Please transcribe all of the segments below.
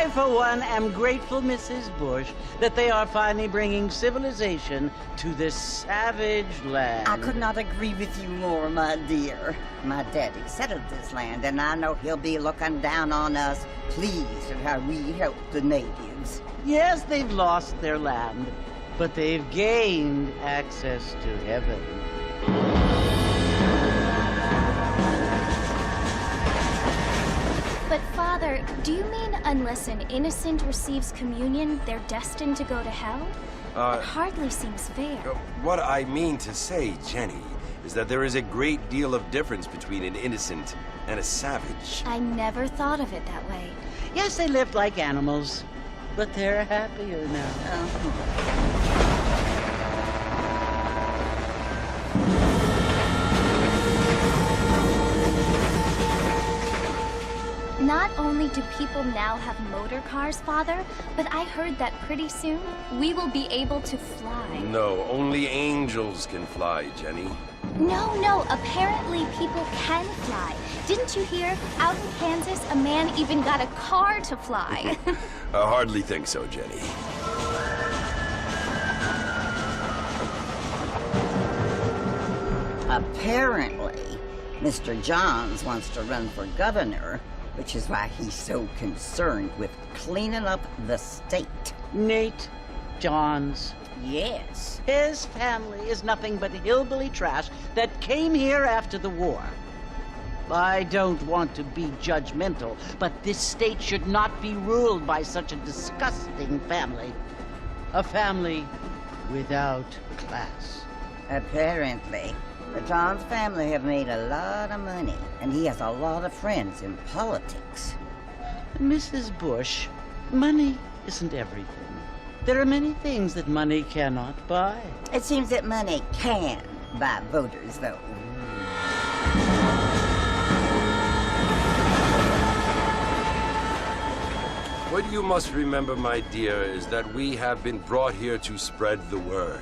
I, for one, am grateful, Mrs. Bush, that they are finally bringing civilization to this savage land. I could not agree with you more, my dear. My daddy settled this land, and I know he'll be looking down on us, pleased at how we help the natives. Yes, they've lost their land, but they've gained access to heaven. But Father, do you mean unless an innocent receives communion, they're destined to go to hell? It hardly seems fair. What I mean to say, Jenny, is that there is a great deal of difference between an innocent and a savage. I never thought of it that way. Yes, they lived like animals, but they're happier now. Not only do people now have motor cars, Father, but I heard that pretty soon we will be able to fly. No, only angels can fly, Jenny. No, apparently people can fly. Didn't you hear? Out in Kansas, a man even got a car to fly. I hardly think so, Jenny. Apparently, Mr. Johns wants to run for governor, which is why he's so concerned with cleaning up the state. Nate Johns. Yes. His family is nothing but hillbilly trash that came here after the war. I don't want to be judgmental, but this state should not be ruled by such a disgusting family. A family without class. Apparently, the Johns family have made a lot of money, and he has a lot of friends in politics. Mrs. Bush, money isn't everything. There are many things that money cannot buy. It seems that money can buy voters, though. What you must remember, my dear, is that we have been brought here to spread the word.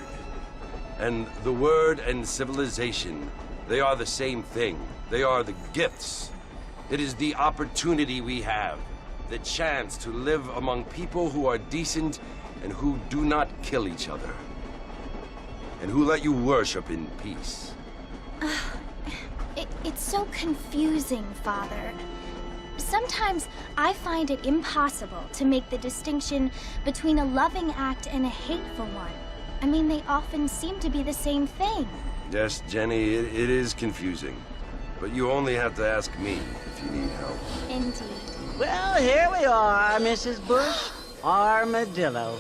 And the word and civilization, they are the same thing. They are the gifts. It is the opportunity we have, the chance to live among people who are decent and who do not kill each other, and who let you worship in peace. It's so confusing, Father. Sometimes I find it impossible to make the distinction between a loving act and a hateful one. I mean, they often seem to be the same thing. Yes, Jenny, it is confusing. But you only have to ask me if you need help. Indeed. Well, here we are, Mrs. Bush. Armadillo.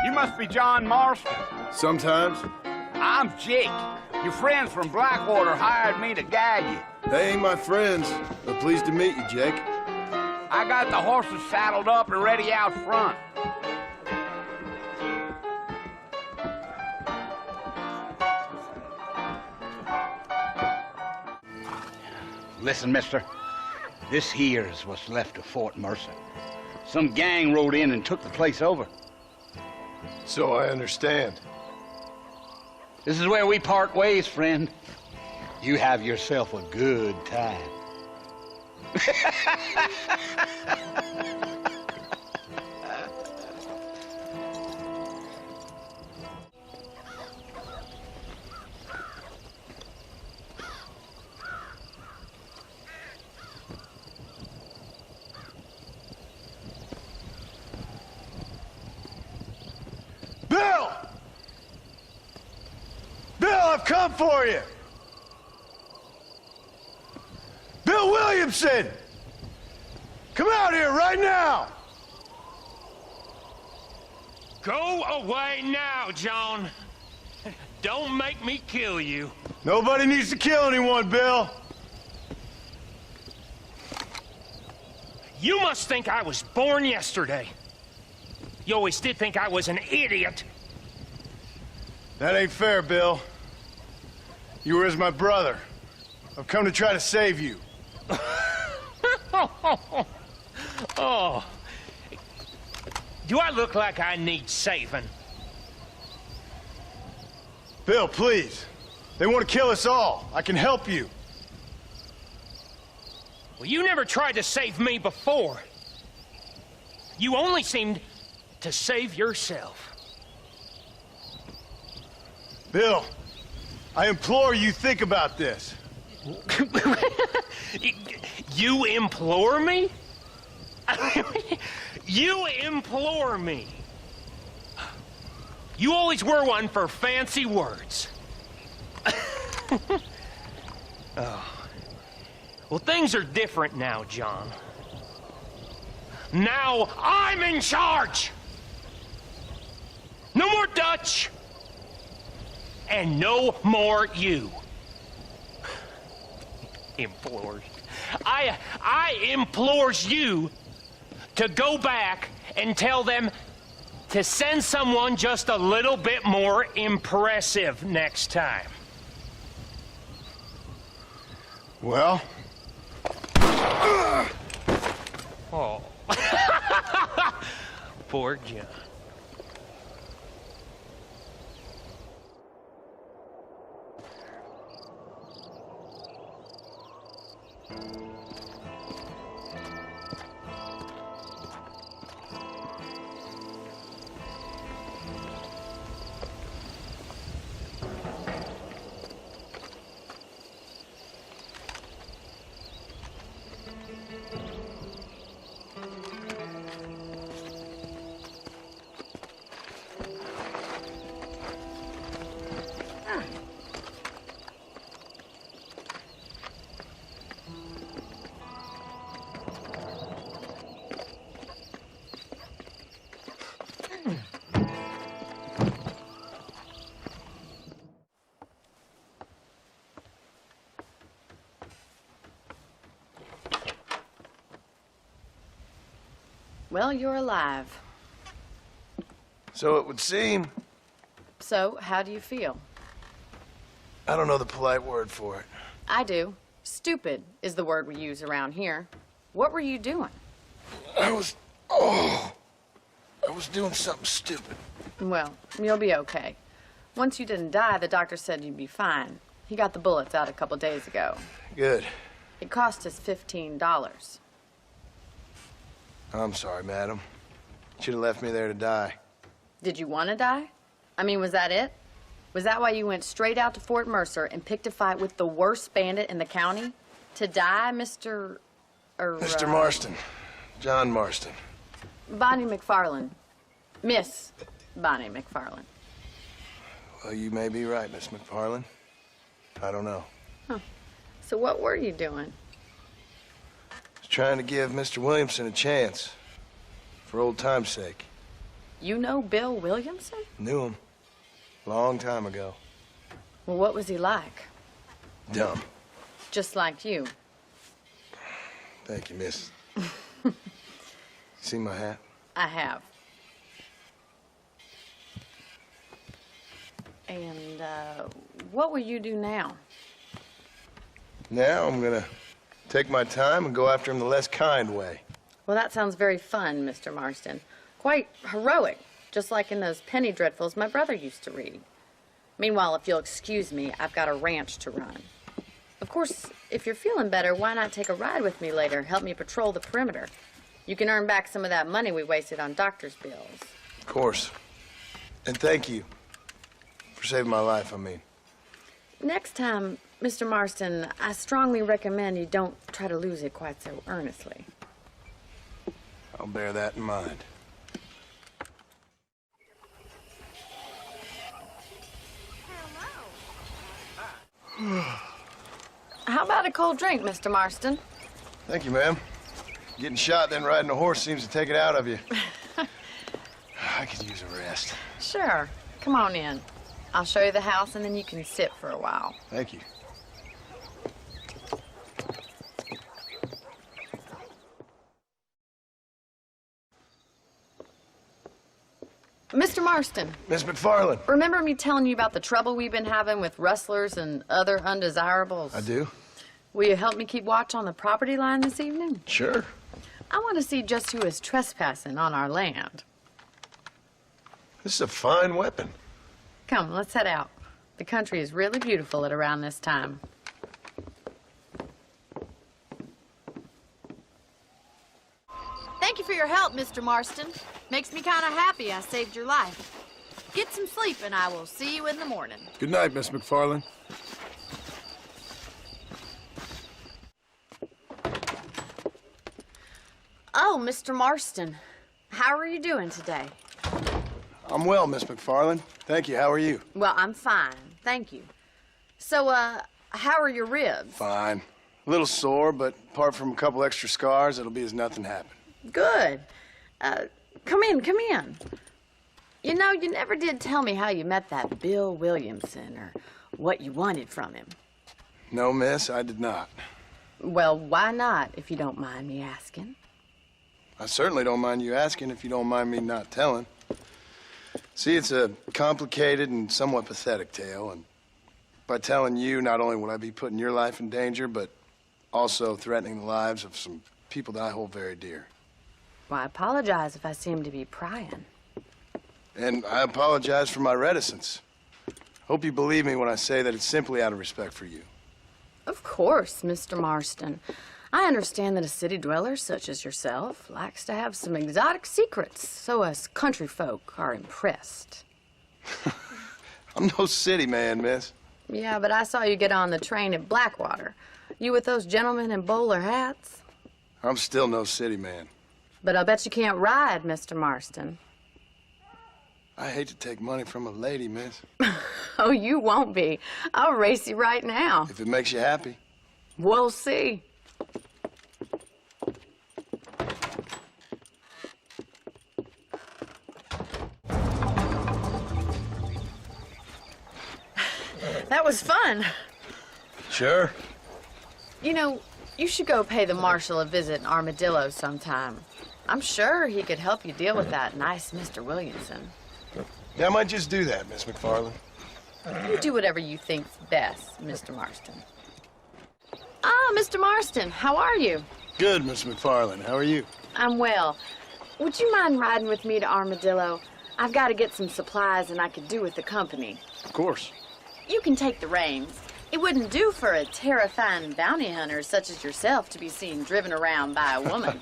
You must be John Marston. Sometimes. I'm Jake. Your friends from Blackwater hired me to guide you. They ain't my friends, but pleased to meet you, Jake. I got the horses saddled up and ready out front. Listen, mister. This here's what's left of Fort Mercer. Some gang rode in and took the place over. So I understand. This is where we part ways, friend. You have yourself a good time. Bill! Bill, I've come for you! Bill Williamson! Come out here right now! Go away now, John. Don't make me kill you. Nobody needs to kill anyone, Bill. You must think I was born yesterday. You always did think I was an idiot. That ain't fair, Bill. You were as my brother. I've come to try to save you. Oh. Do I look like I need saving? Bill, please. They want to kill us all. I can help you. Well, you never tried to save me before. You only seemed to save yourself. Bill, I implore you think about this. You implore me? You implore me. You always were one for fancy words. Oh. Well, things are different now, John. Now I'm in charge! No more Dutch! And no more you. Implores. I implores you to go back and tell them to send someone just a little bit more impressive next time. Well? Oh. Poor John. Well, you're alive. So it would seem. So, how do you feel? I don't know the polite word for it. I do. Stupid is the word we use around here. What were you doing? I was doing something stupid. Well, you'll be okay. Once you didn't die, the doctor said you'd be fine. He got the bullets out a couple days ago. Good. It cost us $15. I'm sorry, madam. Should have left me there to die. Did you want to die? I mean, was that it? Was that why you went straight out to Fort Mercer and picked a fight with the worst bandit in the county? To die, Mr. Mr. Marston. John Marston. Bonnie McFarland. Miss Bonnie McFarland. Well, you may be right, Miss McFarland. I don't know. Huh. So what were you doing? Trying to give Mr. Williamson a chance. For old time's sake. You know Bill Williamson? Knew him. Long time ago. Well, what was he like? Dumb. Just like you. Thank you, miss. See my hat? I have. And, what will you do now? Now I'm gonna take my time and go after him the less kind way. Well, that sounds very fun, Mr. Marston. Quite heroic, just like in those penny dreadfuls my brother used to read. Meanwhile, if you'll excuse me, I've got a ranch to run. Of course, if you're feeling better, why not take a ride with me later? Help me patrol the perimeter. You can earn back some of that money we wasted on doctor's bills. Of course. And thank you for saving my life, I mean. Next time, Mr. Marston, I strongly recommend you don't try to lose it quite so earnestly. I'll bear that in mind. How about a cold drink, Mr. Marston? Thank you, ma'am. Getting shot, then riding a horse seems to take it out of you. I could use a rest. Sure. Come on in. I'll show you the house, and then you can sit for a while. Thank you. Mr. Marston, Miss McFarland. remember me telling you about the trouble we've been having with rustlers and other undesirables? I do? Will you help me keep watch on the property line this evening? Sure. I want to see just who is trespassing on our land. This is a fine weapon. Come, let's head out. The country is really beautiful at around this time. Thank you for your help, Mr. Marston. Makes me kind of happy I saved your life. Get some sleep and I will see you in the morning. Good night, Miss McFarland. Oh, Mr. Marston, how are you doing today? I'm well, Miss McFarland. Thank you. How are you? Well, I'm fine, thank you. So, how are your ribs? Fine. A little sore, but apart from a couple extra scars, it'll be as nothing happened. Good. Come in. You know, you never did tell me how you met that Bill Williamson or what you wanted from him. No, miss, I did not. Well, why not, if you don't mind me asking? I certainly don't mind you asking if you don't mind me not telling. See, it's a complicated and somewhat pathetic tale, and by telling you, not only will I be putting your life in danger, but also threatening the lives of some people that I hold very dear. Well, I apologize if I seem to be prying. And I apologize for my reticence. Hope you believe me when I say that it's simply out of respect for you. Of course, Mr. Marston. I understand that a city dweller such as yourself likes to have some exotic secrets, so us country folk are impressed. I'm no city man, miss. Yeah, but I saw you get on the train at Blackwater. You with those gentlemen in bowler hats? I'm still no city man. But I'll bet you can't ride, Mr. Marston. I hate to take money from a lady, miss. Oh, you won't be. I'll race you right now. If it makes you happy. We'll see. That was fun. Sure. You know, you should go pay the marshal a visit in Armadillo sometime. I'm sure he could help you deal with that nice Mr. Williamson. Yeah, I might just do that, Miss McFarland. You do whatever you think's best, Mr. Marston. Ah, Mr. Marston, how are you? Good, Miss McFarland. How are you? I'm well. Would you mind riding with me to Armadillo? I've got to get some supplies and I could do with the company. Of course. You can take the reins. It wouldn't do for a terrifying bounty hunter such as yourself to be seen driven around by a woman.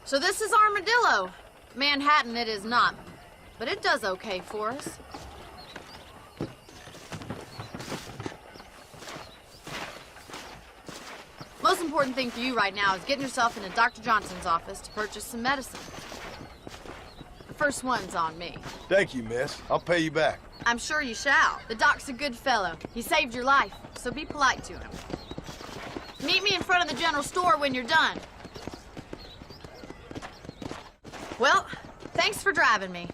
So this is Armadillo. Manhattan it is not, but it does okay for us. Most important thing for you right now is getting yourself into Dr. Johnson's office to purchase some medicine. The first one's on me. Thank you, miss. I'll pay you back. I'm sure you shall. The doc's a good fellow. He saved your life, so be polite to him. Meet me in front of the general store when you're done. Well, thanks for driving me.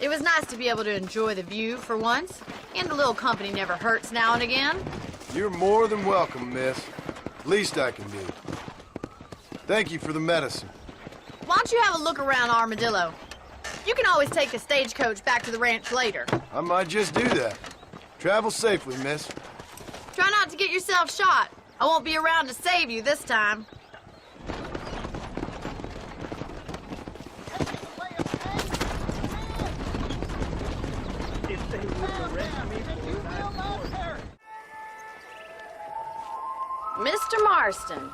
It was nice to be able to enjoy the view for once, and a little company never hurts now and again. You're more than welcome, miss. Least I can do. Thank you for the medicine. Why don't you have a look around Armadillo? You can always take the stagecoach back to the ranch later. I might just do that. Travel safely, miss. Try not to get yourself shot. I won't be around to save you this time. Mr. Marston,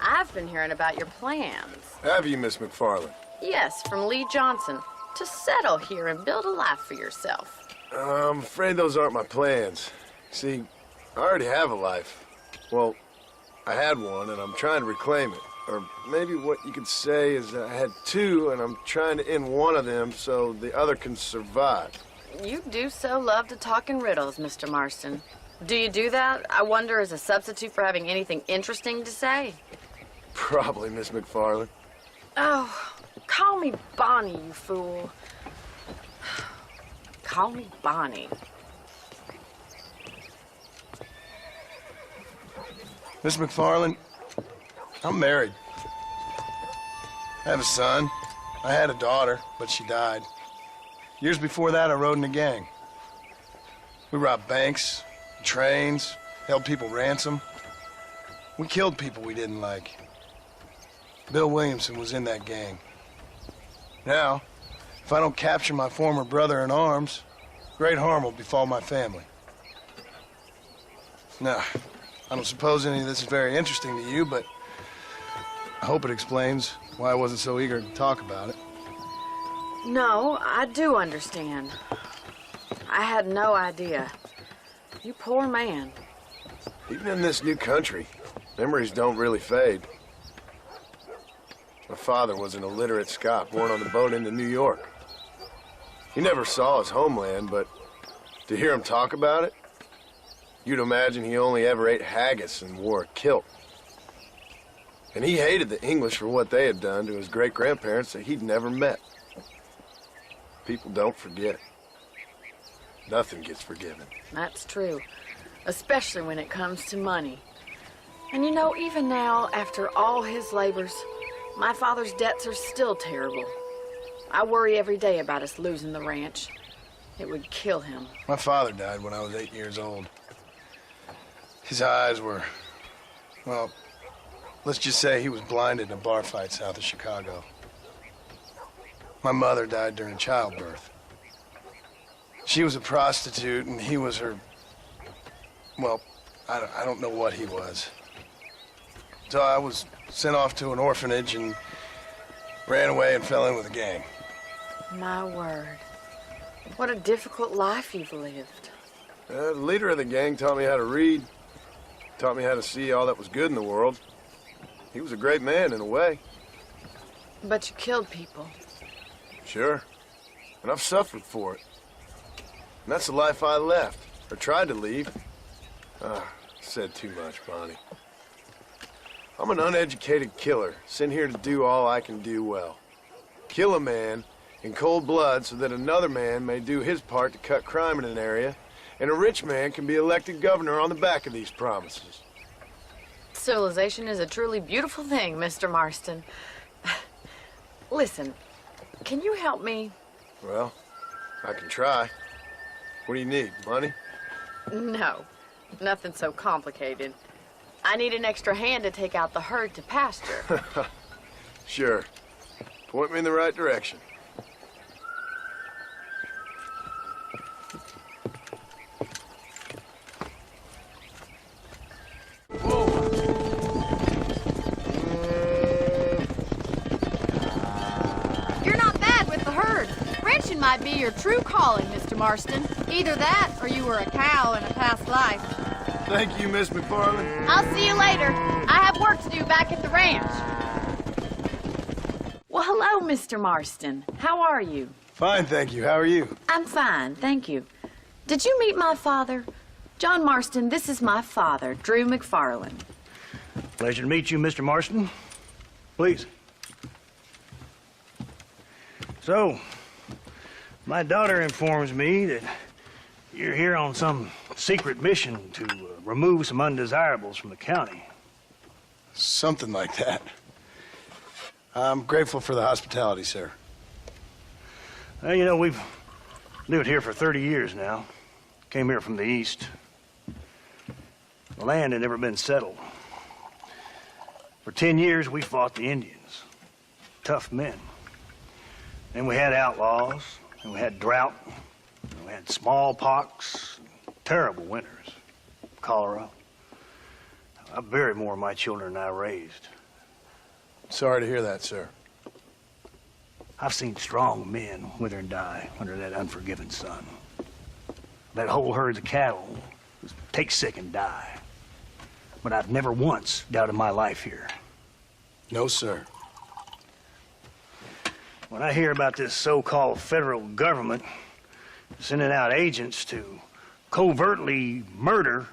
I've been hearing about your plans. Have you, Miss McFarland? Yes, from Lee Johnson, to settle here and build a life for yourself. I'm afraid those aren't my plans. See, I already have a life. Well, I had one, and I'm trying to reclaim it. Or maybe what you could say is that I had two, and I'm trying to end one of them so the other can survive. You do so love to talk in riddles, Mr. Marston. Do you do that, I wonder, as a substitute for having anything interesting to say? Probably, Miss McFarland. Oh, call me Bonnie, you fool. Call me Bonnie. Miss McFarland, I'm married. I have a son. I had a daughter, but she died. Years before that, I rode in a gang. We robbed banks, trains, held people ransom. We killed people we didn't like. Bill Williamson was in that gang. Now, if I don't capture my former brother in arms, great harm will befall my family. Now, I don't suppose any of this is very interesting to you, but I hope it explains why I wasn't so eager to talk about it. No, I do understand. I had no idea. You poor man. Even in this new country, memories don't really fade. My father was an illiterate Scot born on the boat into New York. He never saw his homeland, but to hear him talk about it, you'd imagine he only ever ate haggis and wore a kilt. And he hated the English for what they had done to his great-grandparents that he'd never met. People don't forget. Nothing gets forgiven. That's true, especially when it comes to money. And you know, even now, after all his labors, my father's debts are still terrible. I worry every day about us losing the ranch. It would kill him. My father died when I was 8 years old. His eyes were, well, let's just say he was blinded in a bar fight south of Chicago. My mother died during childbirth. She was a prostitute and he was her, well, I don't know what he was. So I was sent off to an orphanage and ran away and fell in with a gang. My word. What a difficult life you've lived. The leader of the gang taught me how to read, taught me how to see all that was good in the world. He was a great man in a way. But you killed people. Sure. And I've suffered for it. And that's the life I left, or tried to leave. Said too much, Bonnie. I'm an uneducated killer, sent here to do all I can do well. Kill a man in cold blood so that another man may do his part to cut crime in an area, and a rich man can be elected governor on the back of these promises. Civilization is a truly beautiful thing, Mr. Marston. Listen, can you help me? Well, I can try. What do you need, money? No, nothing so complicated. I need an extra hand to take out the herd to pasture. Sure. Point me in the right direction. You're not bad with the herd. Ranching might be your true calling, Mr. Marston. Either that, or you were a cow in a past life. Thank you, Miss McFarland. I'll see you later. I have work to do back at the ranch. Well, hello, Mr. Marston. How are you? Fine, thank you. How are you? I'm fine, thank you. Did you meet my father? John Marston, this is my father, Drew McFarland. Pleasure to meet you, Mr. Marston. Please. So, my daughter informs me that you're here on some secret mission to remove some undesirables from the county. Something like that. I'm grateful for the hospitality, sir. Well, you know, we've lived here for 30 years now. Came here from the east. The land had never been settled. For 10 years, we fought the Indians. Tough men. Then we had outlaws, and we had drought, and we had smallpox, terrible winters, cholera. I buried more of my children than I raised. Sorry to hear that, sir. I've seen strong men wither and die under that unforgiving sun. That whole herds of cattle just take sick and die. But I've never once doubted my life here. No, sir. When I hear about this so-called federal government sending out agents to covertly murder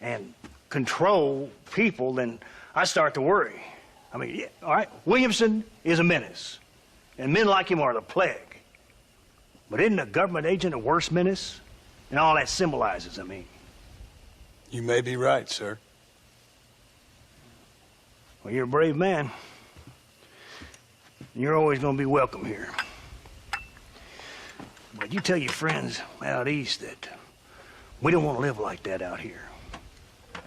and control people, then I start to worry. I mean, yeah, all right, Williamson is a menace, and men like him are the plague. But isn't a government agent a worse menace? And all that symbolizes, I mean. You may be right, sir. Well, you're a brave man. and you're always gonna be welcome here. But you tell your friends out east that we don't want to live like that out here.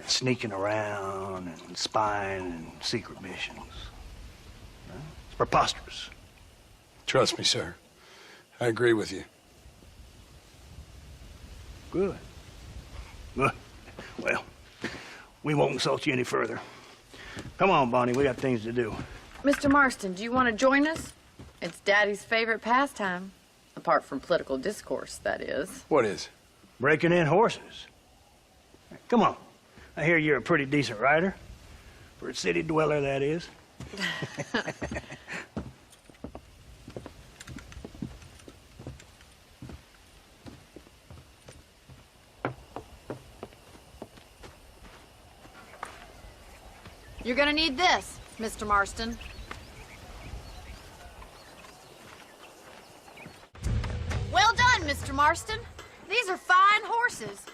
Sneaking around and spying and secret missions. It's preposterous. Trust me, sir. I agree with you. Good. Good. Well, we won't insult you any further. Come on, Bonnie, we got things to do. Mr. Marston, do you want to join us? It's Daddy's favorite pastime. Apart from political discourse, that is. What is? Breaking in horses. Come on. I hear you're a pretty decent rider. For a city dweller, that is. You're gonna need this, Mr. Marston. Well done, Mr. Marston. These are fine horses.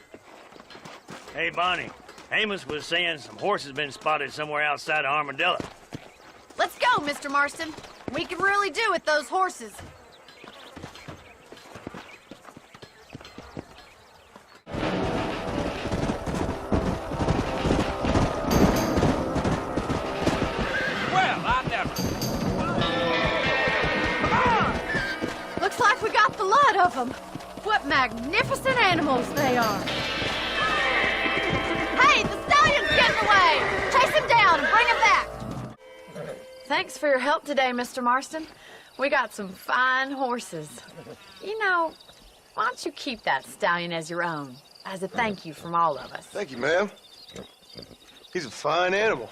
Hey, Bonnie. Amos was saying some horses been spotted somewhere outside of Armadillo. Let's go, Mr. Marston. We can really do with those horses. Well, I never. Come on! Looks like we got the lot of them. What magnificent animals they are. Hey, the stallion's getting away! Chase him down and bring him back! Thanks for your help today, Mr. Marston. We got some fine horses. You know, why don't you keep that stallion as your own, as a thank you from all of us? Thank you, ma'am. He's a fine animal.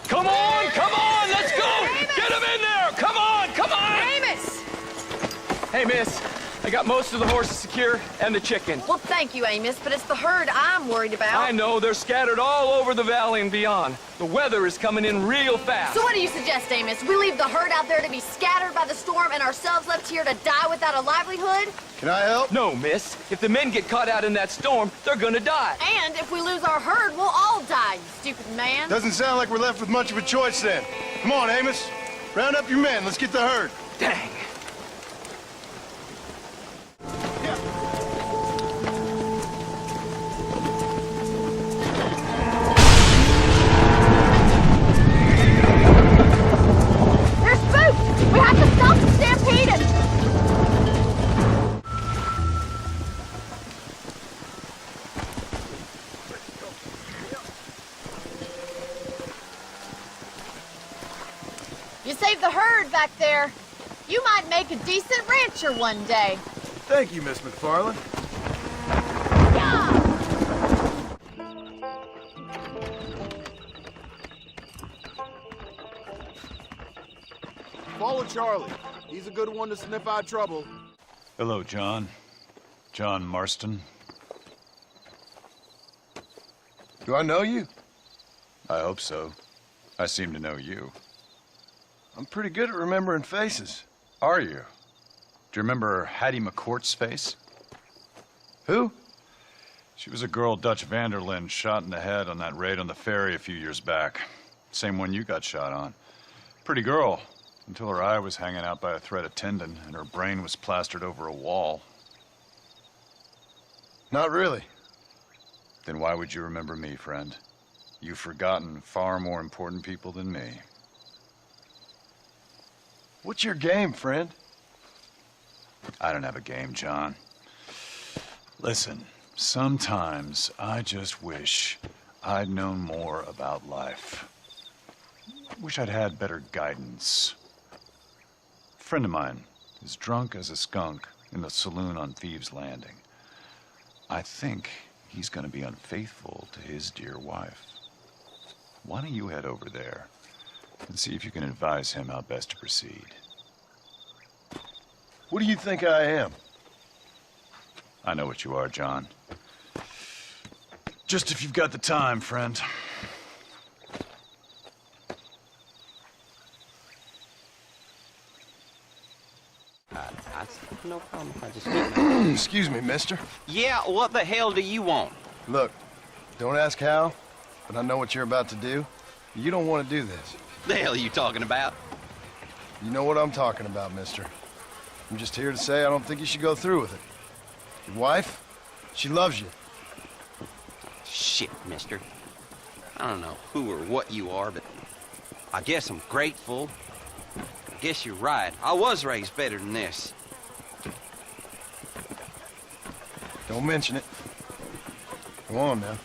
Come on, let's go! Get him in there! Come on! Amos! Hey, miss. I got most of the horses secure and the chicken. Well, thank you, Amos, but it's the herd I'm worried about. I know, they're scattered all over the valley and beyond. The weather is coming in real fast. So what do you suggest, Amos? We leave the herd out there to be scattered by the storm and ourselves left here to die without a livelihood? Can I help? No, miss. If the men get caught out in that storm, they're gonna die. And if we lose our herd, we'll all die, you stupid man. Doesn't sound like we're left with much of a choice then. Come on, Amos. Round up your men. Let's get the herd. Dang. There's Spook! We have to stop the stampede! You saved the herd back there. You might make a decent rancher one day. Thank you, Miss McFarland. Yeah! Follow Charlie. He's a good one to sniff out trouble. Hello, John. John Marston. Do I know you? I hope so. I seem to know you. I'm pretty good at remembering faces. Are you? Do you remember Hattie McCourt's face? Who? She was a girl Dutch Vanderlyn shot in the head on that raid on the ferry a few years back. Same one you got shot on. Pretty girl, until her eye was hanging out by a thread of tendon and her brain was plastered over a wall. Not really. Then why would you remember me, friend? You've forgotten far more important people than me. What's your game, friend? I don't have a game, John. Listen, sometimes I just wish I'd known more about life. Wish I'd had better guidance. A friend of mine is drunk as a skunk in the saloon on Thieves' Landing. I think he's gonna be unfaithful to his dear wife. Why don't you head over there and see if you can advise him how best to proceed? What do you think I am? I know what you are, John. Just if you've got the time, friend. No problem. I just get my... Excuse me, mister. Yeah, what the hell do you want? Look, don't ask how, but I know what you're about to do. You don't want to do this. The hell are you talking about? You know what I'm talking about, mister. I'm just here to say I don't think you should go through with it. Your wife, she loves you. Shit, mister. I don't know who or what you are, but I guess I'm grateful. I guess you're right. I was raised better than this. Don't mention it. Go on now.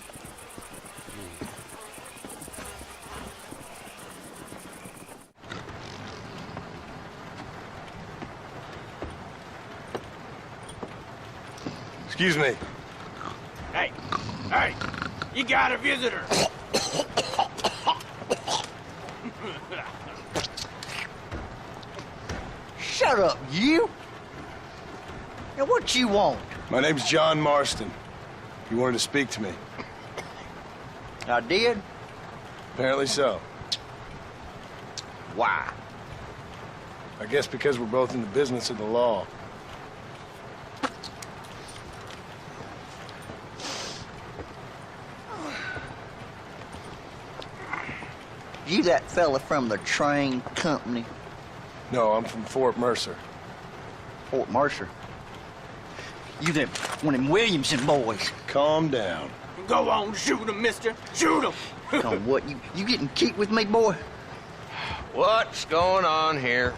Excuse me. Hey, hey, you got a visitor. Shut up, you! Now, what you want? My name's John Marston. You wanted to speak to me. I did? Apparently so. Why? I guess because we're both in the business of the law. You that fella from the train company? No, I'm from Fort Mercer. Fort Mercer? You them one of them Williamson boys? Calm down. Go on, shoot him, mister. Shoot him. Oh, what, you getting kicked with me, boy? What's going on here?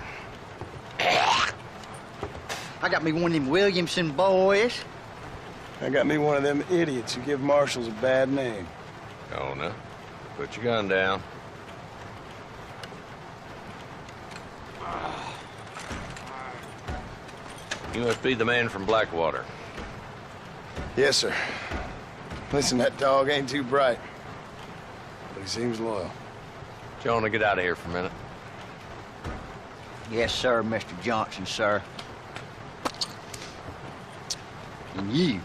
I got me one of them Williamson boys. I got me one of them idiots who give marshals a bad name. Oh, no. Put your gun down. You must be the man from Blackwater. Yes, sir. Listen, that dog ain't too bright, but he seems loyal. Jonah, get out of here for a minute. Yes, sir, Mr. Johnson, sir. And you?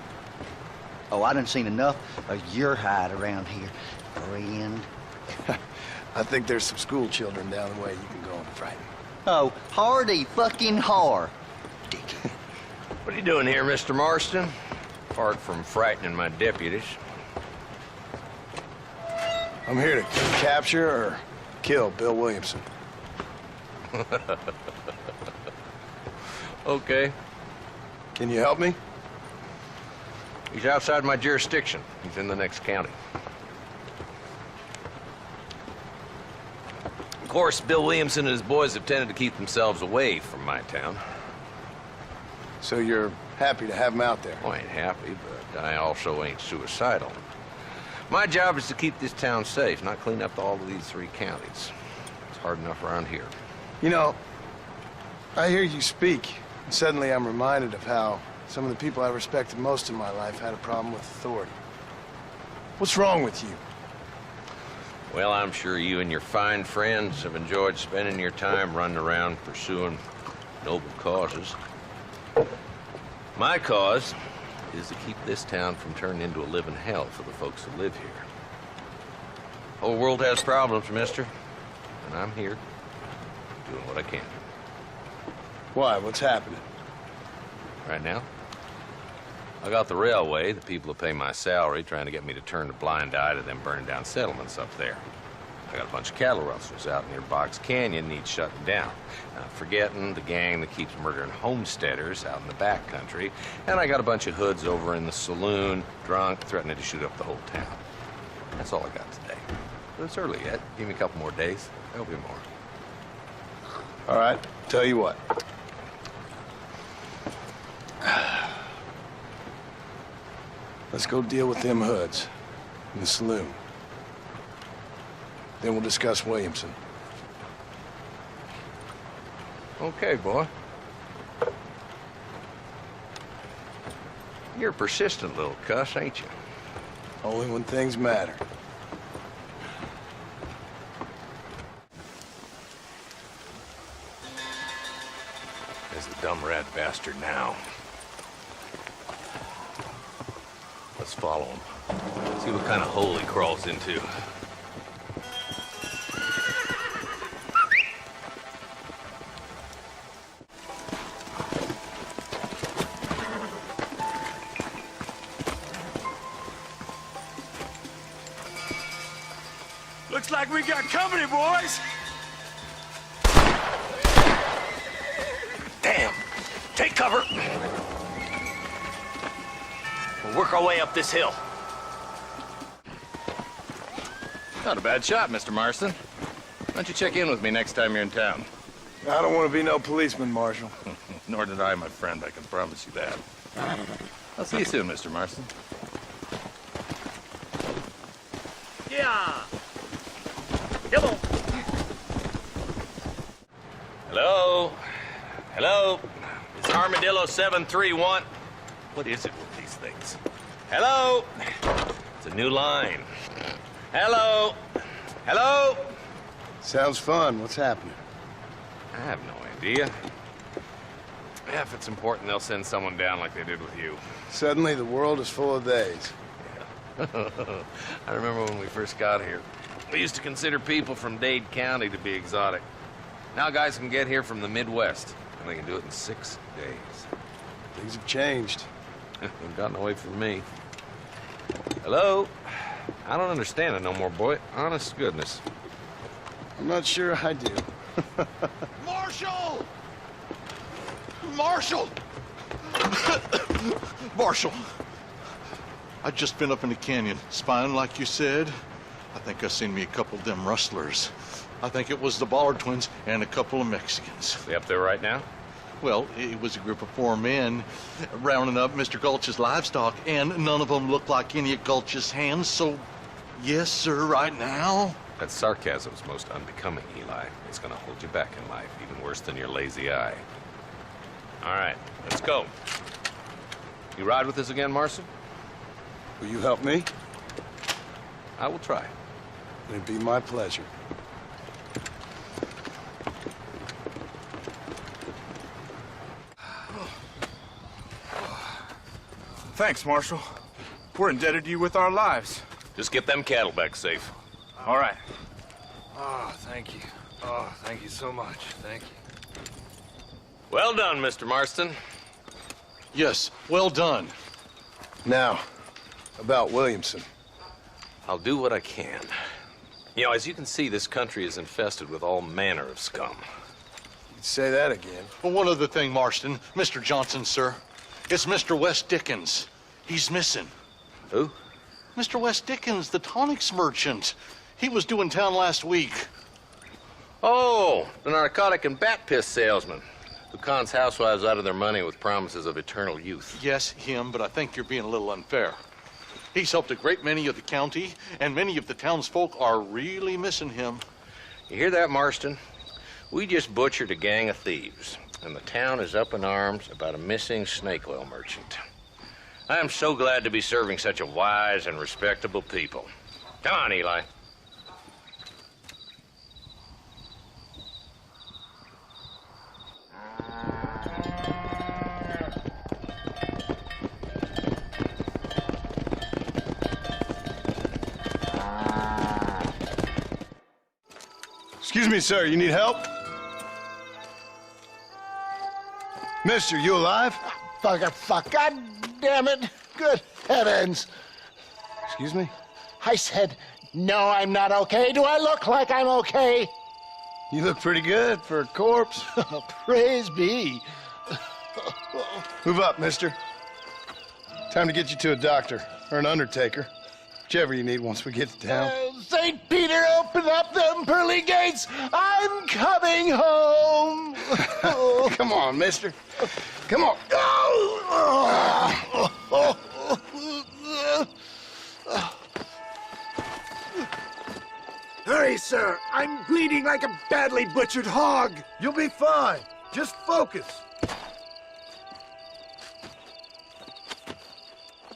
Oh, I done seen enough of your hide around here, friend. I think there's some school children down the way you can go and frighten. Oh, hardy fucking har. What are you doing here, Mr. Marston? Apart from frightening my deputies. I'm here to capture or kill Bill Williamson. Okay. Can you help me? He's outside my jurisdiction. He's in the next county. Of course, Bill Williamson and his boys have tended to keep themselves away from my town. So you're happy to have him out there? Well, I ain't happy, but I also ain't suicidal. My job is to keep this town safe, not clean up all of these 3 counties. It's hard enough around here. You know, I hear you speak, and suddenly I'm reminded of how some of the people I respected most in my life had a problem with authority. What's wrong with you? Well, I'm sure you and your fine friends have enjoyed spending your time running around pursuing noble causes. My cause is to keep this town from turning into a living hell for the folks who live here. The whole world has problems, mister, and I'm here doing what I can. Why? What's happening? Right now, I got the railway, the people who pay my salary, trying to get me to turn a blind eye to them burning down settlements up there. I got a bunch of cattle rustlers out near Box Canyon needs shutting down. Not forgetting the gang that keeps murdering homesteaders out in the back country. And I got a bunch of hoods over in the saloon, drunk, threatening to shoot up the whole town. That's all I got today. But it's early yet. Give me a couple more days. There'll be more. All right, tell you what. Let's go deal with them hoods in the saloon. Then we'll discuss Williamson. Okay, boy. You're a persistent little cuss, ain't you? Only when things matter. There's the dumb rat bastard now. Let's follow him. See what kind of hole he crawls into. like we got company, boys! Damn! Take cover! We'll work our way up this hill. Not a bad shot, Mr. Marston. Why don't you check in with me next time you're in town? I don't want to be no policeman, Marshal. Nor did I, my friend. I can promise you that. I'll see you soon, Mr. Marston. Yeah! Come on! Hello? Hello? It's Armadillo 731. What is it with these things? Hello? It's a new line. Hello? Hello? Sounds fun. What's happening? I have no idea. Yeah, if it's important, they'll send someone down like they did with you. Suddenly, the world is full of days. I remember when we first got here. We used to consider people from Dade County to be exotic. Now guys can get here from the Midwest, and they can do it in 6 days. Things have changed. They've gotten away from me. Hello? I don't understand it no more, boy. Honest to goodness. I'm not sure I do. Marshal! Marshal! Marshal! I just been up in the canyon, spying like you said. I think I seen me a couple of them rustlers. I think it was the Ballard twins and a couple of Mexicans. They up there right now? Well, it was a group of 4 men rounding up Mr. Gulch's livestock, and none of them looked like any of Gulch's hands, so yes, sir, right now. That sarcasm's most unbecoming, Eli. It's gonna hold you back in life, even worse than your lazy eye. All right, let's go. You ride with us again, Marshal? Will you help me? I will try. It'd be my pleasure. Thanks, Marshal. We're indebted to you with our lives. Just get them cattle back safe. All right. Oh, thank you. Oh, thank you so much. Thank you. Well done, Mr. Marston. Yes, well done. Now, about Williamson. I'll do what I can. You know, as you can see, this country is infested with all manner of scum. You'd say that again. Well, one other thing, Marston. Mr. Johnson, sir. It's Mr. Wes Dickens. He's missing. Who? Mr. Wes Dickens, the tonics merchant. He was due in town last week. Oh, the narcotic and bat piss salesman who cons housewives out of their money with promises of eternal youth. Yes, him, but I think you're being a little unfair. He's helped a great many of the county, and many of the townsfolk are really missing him. You hear that, Marston? We just butchered a gang of thieves, and the town is up in arms about a missing snake oil merchant. I am so glad to be serving such a wise and respectable people. Come on, Eli. Excuse me, sir. You need help? Mister, you alive? Fuck. God damn it. Good heavens. Excuse me? I said, no, I'm not okay. Do I look like I'm okay? You look pretty good for a corpse. Praise be. Move up, mister. Time to get you to a doctor or an undertaker. Whichever you need once we get to town. St. Peter, open up them pearly gates. I'm coming home. Come on, mister. Come on. Hurry, sir. I'm bleeding like a badly butchered hog. You'll be fine. Just focus.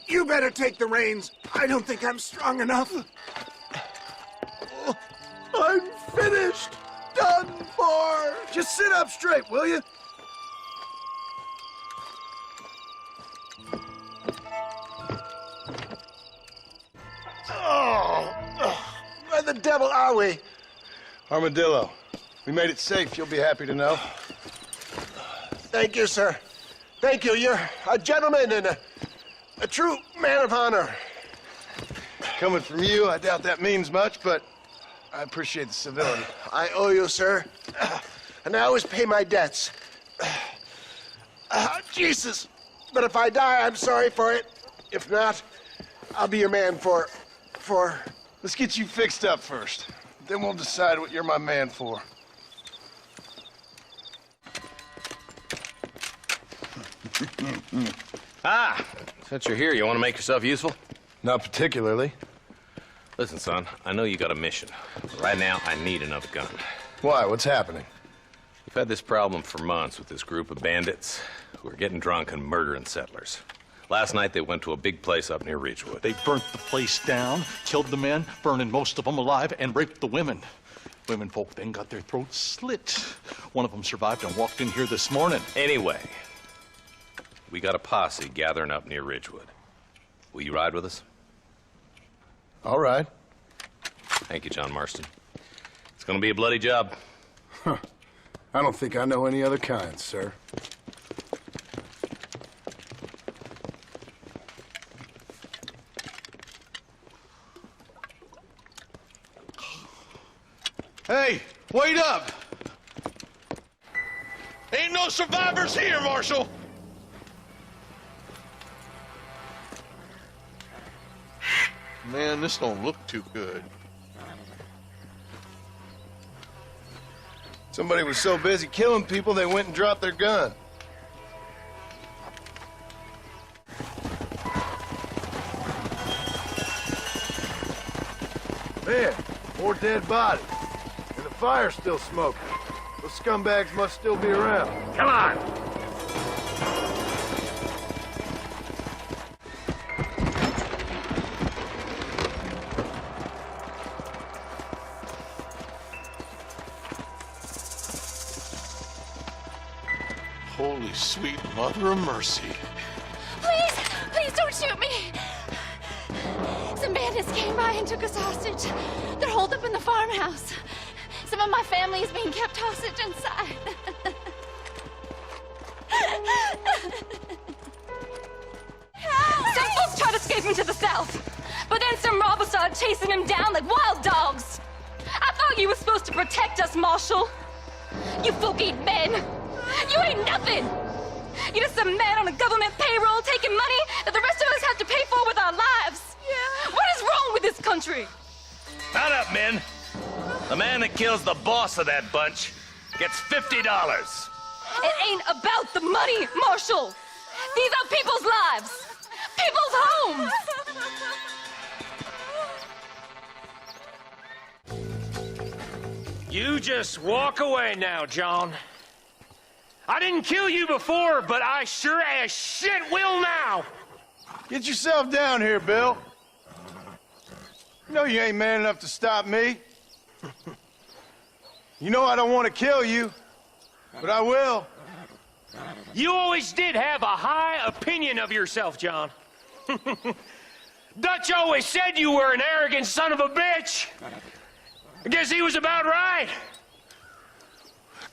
You better take the reins. I don't think I'm strong enough. I'm finished. Done for. Just sit up straight, will you? Where the devil are we? Armadillo. We made it safe, you'll be happy to know. Thank you, sir. Thank you. You're a gentleman and a true man of honor. Coming from you, I doubt that means much, but I appreciate the civility. I owe you, sir. And I always pay my debts. Jesus. But if I die, I'm sorry for it. If not, I'll be your man for... Let's get you fixed up first. Then we'll decide what you're my man for. Since you're here, you want to make yourself useful? Not particularly. Listen, son, I know you got a mission. But right now, I need another gun. Why? What's happening? We've had this problem for months with this group of bandits who are getting drunk and murdering settlers. Last night, they went to a big place up near Ridgewood. They burnt the place down, killed the men, burning most of them alive, and raped the women. Women folk then got their throats slit. One of them survived and walked in here this morning. Anyway, we got a posse gathering up near Ridgewood. Will you ride with us? All right. Thank you, John Marston. It's gonna be a bloody job. Huh. I don't think I know any other kind, sir. Hey, wait up! Ain't no survivors here, Marshal! Man, this don't look too good. Somebody was so busy killing people, they went and dropped their gun. Man, more dead bodies. And the fire's still smoking. Those scumbags must still be around. Come on! Holy sweet mother of mercy. Please, please don't shoot me. Some bandits came by and took us hostage. They're holed up in the farmhouse. Some of my family is being kept hostage inside. Some folks tried escaping to the south, but then some robbers started chasing them down like wild dogs. I thought you were supposed to protect us, Marshal. You folk ain't men. You ain't nothing. You're just some man on a government payroll taking money that the rest of us have to pay for with our lives. Yeah. What is wrong with this country? Mount up, men. The man that kills the boss of that bunch gets $50. It ain't about the money, Marshal. These are people's lives, people's homes. You just walk away now, John. I didn't kill you before, but I sure as shit will now. Get yourself down here, Bill. You know you ain't man enough to stop me. You know I don't want to kill you, but I will. You always did have a high opinion of yourself, John. Dutch always said you were an arrogant son of a bitch. I guess he was about right.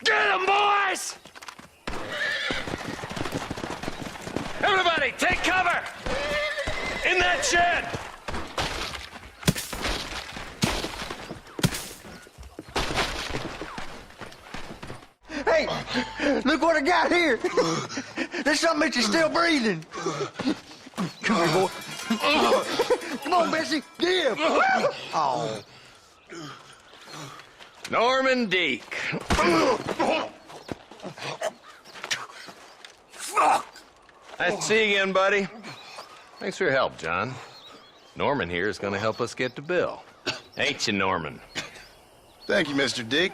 Get him, boys! Everybody, take cover! In that shed! Hey, look what I got here. There's something that you're still breathing. Come here, boy. Come on, Bessie, give. Oh. Norman Deek. Nice to see you again, buddy. Thanks for your help, John. Norman here is going to help us get to Bill. Ain't you, Norman? Thank you, Mr. Deek.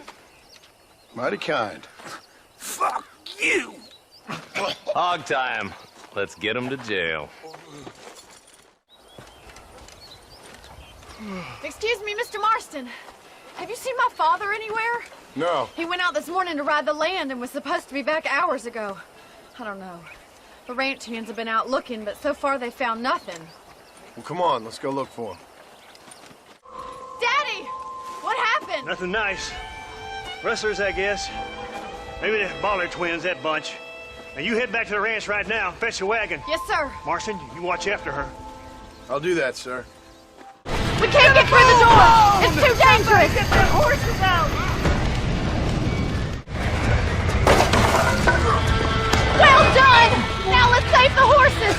Mighty kind. Fuck you! Hog time. Let's get him to jail. Excuse me, Mr. Marston. Have you seen my father anywhere? No. He went out this morning to ride the land and was supposed to be back hours ago. I don't know. The ranch hands have been out looking, but so far they found nothing. Well, come on, let's go look for him. Daddy! What happened? Nothing nice. Rustlers, I guess. Maybe the Baller twins, that bunch. Now you head back to the ranch right now and fetch the wagon. Yes, sir. Marston, you watch after her. I'll do that, sir. We can't can't get through the door! It's too dangerous! Get them horses out! Well done! Now let's save the horses!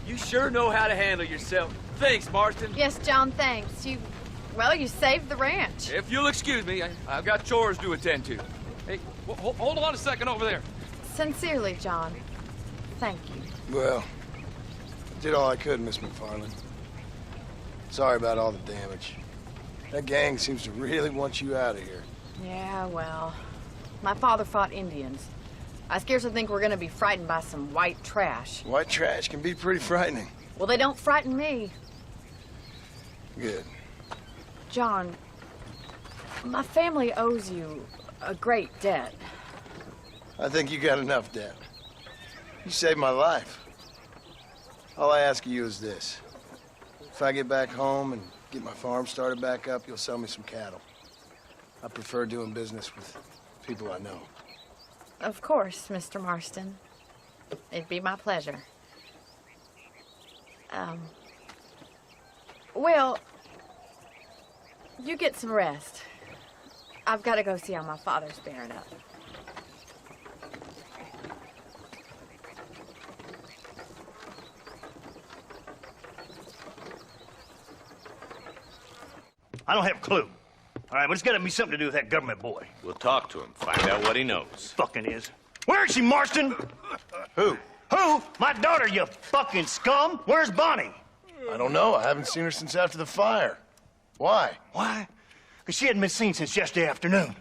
You sure know how to handle yourself. Thanks, Marston. Yes, John, thanks. You saved the ranch. If you'll excuse me, I've got chores to attend to. Hey, hold on a second over there. Sincerely, John. Thank you. Well, I did all I could, Miss McFarland. Sorry about all the damage. That gang seems to really want you out of here. Yeah, well, my father fought Indians. I scarcely think we're gonna be frightened by some white trash. White trash can be pretty frightening. Well, they don't frighten me. Good. John, my family owes you a great debt. I think you got enough debt. You saved my life. All I ask of you is this. If I get back home and get my farm started back up, you'll sell me some cattle. I prefer doing business with people I know. Of course, Mr. Marston. It'd be my pleasure. Well, you get some rest. I've got to go see how my father's bearing up. I don't have a clue. All right, but it's got to be something to do with that government boy. We'll talk to him, find out what he knows. Fucking is. Where is she, Marston? Who? Who? My daughter, you fucking scum. Where's Bonnie? I don't know. I haven't seen her since after the fire. Why? Why? Because she hadn't been seen since yesterday afternoon.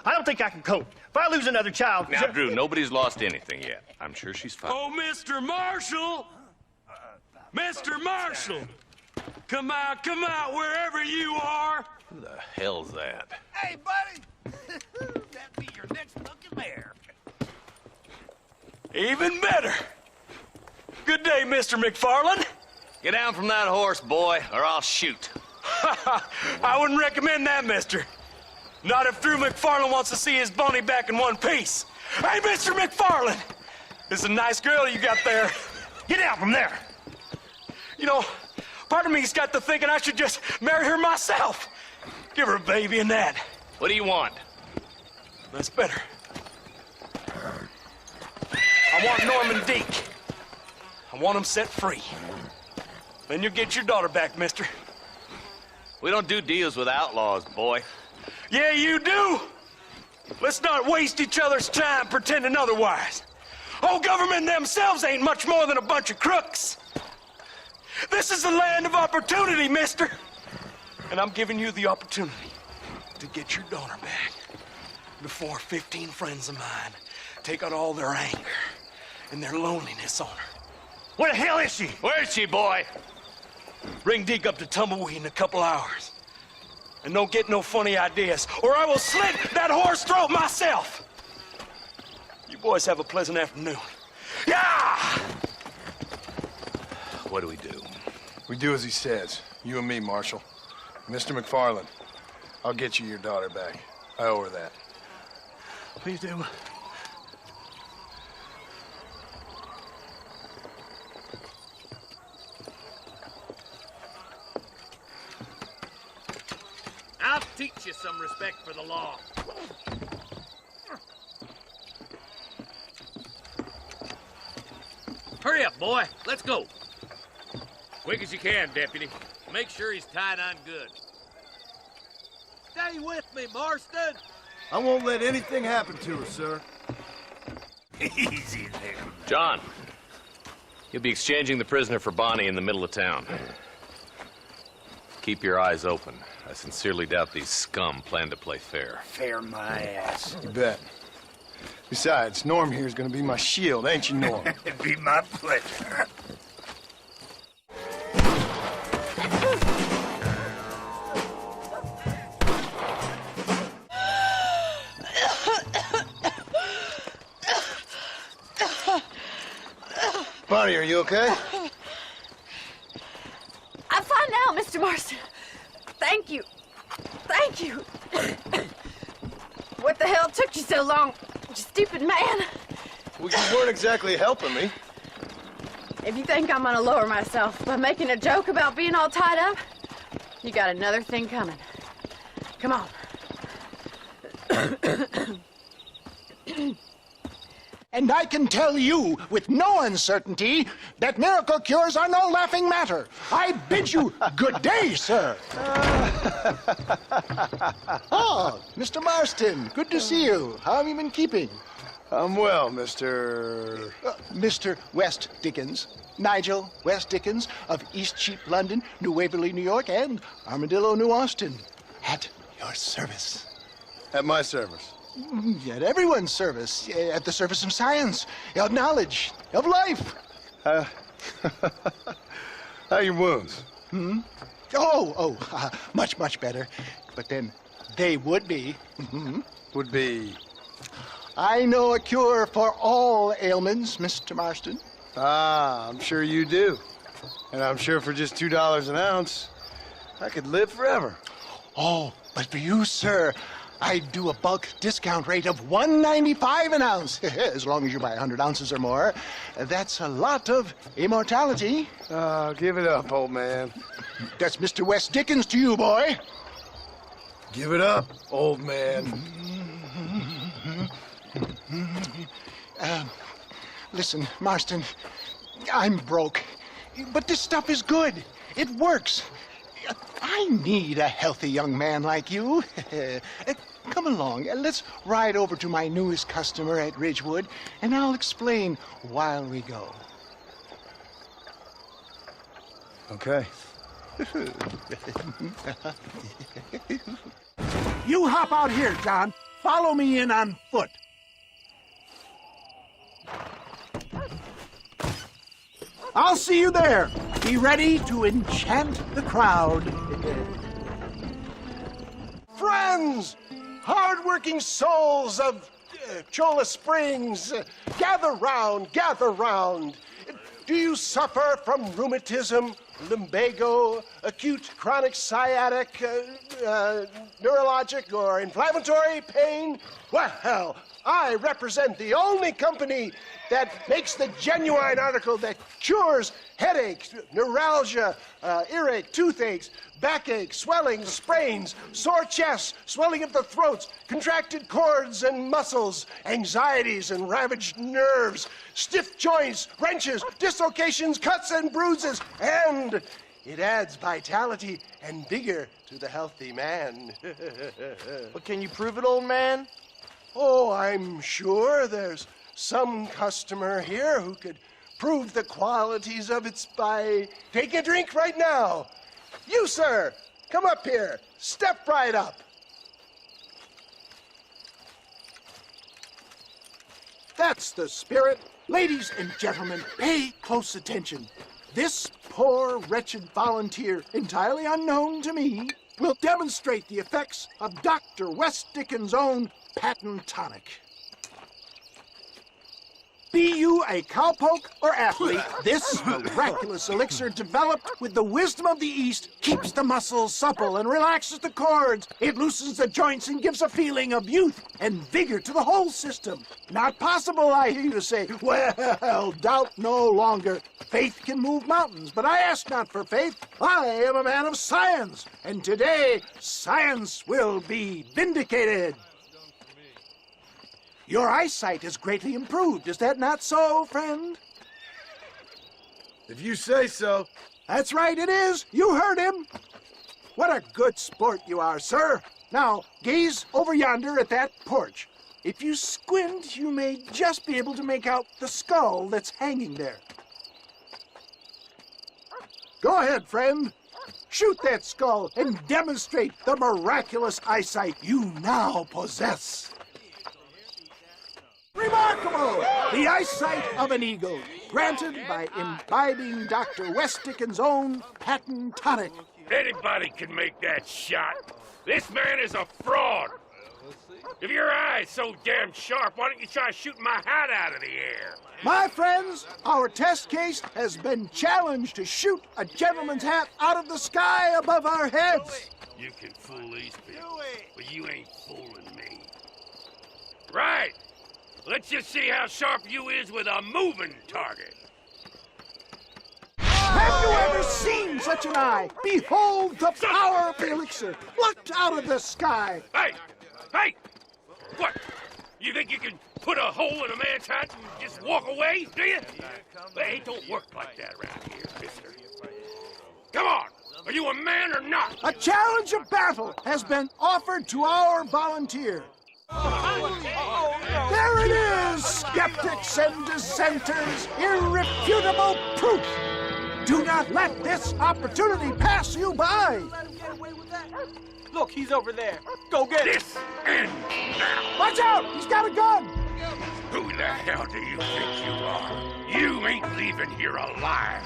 I don't think I can cope. If I lose another child... Now, Drew, nobody's lost anything yet. I'm sure she's fine. Oh, Mr. Marshall! Mr. Marshall! Come out, wherever you are! Who the hell's that? Hey, buddy! That'd be your next fucking mayor. Even better! Good day, Mr. McFarland. Get down from that horse, boy, or I'll shoot. I wouldn't recommend that, mister. Not if Drew McFarland wants to see his Bonnie back in one piece. Hey, Mr. McFarland! This is a nice girl you got there. Get out from there! You know, part of me's got to thinking I should just marry her myself. Give her a baby and that. What do you want? That's better. I want Norman Deek. I want him set free. Then you'll get your daughter back, mister. We don't do deals with outlaws, boy. Yeah, you do. Let's not waste each other's time pretending otherwise. Old government themselves ain't much more than a bunch of crooks. This is the land of opportunity, mister. And I'm giving you the opportunity to get your daughter back before 15 friends of mine take out all their anger and their loneliness on her. Where the hell is she? Where is she, boy? Bring Deke up to Tumbleweed in a couple hours. And don't get no funny ideas, or I will slit that horse throat myself. You boys have a pleasant afternoon. Yeah! What do we do? We do as he says. You and me, Marshal. Mr. McFarland, I'll get you your daughter back. I owe her that. Please do. I'll teach you some respect for the law. Hurry up, boy. Let's go. Quick as you can, Deputy. Make sure he's tied on good. Stay with me, Marston. I won't let anything happen to her, sir. Easy there. John, you'll be exchanging the prisoner for Bonnie in the middle of town. Keep your eyes open. I sincerely doubt these scum plan to play fair. Fair my ass. You bet. Besides, Norm here's gonna be my shield, ain't you, Norm? It'd be my pleasure. Bonnie, are you okay? I'm fine now, Mr. Marston. Thank you. Thank you. What the hell took you so long, you stupid man? Well, you weren't exactly helping me. If you think I'm gonna lower myself by making a joke about being all tied up, you got another thing coming. Come on. And I can tell you with no uncertainty that miracle cures are no laughing matter. I bid you good day, sir. Oh, Mr. Marston, good to see you. How have you been keeping? I'm well, Mr. Mr. West Dickens. Nigel West Dickens of Eastcheap, London, New Waverly, New York, and Armadillo, New Austin. At your service. At my service. At everyone's service. At the service of science, of knowledge, of life. How are your wounds? Much, much better. But then they would be. Would be? I know a cure for all ailments, Mr. Marston. Ah, I'm sure you do. And I'm sure for just $2 an ounce, I could live forever. Oh, but for you, sir, I'd do a bulk discount rate of $1.95 an ounce, as long as you buy 100 ounces or more. That's a lot of immortality. Give it up, old man. That's Mr. West Dickens to you, boy. Give it up, old man. Listen, Marston, I'm broke, but this stuff is good. It works. I need a healthy young man like you. Come along, let's ride over to my newest customer at Ridgewood, and I'll explain while we go. Okay. You hop out here, John. Follow me in on foot. I'll see you there. Be ready to enchant the crowd. Friends, hard-working souls of Cholla Springs, gather round, gather round. Do you suffer from rheumatism, lumbago, acute chronic sciatic, neurologic, or inflammatory pain? Well, I represent the only company that makes the genuine article that cures headaches, neuralgia, earache, toothaches, backache, swelling, sprains, sore chests, swelling of the throats, contracted cords and muscles, anxieties and ravaged nerves, stiff joints, wrenches, dislocations, cuts and bruises, and it adds vitality and vigor to the healthy man. But can you prove it, old man? Oh, I'm sure there's some customer here who could prove the qualities of it by taking a drink right now. You, sir, come up here. Step right up. That's the spirit. Ladies and gentlemen, pay close attention. This poor, wretched volunteer, entirely unknown to me, will demonstrate the effects of Dr. West Dickens' own patent tonic. Be you a cowpoke or athlete, this miraculous elixir developed with the wisdom of the East keeps the muscles supple and relaxes the cords. It loosens the joints and gives a feeling of youth and vigor to the whole system. Not possible, I hear you say. Well, doubt no longer. Faith can move mountains, but I ask not for faith. I am a man of science, and today science will be vindicated. Your eyesight has greatly improved. Is that not so, friend? If you say so. That's right, it is. You heard him. What a good sport you are, sir. Now, gaze over yonder at that porch. If you squint, you may just be able to make out the skull that's hanging there. Go ahead, friend. Shoot that skull and demonstrate the miraculous eyesight you now possess. Remarkable! The eyesight of an eagle, granted by imbibing Dr. West Dickens' own patent tonic. Anybody can make that shot. This man is a fraud. If your eye's so damn sharp, why don't you try shooting my hat out of the air? My friends, our test case has been challenged to shoot a gentleman's hat out of the sky above our heads. You can fool these people, but you ain't fooling me. Right. Let's just see how sharp you is with a moving target. Have you ever seen such an eye? Behold the power of the elixir, plucked out of the sky. Hey! Hey! What? You think you can put a hole in a man's hat and just walk away, do you? Hey, it don't work like that around here, mister. Come on! Are you a man or not? A challenge of battle has been offered to our volunteer. There it is, skeptics and dissenters, irrefutable proof. Do not let this opportunity pass you by. Look, he's over there. Go get him. This ends now. Watch out! He's got a gun! Who the hell do you think you are? You ain't leaving here alive.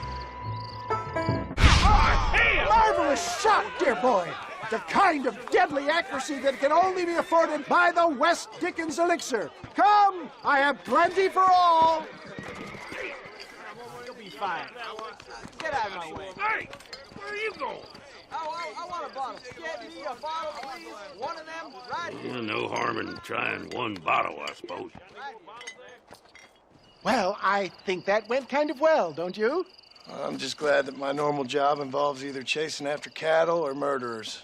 Marvelous shot, dear boy. The kind of deadly accuracy that can only be afforded by the West Dickens elixir. Come, I have plenty for all. You'll be fine. Get out of my way. Hey, where are you going? I want a bottle. Get me a bottle, please. One of them right here. No harm in trying one bottle, I suppose. Well, I think that went kind of well, don't you? I'm just glad that my normal job involves either chasing after cattle or murderers.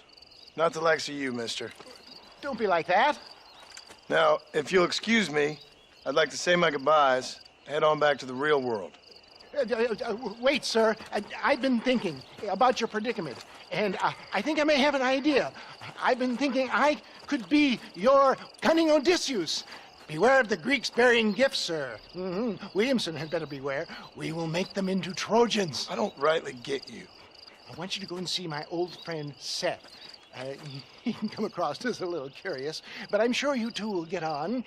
Not the likes of you, mister. Don't be like that. Now, if you'll excuse me, I'd like to say my goodbyes, head on back to the real world. Wait, sir. I've been thinking about your predicament, and I think I may have an idea. I've been thinking I could be your cunning Odysseus. Beware of the Greeks bearing gifts, sir. Williamson had better beware. We will make them into Trojans. I don't rightly get you. I want you to go and see my old friend Seth. He can come across as a little curious, but I'm sure you two will get on.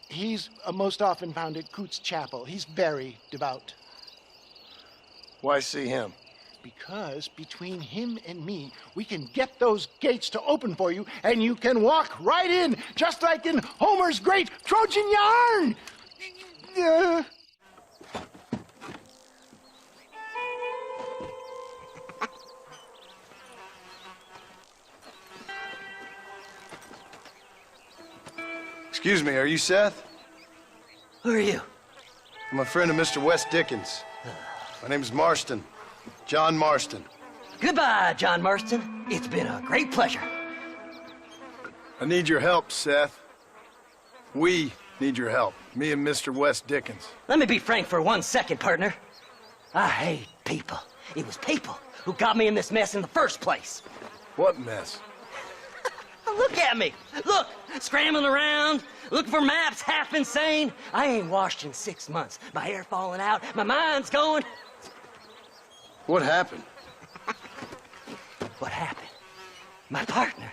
He's most often found at Coots Chapel. He's very devout. Why see him? Because between him and me, we can get those gates to open for you, and you can walk right in, just like in Homer's great Trojan yarn! Excuse me, are you Seth? Who are you? I'm a friend of Mr. West Dickens. My name's Marston. John Marston. Goodbye, John Marston. It's been a great pleasure. I need your help, Seth. We need your help. Me and Mr. West Dickens. Let me be frank for 1 second, partner. I hate people. It was people who got me in this mess in the first place. What mess? Look at me. Look, scrambling around, looking for maps, half insane. I ain't washed in 6 months. My hair falling out, my mind's going. What happened? What happened? My partner.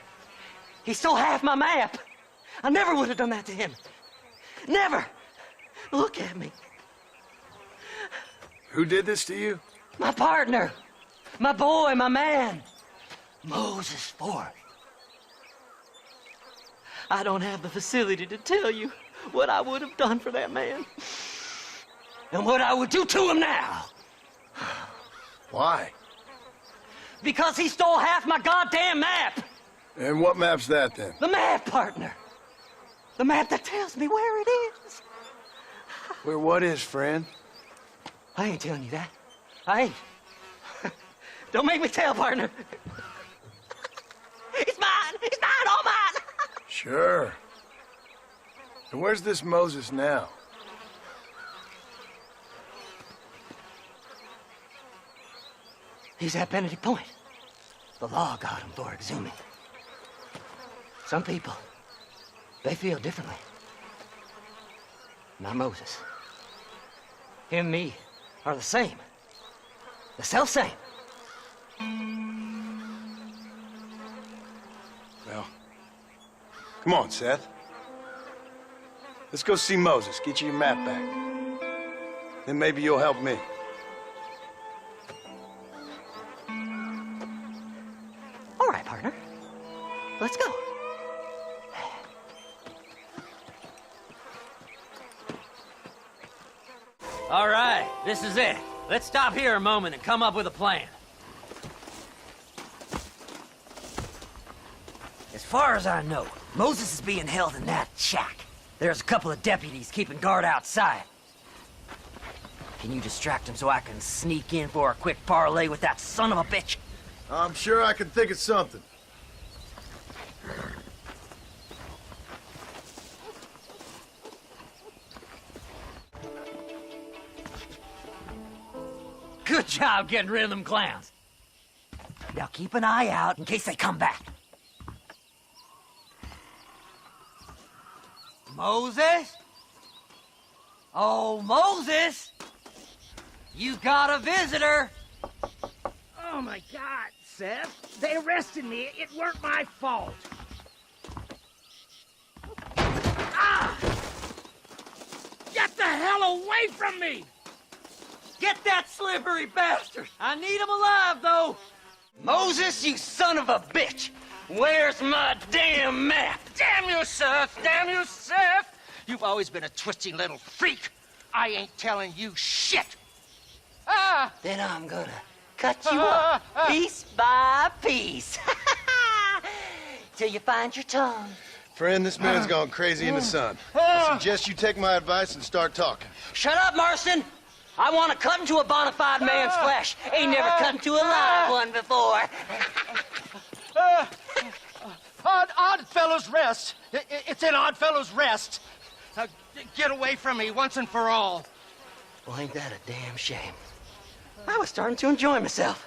He stole half my map. I never would have done that to him. Never. Look at me. Who did this to you? My partner. My boy, my man. Moses Ford. I don't have the facility to tell you what I would have done for that man. And what I would do to him now. Why? Because he stole half my goddamn map. And what map's that, then? The map, partner. The map that tells me where it is. Where what is, friend? I ain't telling you that. I ain't. Don't make me tell, partner. It's mine. It's mine, all mine. Sure. And where's this Moses now? He's at Benedict Point. The law got him for exhuming. Some people, they feel differently. Not Moses. Him and me are the same. The self-same. Well, come on, Seth. Let's go see Moses, get you your map back. Then maybe you'll help me. All right, partner. Let's go. All right, this is it. Let's stop here a moment and come up with a plan. As far as I know, Moses is being held in that shack. There's a couple of deputies keeping guard outside. Can you distract him so I can sneak in for a quick parlay with that son of a bitch? I'm sure I can think of something. Good job getting rid of them clowns. Now keep an eye out in case they come back. Moses? Oh, Moses! You got a visitor! Oh my God, Seth. They arrested me. It weren't my fault. Ah! Get the hell away from me! Get that slippery bastard! I need him alive, though! Moses, you son of a bitch! Where's my damn map? Damn you, Seth! Damn you, Seth! You've always been a twisty little freak. I ain't telling you shit. Ah! Then I'm gonna cut you up piece by piece. Till you find your tongue. Friend, this man's gone crazy in the sun. I suggest you take my advice and start talking. Shut up, Marston! I want to cut into a bona fide man's flesh. Ain't never cut into a live one before. Oddfellows Rest. It's in Oddfellows Rest. Get away from me once and for all. Well, ain't that a damn shame? I was starting to enjoy myself.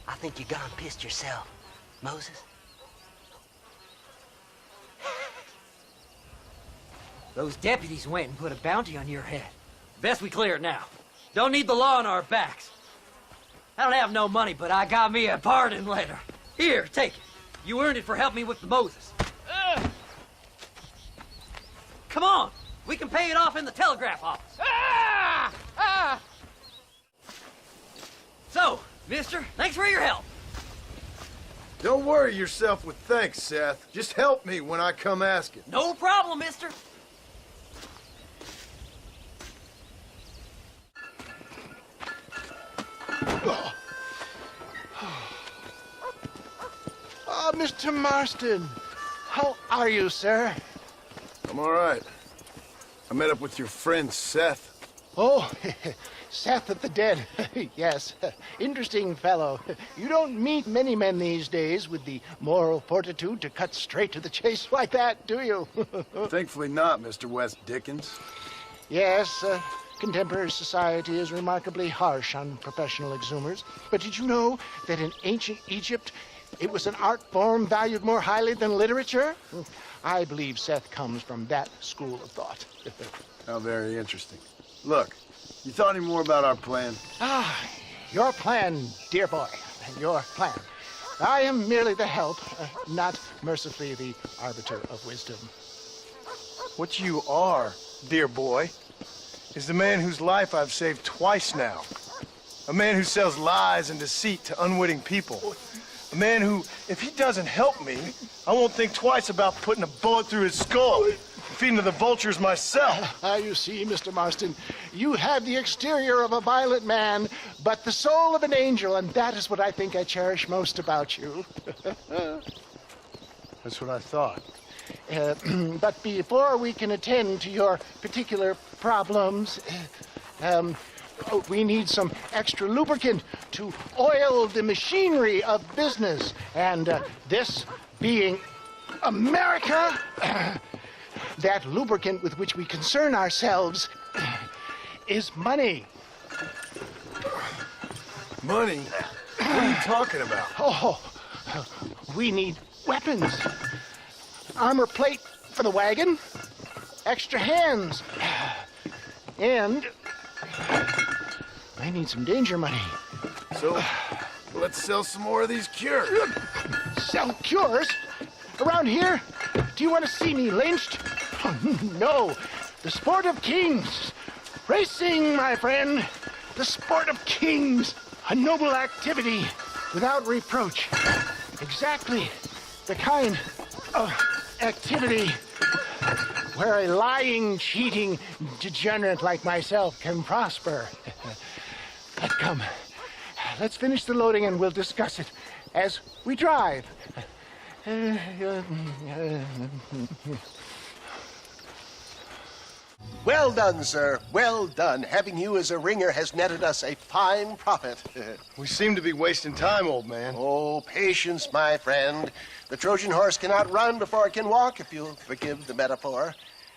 I think you gone pissed yourself, Moses. Those deputies went and put a bounty on your head. Best we clear it now. Don't need the law on our backs. I don't have no money, but I got me a pardon letter. Here, take it. You earned it for helping me with the Moses. Come on, we can pay it off in the telegraph office. So, mister, thanks for your help. Don't worry yourself with thanks, Seth. Just help me when I come asking. No problem, mister. Oh, Mr. Marston. How are you, sir? I'm all right. I met up with your friend, Seth. Oh, Seth of the Dead. Yes, interesting fellow. You don't meet many men these days with the moral fortitude to cut straight to the chase like that, do you? Thankfully not, Mr. West Dickens. Yes, contemporary society is remarkably harsh on professional exhumers. But did you know that in ancient Egypt, it was an art form valued more highly than literature? I believe Seth comes from that school of thought. How very interesting. Look, you thought any more about our plan? Your plan, dear boy, your plan. I am merely the help, not mercifully the arbiter of wisdom. What you are, dear boy, is the man whose life I've saved twice now. A man who sells lies and deceit to unwitting people. A man who, if he doesn't help me, I won't think twice about putting a bullet through his skull, feeding to the vultures myself. You see, Mr. Marston, you have the exterior of a violent man, but the soul of an angel, and that is what I think I cherish most about you. That's what I thought. But before we can attend to your particular problems, we need some extra lubricant to oil the machinery of business. And this being America, that lubricant with which we concern ourselves is money. Money? What are you talking about? Oh, we need weapons. Armor plate for the wagon, extra hands, and I need some danger money. So, let's sell some more of these cures. Sell cures? Around here? Do you want to see me lynched? Oh, no. The sport of kings. Racing, my friend. The sport of kings. A noble activity without reproach. Exactly the kind of activity where a lying, cheating degenerate like myself can prosper. But come, let's finish the loading and we'll discuss it as we drive. Well done, sir. Well done. Having you as a ringer has netted us a fine profit. We seem to be wasting time, old man. Oh, patience, my friend. The Trojan horse cannot run before it can walk, if you'll forgive the metaphor.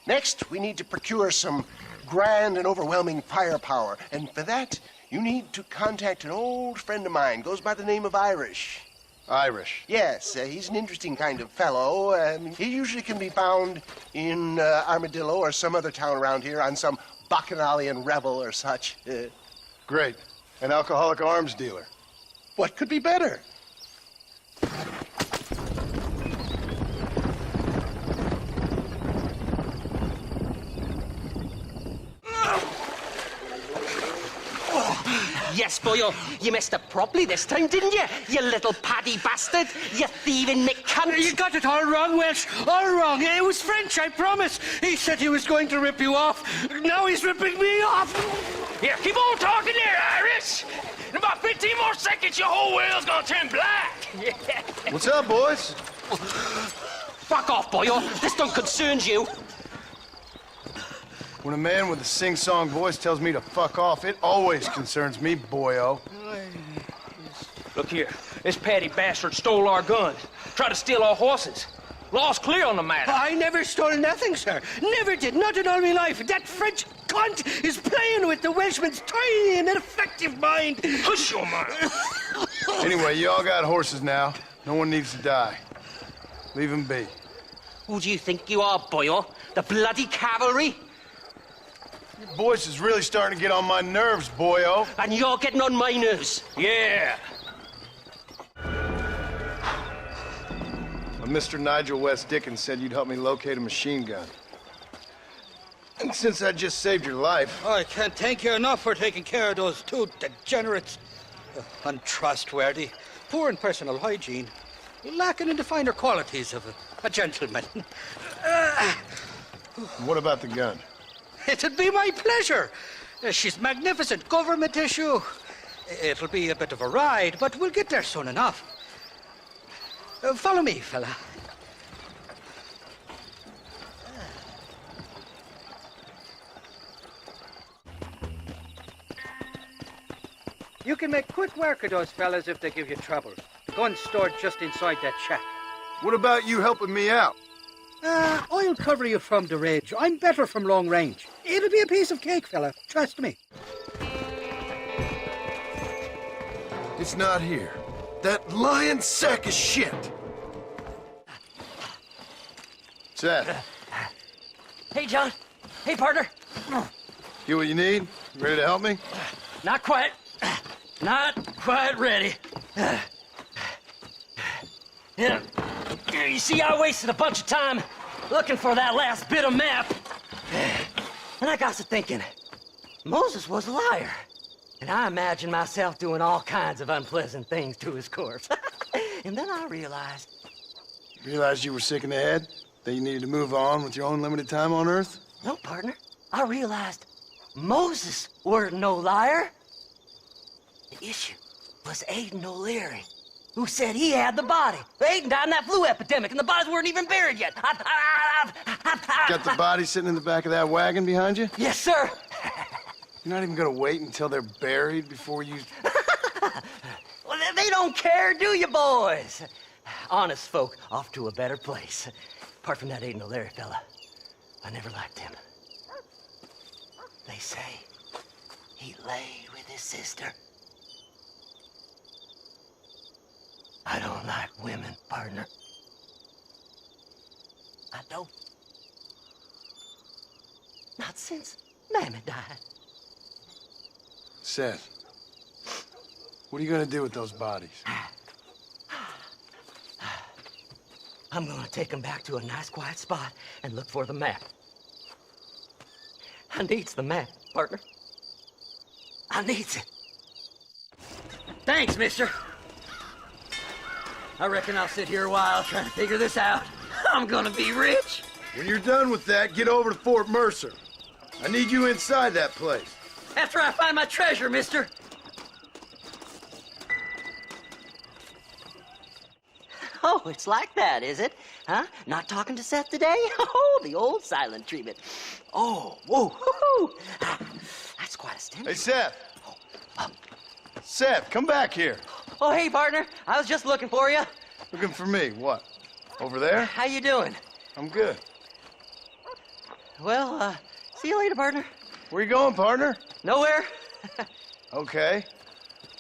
Next, we need to procure some grand and overwhelming firepower. And for that, you need to contact an old friend of mine. Goes by the name of Irish. Irish? Yes, he's an interesting kind of fellow. He usually can be found in Armadillo or some other town around here on some bacchanalian revel or such. Great. An alcoholic arms dealer. What could be better? Yes, boyo, you messed up properly this time, didn't you? You little paddy bastard. You thieving McCunt. You got it all wrong, Welsh. All wrong. It was French, I promise. He said he was going to rip you off. Now he's ripping me off. Here, keep on talking there, Irish. In about 15 more seconds, your whole whale's gonna turn black. What's up, boys? Fuck off, boyo. This don't concern you. When a man with a sing-song voice tells me to fuck off, it always concerns me, boyo. Look here, this Paddy bastard stole our guns, tried to steal our horses. Law's clear on the matter. I never stole nothing, sir. Never did. Not in all my life. That French cunt is playing with the Welshman's tiny and ineffective mind. Hush your mouth. Anyway, you all got horses now. No one needs to die. Leave them be. Who do you think you are, boyo? The bloody cavalry? Your voice is really starting to get on my nerves, boyo. And you're getting on my nerves. Yeah. Mr. Nigel West Dickens said you'd help me locate a machine gun. And since I just saved your life... I can't thank you enough for taking care of those two degenerates. Untrustworthy, poor in personal hygiene, lacking in the finer qualities of a gentleman. What about the gun? It'd be my pleasure. She's magnificent, government issue. It'll be a bit of a ride, but we'll get there soon enough. Follow me, fella. You can make quick work of those fellas if they give you trouble. The gun's stored just inside that shack. What about you helping me out? I'll cover you from the ridge. I'm better from long range. It'll be a piece of cake, fella. Trust me. It's not here. That lying sack of shit. Seth. Hey, John. Hey, partner. You what you need? Ready to help me? Not quite. Not quite ready. Yeah. You see, I wasted a bunch of time looking for that last bit of map. And I got to thinking, Moses was a liar. And I imagined myself doing all kinds of unpleasant things to his corpse. And then I realized... Realized you were sick in the head? That you needed to move on with your own limited time on Earth? No, partner. I realized Moses weren't no liar. The issue was Aiden O'Leary, who said he had the body. Aiden died in that flu epidemic, and the bodies weren't even buried yet. Got the body sitting in the back of that wagon behind you? Yes, sir. You're not even gonna wait until they're buried before you... Well, they don't care, do you, boys? Honest folk off to a better place. Apart from that Aiden O'Leary fella, I never liked him. They say he laid with his sister. I don't like women, partner. I don't. Not since Mammy died. Seth, what are you gonna do with those bodies? I'm gonna take them back to a nice quiet spot and look for the map. I needs the map, partner. I needs it. Thanks, mister. I reckon I'll sit here a while trying to figure this out. I'm gonna be rich. When you're done with that, get over to Fort Mercer. I need you inside that place. After I find my treasure, mister. Oh, it's like that, is it? Huh? Not talking to Seth today? Oh, the old silent treatment. Oh, whoa, whoo-hoo. That's quite a stimulus. Hey, Seth. Seth, come back here. Oh, hey, partner. I was just looking for you. Looking for me? What? Over there? How you doing? I'm good. Well, see you later, partner. Where you going, partner? Nowhere. Okay.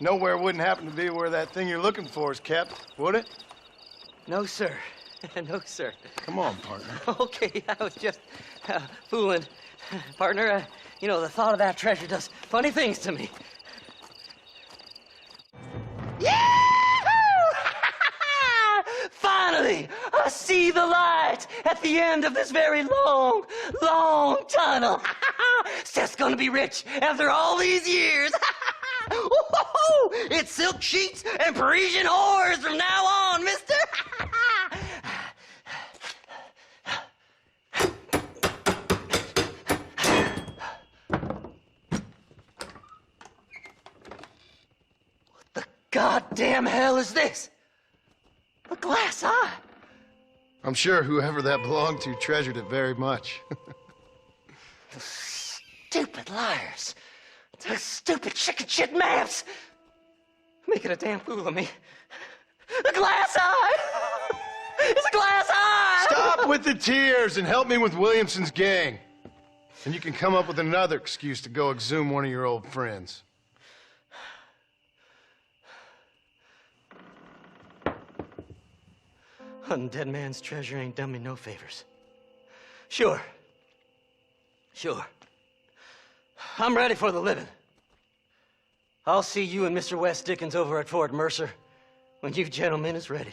Nowhere wouldn't happen to be where that thing you're looking for is kept, would it? No, sir. No, sir. Come on, partner. Okay, I was just fooling. Partner, you know, the thought of that treasure does funny things to me. Finally, I see the light at the end of this very long, long tunnel. Seth's gonna be rich after all these years. It's silk sheets and Parisian whores from now on, mister. What the goddamn hell is this? A glass eye. I'm sure whoever that belonged to treasured it very much. Stupid liars. Those stupid chicken shit maps. Making a damn fool of me. A glass eye! It's a glass eye! Stop with the tears and help me with Williamson's gang. And you can come up with another excuse to go exhume one of your old friends. Hunting dead man's treasure ain't done me no favors. Sure. I'm ready for the living. I'll see you and Mr. West Dickens over at Fort Mercer when you gentlemen is ready.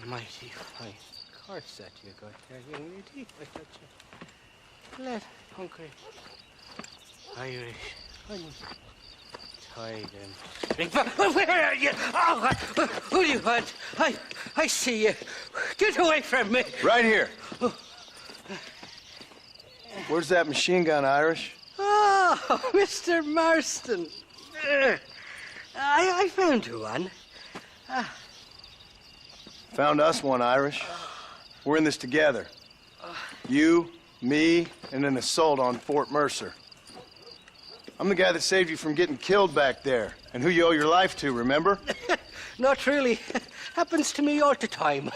Mighty fine cards that you got there, young lady. I got you. Let hungry Irish honey. Tied and drink. Where are you? Oh, who do you want? I see you. Get away from me. Right here. Where's that machine gun, Irish? Oh, Mr. Marston. I found you one. Found us one, Irish. We're in this together. You, me, and an assault on Fort Mercer. I'm the guy that saved you from getting killed back there, and who you owe your life to, remember? Not really. Happens to me all the time.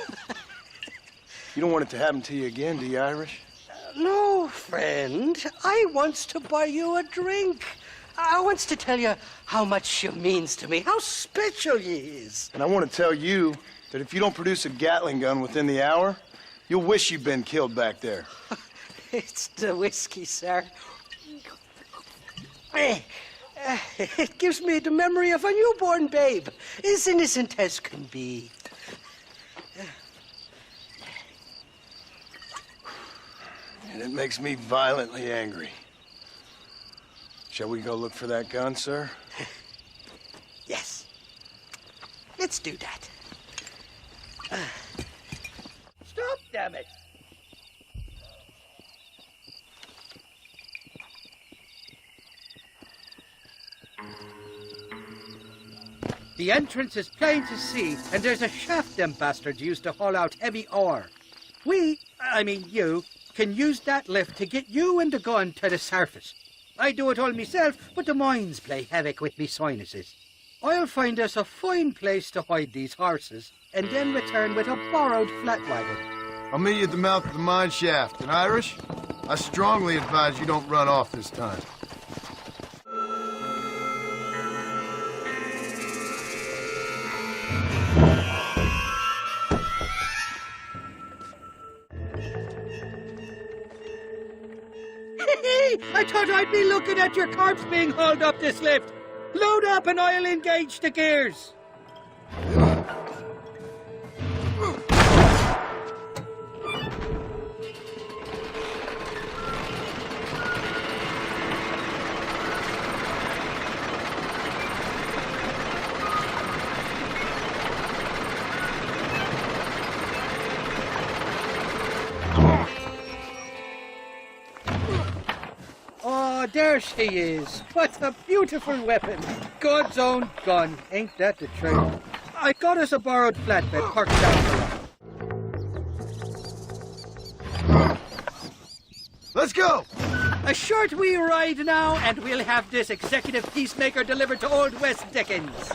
You don't want it to happen to you again, do you, Irish? No, friend. I wants to buy you a drink. I wants to tell you how much you means to me, how special you is. And I want to tell you that if you don't produce a Gatling gun within the hour, you'll wish you'd been killed back there. It's the whiskey, sir. It gives me the memory of a newborn babe, as innocent as can be. And it makes me violently angry. Shall we go look for that gun, sir? Yes. Let's do that. Stop, damn it! The entrance is plain to see, and there's a shaft them bastards used to haul out heavy ore. I mean you, can use that lift to get you and the gun to the surface. I do it all myself, but the mines play havoc with me sinuses. I'll find us a fine place to hide these horses, and then return with a borrowed flat wagon. I'll meet you at the mouth of the mine shaft. And Irish, I strongly advise you don't run off this time. I thought I'd be looking at your corpse being hauled up this lift. Load up and I'll engage the gears. there she is. What a beautiful weapon. God's own gun. Ain't that the truth? I got us a borrowed flatbed parked down below. Let's go! A short wee ride now, and we'll have this executive peacemaker delivered to Old West Dickens.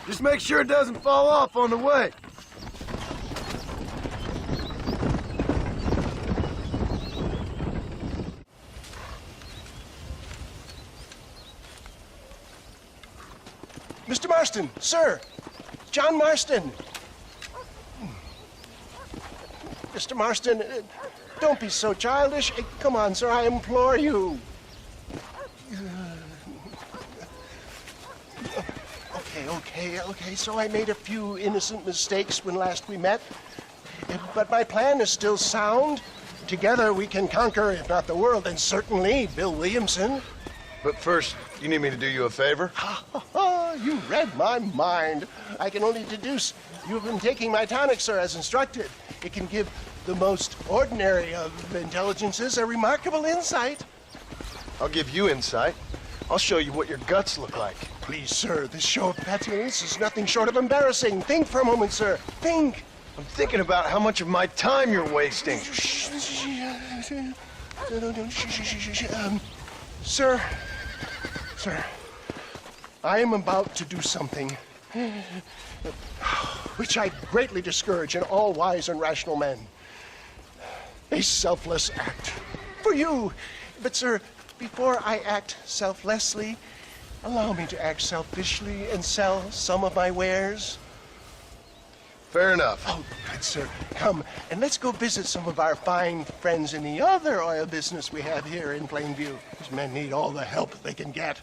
Just make sure it doesn't fall off on the way. Mr. Marston, sir. John Marston. Mr. Marston, don't be so childish. Come on, sir, I implore you. Okay, so I made a few innocent mistakes when last we met. But my plan is still sound. Together we can conquer, if not the world, then certainly Bill Williamson. But first, you need me to do you a favor? You read my mind. I can only deduce you've been taking my tonic, sir, as instructed. It can give the most ordinary of intelligences a remarkable insight. I'll give you insight. I'll show you what your guts look like. Please, sir, this show of petulance is nothing short of embarrassing. Think for a moment, sir. Think. I'm thinking about how much of my time you're wasting. Sir, I am about to do something which I greatly discourage in all wise and rational men. A selfless act for you. But, sir, before I act selflessly, allow me to act selfishly and sell some of my wares. Fair enough. Oh, good, sir. Come, and let's go visit some of our fine friends in the other oil business we have here in Plainview. These men need all the help they can get.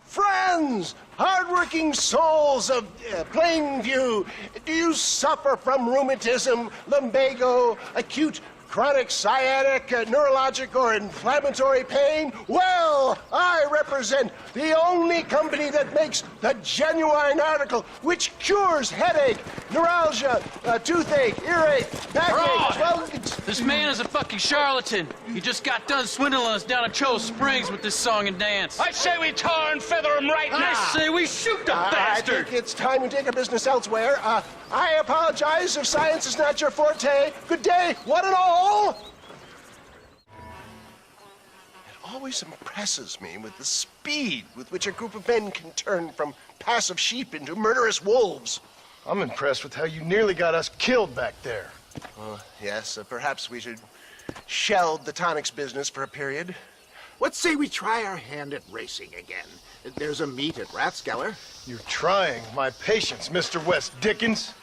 Friends, hardworking souls of Plainview, do you suffer from rheumatism, lumbago, acute chronic sciatic, neurologic, or inflammatory pain? Well, I represent the only company that makes the genuine article which cures headache, neuralgia, toothache, earache, backache. Well, this man is a fucking charlatan. He just got done swindling us down at Cho Springs with this song and dance. I say we tar and feather him right now. I say we shoot the bastard. I think it's time we take our business elsewhere. I apologize if science is not your forte. Good day, one and all. It always impresses me with the speed with which a group of men can turn from passive sheep into murderous wolves. I'm impressed with how you nearly got us killed back there. Yes, perhaps we should shelve the tonics business for a period. What say we try our hand at racing again? There's a meet at Rathskeller. You're trying my patience, Mr. West Dickens.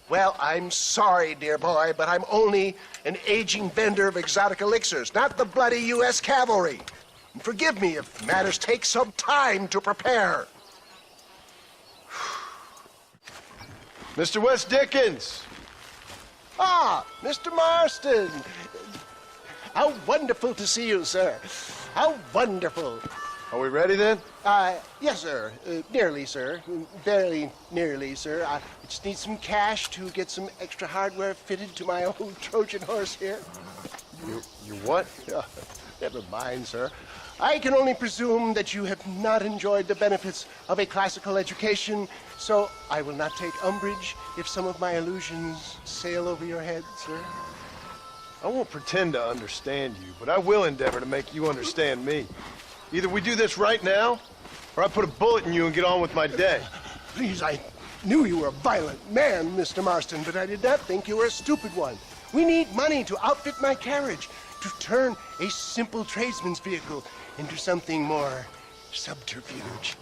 Well, I'm sorry, dear boy, but I'm only an aging vendor of exotic elixirs, not the bloody U.S. cavalry. And forgive me if matters take some time to prepare. Mr. West Dickens! Ah, Mr. Marston. How wonderful to see you, sir. How wonderful. Are we ready then? Yes, sir. Nearly, sir. Very nearly, sir. I just need some cash to get some extra hardware fitted to my old Trojan horse here. You what? Never mind, sir. I can only presume that you have not enjoyed the benefits of a classical education, so I will not take umbrage if some of my illusions sail over your head, sir. I won't pretend to understand you, but I will endeavor to make you understand me. Either we do this right now, or I put a bullet in you and get on with my day. Please, I knew you were a violent man, Mr. Marston, but I did not think you were a stupid one. We need money to outfit my carriage, to turn a simple tradesman's vehicle into something more subterfuge.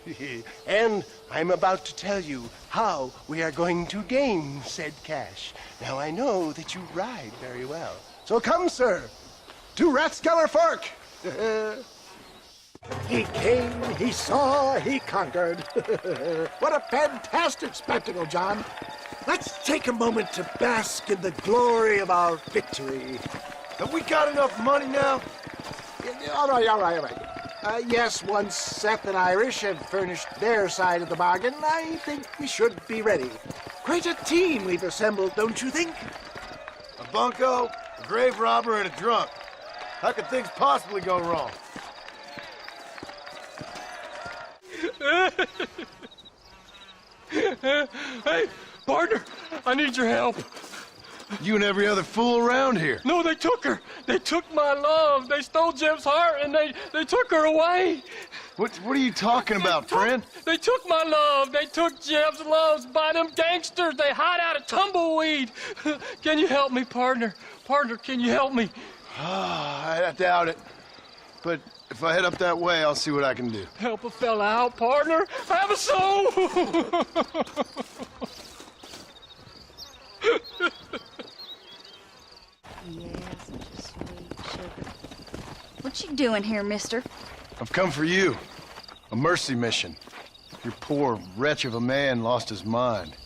And I'm about to tell you how we are going to gain said cash. Now, I know that you ride very well. So come, sir, to Rathskeller Fork. He came, he saw, he conquered. What a fantastic spectacle, John. Let's take a moment to bask in the glory of our victory. Have we got enough money now? All right. Yes, once Seth and Irish have furnished their side of the bargain, I think we should be ready. Quite a team we've assembled, don't you think? A bunco, a grave robber, and a drunk. How could things possibly go wrong? Hey, partner, I need your help. You and every other fool around here. No, they took her. They took my love. They stole Jeb's heart and they took her away. What are you talking about, friend? They took my love. They took Jeb's loves by them gangsters. They hide out of Tumbleweed. Can you help me, partner? Partner, can you help me? I doubt it. But if I head up that way, I'll see what I can do. Help a fella out, partner. Have a soul. What you doing here, mister? I've come for you. A mercy mission. Your poor wretch of a man lost his mind.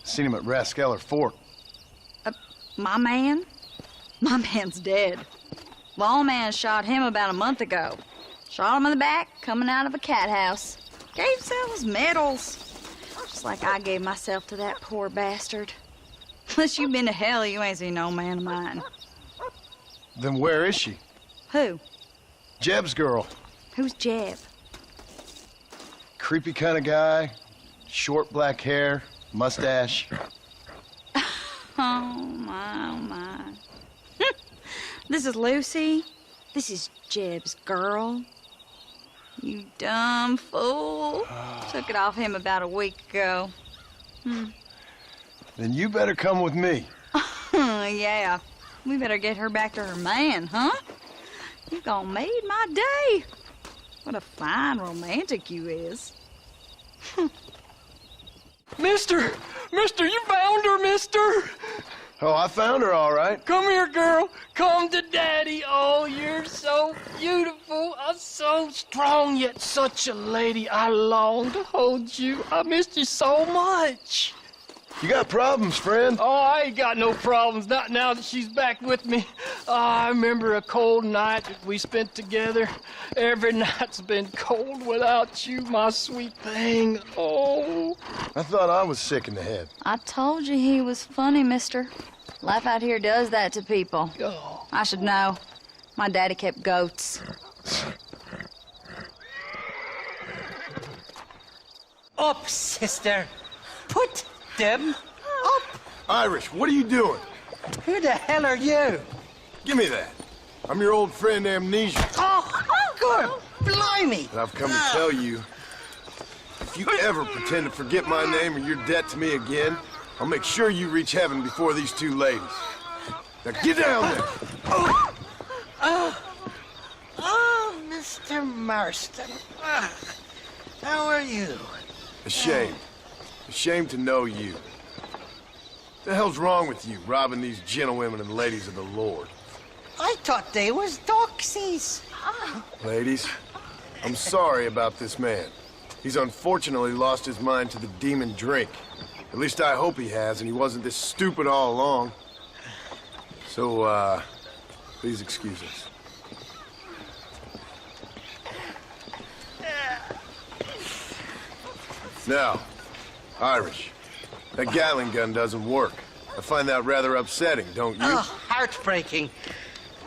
Seen him at Raskeller Fork. My man? My man's dead. Lawman shot him about a month ago. Shot him in the back, coming out of a cat house. Gave himself his medals. Just like I gave myself to that poor bastard. Unless you've been to hell, you ain't seen no man of mine. Then where is she? Who? Jeb's girl. Who's Jeb? Creepy kind of guy. Short black hair, mustache. Oh, my. This is Lucy. This is Jeb's girl. You dumb fool. Took it off him about a week ago. Then you better come with me. Yeah. We better get her back to her man, huh? You gonna made my day. What a fine romantic you is. Mister, you found her, mister. Oh, I found her all right. Come here, girl. Come to Daddy. Oh, you're so beautiful. So strong, yet such a lady. I long to hold you. I missed you so much. You got problems, friend? Oh, I ain't got no problems. Not now that she's back with me. Oh, I remember a cold night that we spent together. Every night's been cold without you, my sweet thing. Oh. I thought I was sick in the head. I told you he was funny, mister. Life out here does that to people. Oh. I should know. My daddy kept goats. Up, sister. Put them up. Irish, what are you doing? Who the hell are you? Give me that. I'm your old friend Amnesia. Oh, good. Blimey. And I've come to tell you, if you ever pretend to forget my name or your debt to me again, I'll make sure you reach heaven before these two ladies. Now get down there. Oh, Mr. Marston. How are you? Ashamed. Ashamed to know you. The hell's wrong with you, robbing these gentlewomen and ladies of the Lord? I thought they was doxies. Ladies, I'm sorry about this man. He's unfortunately lost his mind to the demon drink. At least I hope he has, and he wasn't this stupid all along. So, please excuse us. Now, Irish, that Gatling gun doesn't work. I find that rather upsetting, don't you? Oh, heartbreaking.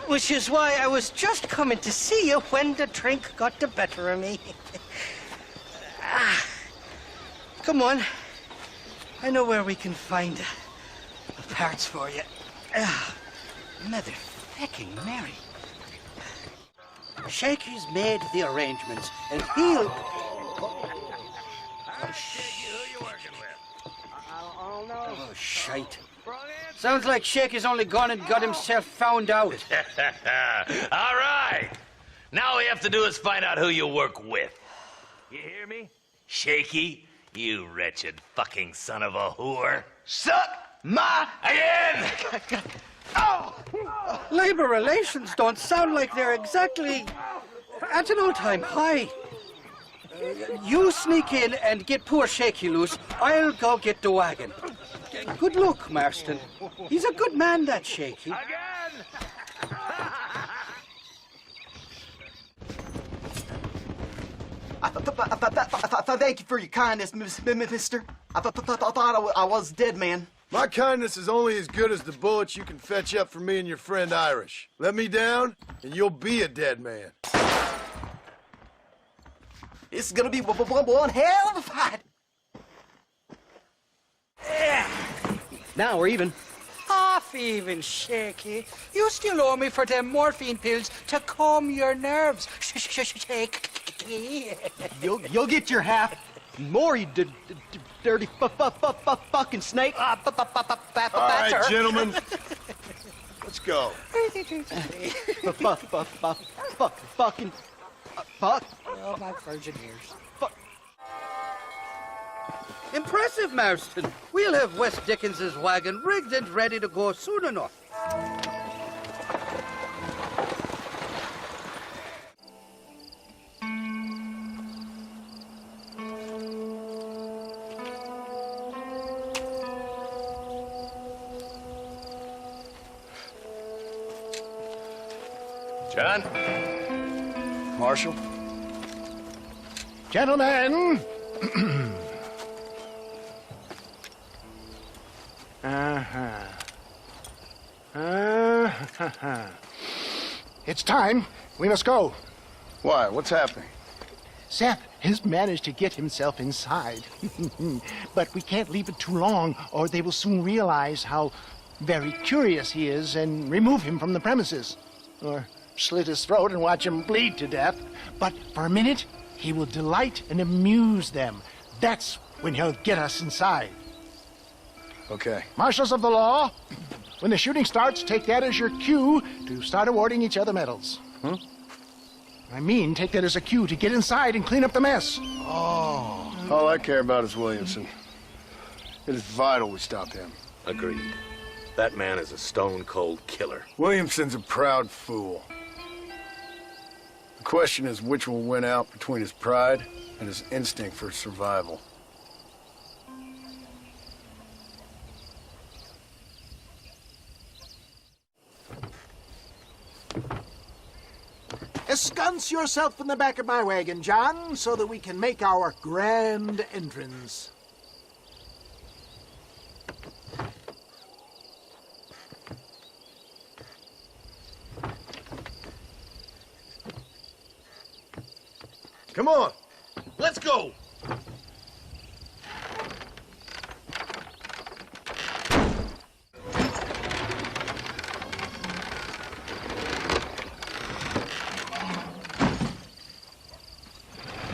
Which is why I was just coming to see you when the drink got the better of me. Come on. I know where we can find the parts for you. Mother-fucking Mary. Shaky's made the arrangements, and he'll... Oh, shite. Sounds like Shaky's only gone and got himself found out. All right. Now all we have to do is find out who you work with. You hear me? Shaky, you wretched fucking son of a whore. Suck my again! Oh! Labor relations don't sound like they're exactly at an all-time high. You sneak in and get poor Shaky loose. I'll go get the wagon. Good luck, Marston. He's a good man, that Shaky. Thank you for your kindness, mister. I thought I was dead, man. My kindness is only as good as the bullets you can fetch up for me and your friend Irish. Let me down, and you'll be a dead man. It's gonna be one hell of a fight. Now we're even. Half even, Shaky. You still owe me for them morphine pills to calm your nerves. Shaky. You'll get your half. More, you dirty fucking snake. All right, gentlemen. Let's go. Fucking. Fuck. Oh, my virgin ears. Impressive, Marston. We'll have West Dickens's wagon rigged and ready to go soon enough. John? Marshal? Gentlemen! It's time. We must go. Why? What's happening? Seth has managed to get himself inside. But we can't leave it too long, or they will soon realize how very curious he is and remove him from the premises. Or slit his throat and watch him bleed to death. But for a minute, he will delight and amuse them. That's when he'll get us inside. Okay. Marshals of the law, when the shooting starts, take that as your cue to start awarding each other medals. Huh? I mean, take that as a cue to get inside and clean up the mess. Oh. All I care about is Williamson. It is vital we stop him. Agreed. That man is a stone-cold killer. Williamson's a proud fool. The question is which will win out between his pride and his instinct for survival. Ensconce yourself in the back of my wagon, John, so that we can make our grand entrance. Come on. Let's go!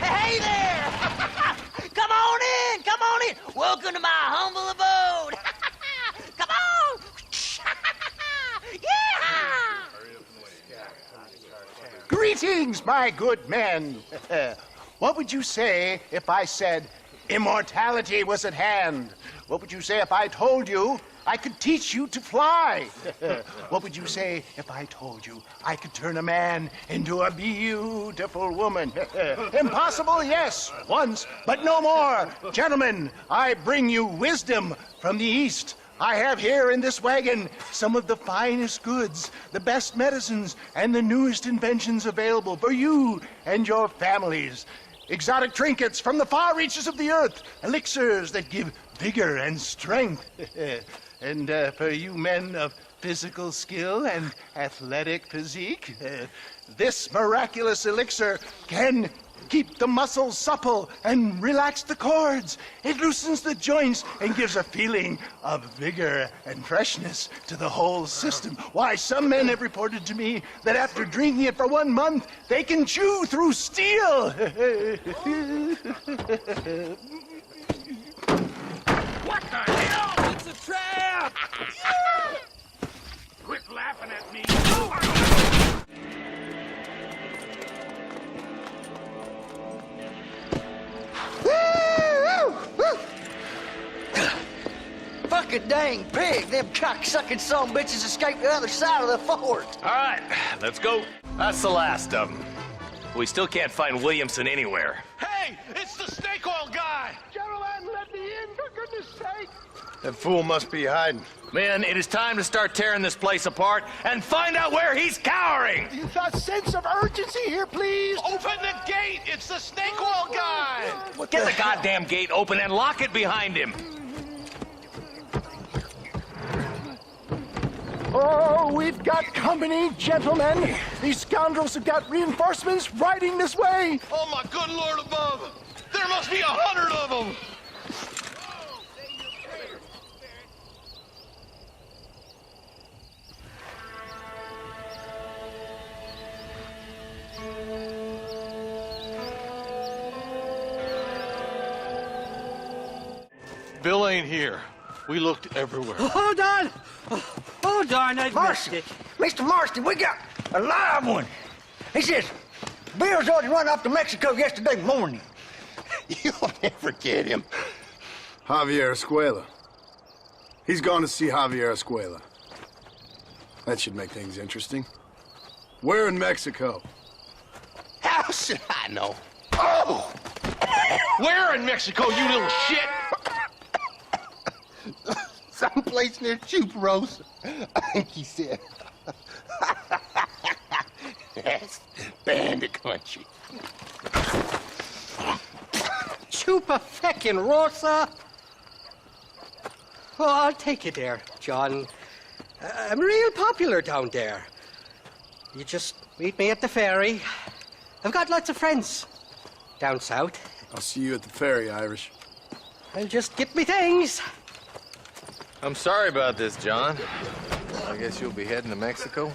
Hey there! Come on in! Come on in! Welcome to my humble abode! Come on! Yeah! Greetings, my good men. What would you say if I said immortality was at hand? What would you say if I told you I could teach you to fly? What would you say if I told you I could turn a man into a beautiful woman? Impossible, yes, once, but no more. Gentlemen, I bring you wisdom from the East. I have here in this wagon some of the finest goods, the best medicines, and the newest inventions available for you and your families. Exotic trinkets from the far reaches of the earth, elixirs that give vigor and strength. And for you men of physical skill and athletic physique, this miraculous elixir can keep the muscles supple and relax the cords. It loosens the joints and gives a feeling of vigor and freshness to the whole system. Why, some men have reported to me that after drinking it for 1 month, they can chew through steel. What the hell? It's a trap! Quit laughing at me. Fucking dang pig! Them cock-sucking son bitches escaped the other side of the fort. All right, let's go. That's the last of them. We still can't find Williamson anywhere. Hey, it's the snake oil guy! Gentlemen, let me in, for goodness sake! That fool must be hiding. Men, it is time to start tearing this place apart and find out where he's cowering! A sense of urgency here, please. Open the gate! It's the snake oil guy! Get the goddamn gate open and lock it behind him! Oh, we've got company, gentlemen. These scoundrels have got reinforcements riding this way. Oh, my good Lord above! There must be 100 of them! Bill ain't here. We looked everywhere. Hold on! Oh, darn, I missed it. Mr. Marston, we got a live one. He says, Bill's already run off to Mexico yesterday morning. You'll never get him. Javier Escuela. He's gone to see Javier Escuela. That should make things interesting. Where in Mexico? How should I know? Oh! Where in Mexico, you little shit? Someplace near Chuparosa, I think he said. That's bandit country. Chupa-feckin' Rosa. Oh, I'll take you there, John. I'm real popular down there. You just meet me at the ferry. I've got lots of friends down south. I'll see you at the ferry, Irish. I'll just get me things. I'm sorry about this, John. I guess you'll be heading to Mexico?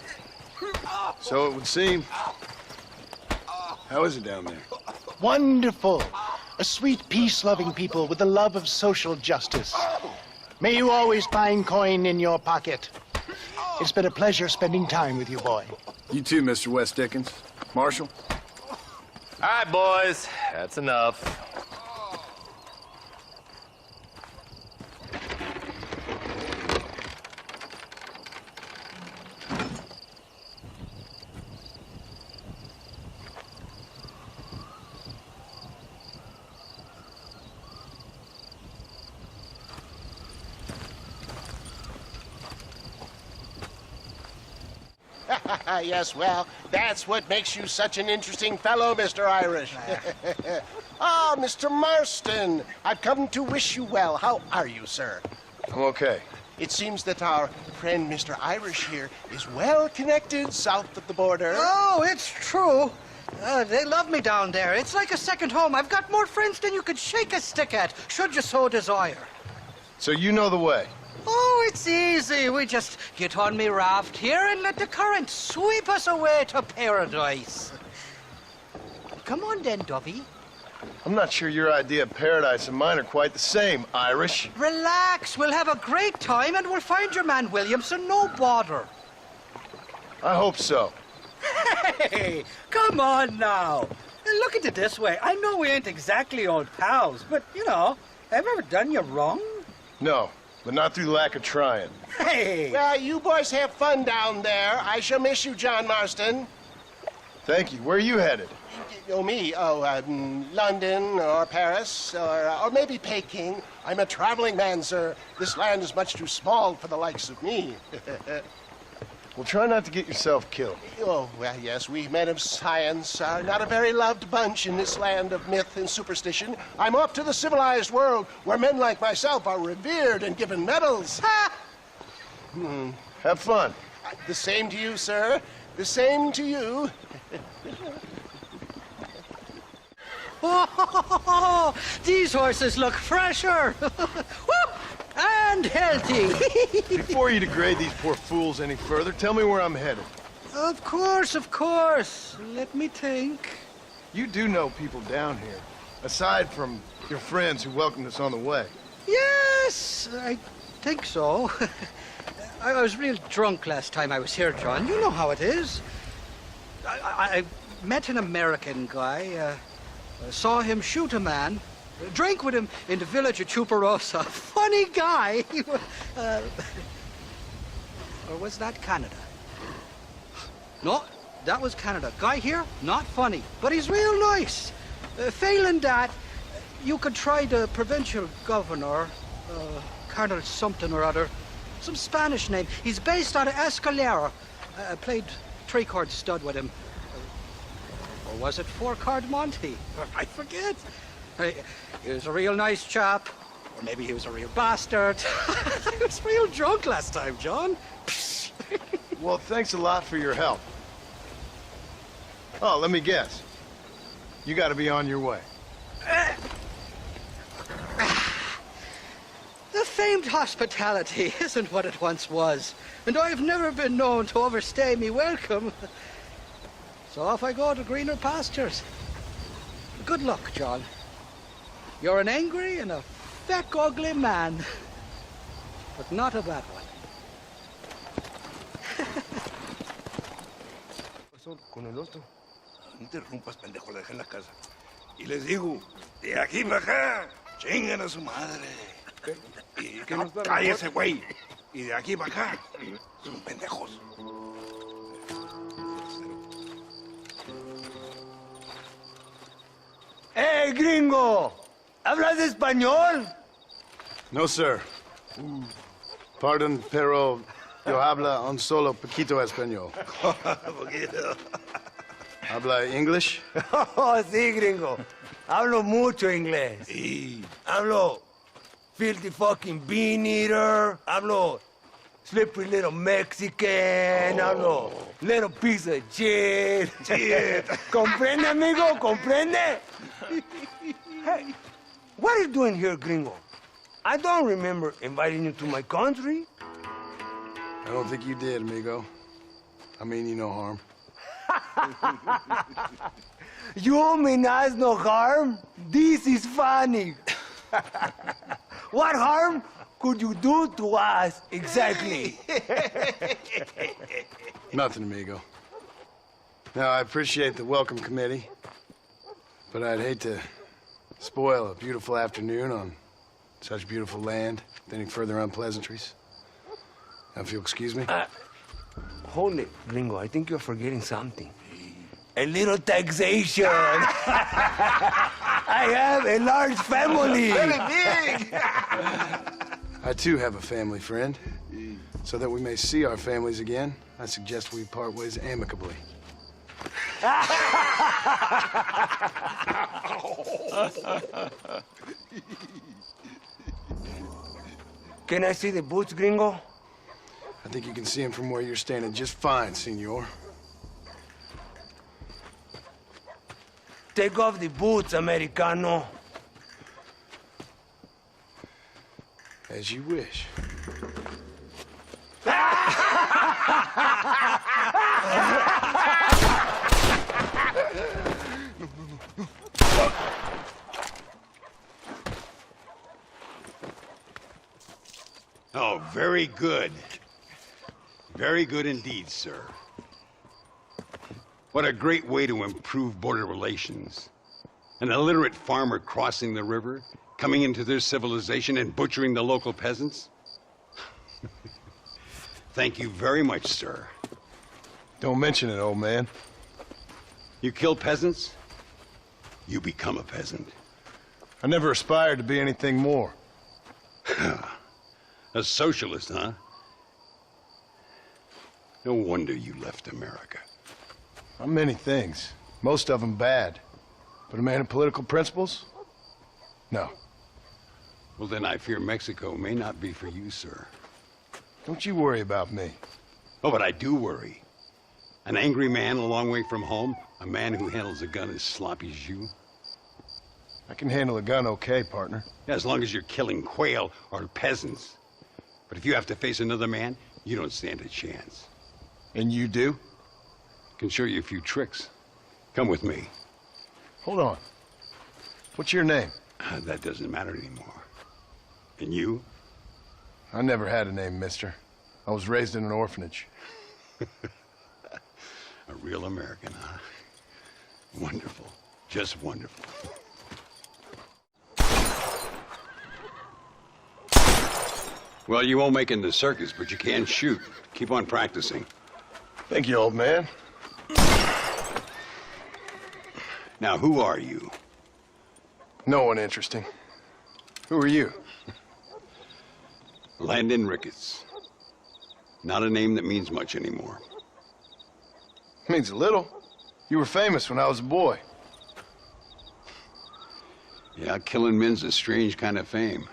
So it would seem. How is it down there? Wonderful. A sweet, peace-loving people with the love of social justice. May you always find coin in your pocket. It's been a pleasure spending time with you, boy. You too, Mr. West Dickens. Marshal? All right, boys. That's enough. Yes, well, that's what makes you such an interesting fellow, Mr. Irish. Ah, Mr. Marston, I've come to wish you well. How are you, sir? I'm okay. It seems that our friend Mr. Irish here is well connected south of the border. Oh, it's true. They love me down there. It's like a second home. I've got more friends than you could shake a stick at, should you so desire. So you know the way? Oh, it's easy. We just get on me raft here and let the current sweep us away to paradise. Come on then, Dovey. I'm not sure your idea of paradise and mine are quite the same, Irish. Relax. We'll have a great time and we'll find your man Williamson, no bother. I hope so. Hey, come on now. Look at it this way. I know we ain't exactly old pals, but, you know, have I ever done you wrong? No, but not through lack of trying. Hey! Well, you boys have fun down there. I shall miss you, John Marston. Thank you. Where are you headed? Oh, me? Oh, London or Paris or maybe Peking. I'm a traveling man, sir. This land is much too small for the likes of me. Well, try not to get yourself killed. Oh, well, yes, we men of science are not a very loved bunch in this land of myth and superstition. I'm off to the civilized world where men like myself are revered and given medals. Ha! Have fun. The same to you, sir. The same to you. Oh, these horses look fresher. Whoop! And healthy. Before you degrade these poor fools any further, tell me where I'm headed. Of course, of course. Let me think. You do know people down here, aside from your friends who welcomed us on the way. Yes, I think so. I was real drunk last time I was here, John. You know how it is. I met an American guy, saw him shoot a man, drank with him in the village of Chuparosa. Funny guy. Or was that Canada? No, that was Canada. Guy here, not funny, but he's real nice. Failing that, you could try the provincial governor, Colonel something or other. Some Spanish name. He's based out of Escalera. I played 3-chord stud with him. Or was it 4-chord Monty? I forget. He was a real nice chap. Or maybe he was a real bastard. I was real drunk last time, John. Well, thanks a lot for your help. Oh, let me guess. You gotta be on your way. The famed hospitality isn't what it once was, and I've never been known to overstay me welcome. So off I go to greener pastures. Good luck, John. You're an angry and a feck ugly man, but not a bad one. Con el otro. No interrumpas, pendejo, la dejé en la casa. Y les digo, de aquí para acá, chingan a su madre. Cállese, güey. Y de aquí para acá, son pendejos. ¡Eh, gringo! ¿Hablas español? No, sir. Pardon, pero yo habla un solo poquito español. Poquito. ¿Habla English? Oh, sí, gringo. Hablo mucho inglés. Sí. Hablo filthy fucking bean eater. Hablo slippery little Mexican. Hablo little piece of shit. ¿Comprende, amigo? ¿Comprende? Hey, what are you doing here, gringo? I don't remember inviting you to my country. I don't think you did, amigo. I mean you no harm. You mean us no harm? This is funny. What harm could you do to us exactly? Nothing, amigo. Now, I appreciate the welcome committee, but I'd hate to spoil a beautiful afternoon on such beautiful land with any further unpleasantries. Now, if you'll excuse me. Hold it, gringo. I think you're forgetting something. A little taxation. I have a large family. Very big. I too have a family, friend. So that we may see our families again, I suggest we part ways amicably. Can I see the boots, gringo? I think you can see him from where you're standing just fine, senor. Take off the boots, Americano. As you wish. Oh, very good. Very good indeed, sir. What a great way to improve border relations. An illiterate farmer crossing the river, coming into their civilization and butchering the local peasants? Thank you very much, sir. Don't mention it, old man. You kill peasants, you become a peasant. I never aspired to be anything more. A socialist, huh? No wonder you left America. I'm many things. Most of them bad. But a man of political principles? No. Well, then I fear Mexico may not be for you, sir. Don't you worry about me. Oh, but I do worry. An angry man a long way from home, a man who handles a gun as sloppy as you. I can handle a gun okay, partner. Yeah, as long as you're killing quail or peasants. But if you have to face another man, you don't stand a chance. And you do? Can show you a few tricks. Come with me. Hold on. What's your name? That doesn't matter anymore. And you? I never had a name, mister. I was raised in an orphanage. A real American, huh? Wonderful. Just wonderful. Well, you won't make it in the circus, but you can shoot. Keep on practicing. Thank you, old man. Now, who are you? No one interesting. Who are you? Landon Ricketts. Not a name that means much anymore. Means a little. You were famous when I was a boy. Yeah, killing men's a strange kind of fame.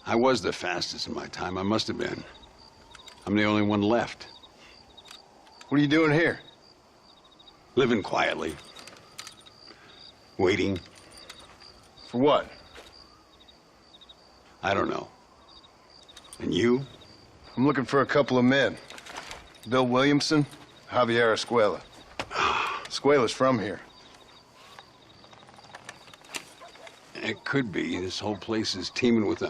I was the fastest in my time. I must have been. I'm the only one left. What are you doing here? Living quietly. Waiting. For what? I don't know. And you? I'm looking for a couple of men. Bill Williamson, Javier Escuela. Escuela's from here. It could be. This whole place is teeming with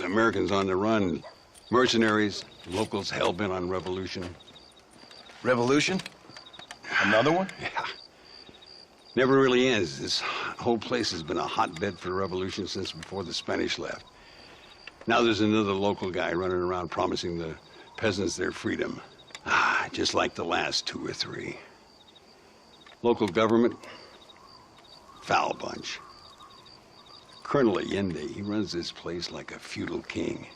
Americans on the run. Mercenaries, locals hell-bent on revolution. Revolution? Another one? Yeah. Never really ends. This whole place has been a hotbed for revolution since before the Spanish left. Now there's another local guy running around promising the peasants their freedom. Just like the last 2 or 3. Local government, foul bunch. Colonel Allende, he runs this place like a feudal king.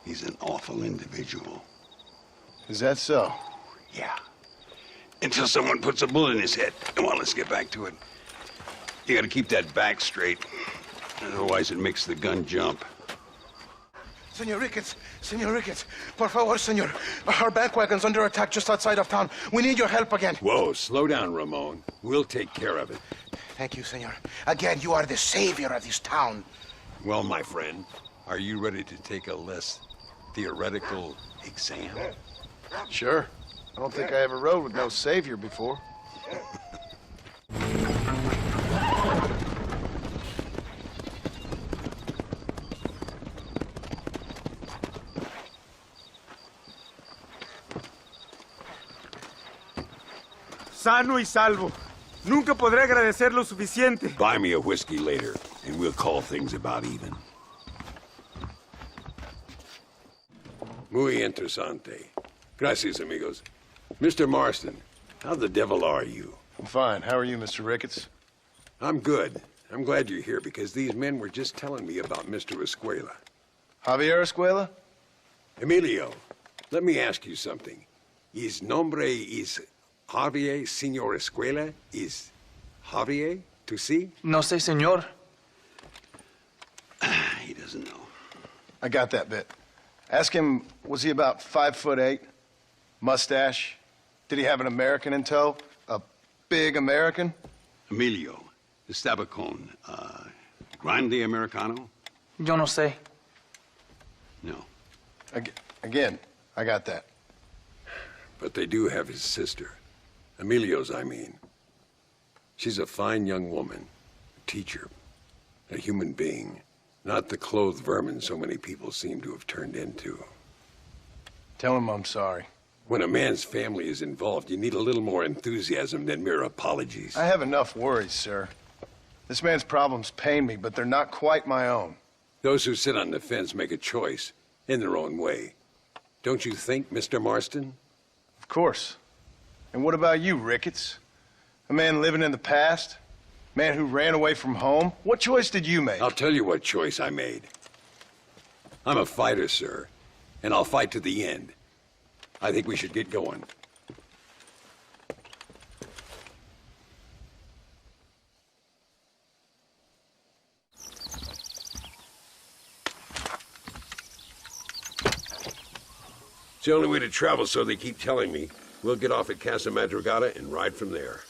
He's an awful individual. Is that so? Yeah. Until someone puts a bullet in his head. Come on, let's get back to it. You gotta keep that back straight. Otherwise it makes the gun jump. Senor Ricketts, por favor, senor. Our bank wagon's under attack just outside of town. We need your help again. Whoa, slow down, Ramon. We'll take care of it. Thank you, senor. Again, you are the savior of this town. Well, my friend, are you ready to take a less theoretical exam? Sure. I don't think I ever rode with no savior before. Sano y salvo. Nunca podré agradecer lo suficiente. Buy me a whiskey later, and we'll call things about even. Muy interesante. Gracias, amigos. Mr. Marston, how the devil are you? I'm fine. How are you, Mr. Ricketts? I'm good. I'm glad you're here because these men were just telling me about Mr. Escuela. Javier Escuela? Emilio, let me ask you something. His nombre is Javier Señor Escuela? Is Javier to see? No sé, señor. He doesn't know. I got that bit. Ask him, was he about 5'8"? Mustache? Did he have an American in tow? A big American? Emilio, Estabacon, Grande Americano? Yo no sé. No. Again, I got that. But they do have his sister. Emilio's, I mean. She's a fine young woman, a teacher, a human being, not the clothed vermin so many people seem to have turned into. Tell him I'm sorry. When a man's family is involved, you need a little more enthusiasm than mere apologies. I have enough worries, sir. This man's problems pain me, but they're not quite my own. Those who sit on the fence make a choice in their own way. Don't you think, Mr. Marston? Of course. And what about you, Ricketts? A man living in the past? Man who ran away from home? What choice did you make? I'll tell you what choice I made. I'm a fighter, sir, and I'll fight to the end. I think we should get going. It's the only way to travel, so they keep telling me. We'll get off at Casa Madrugada and ride from there.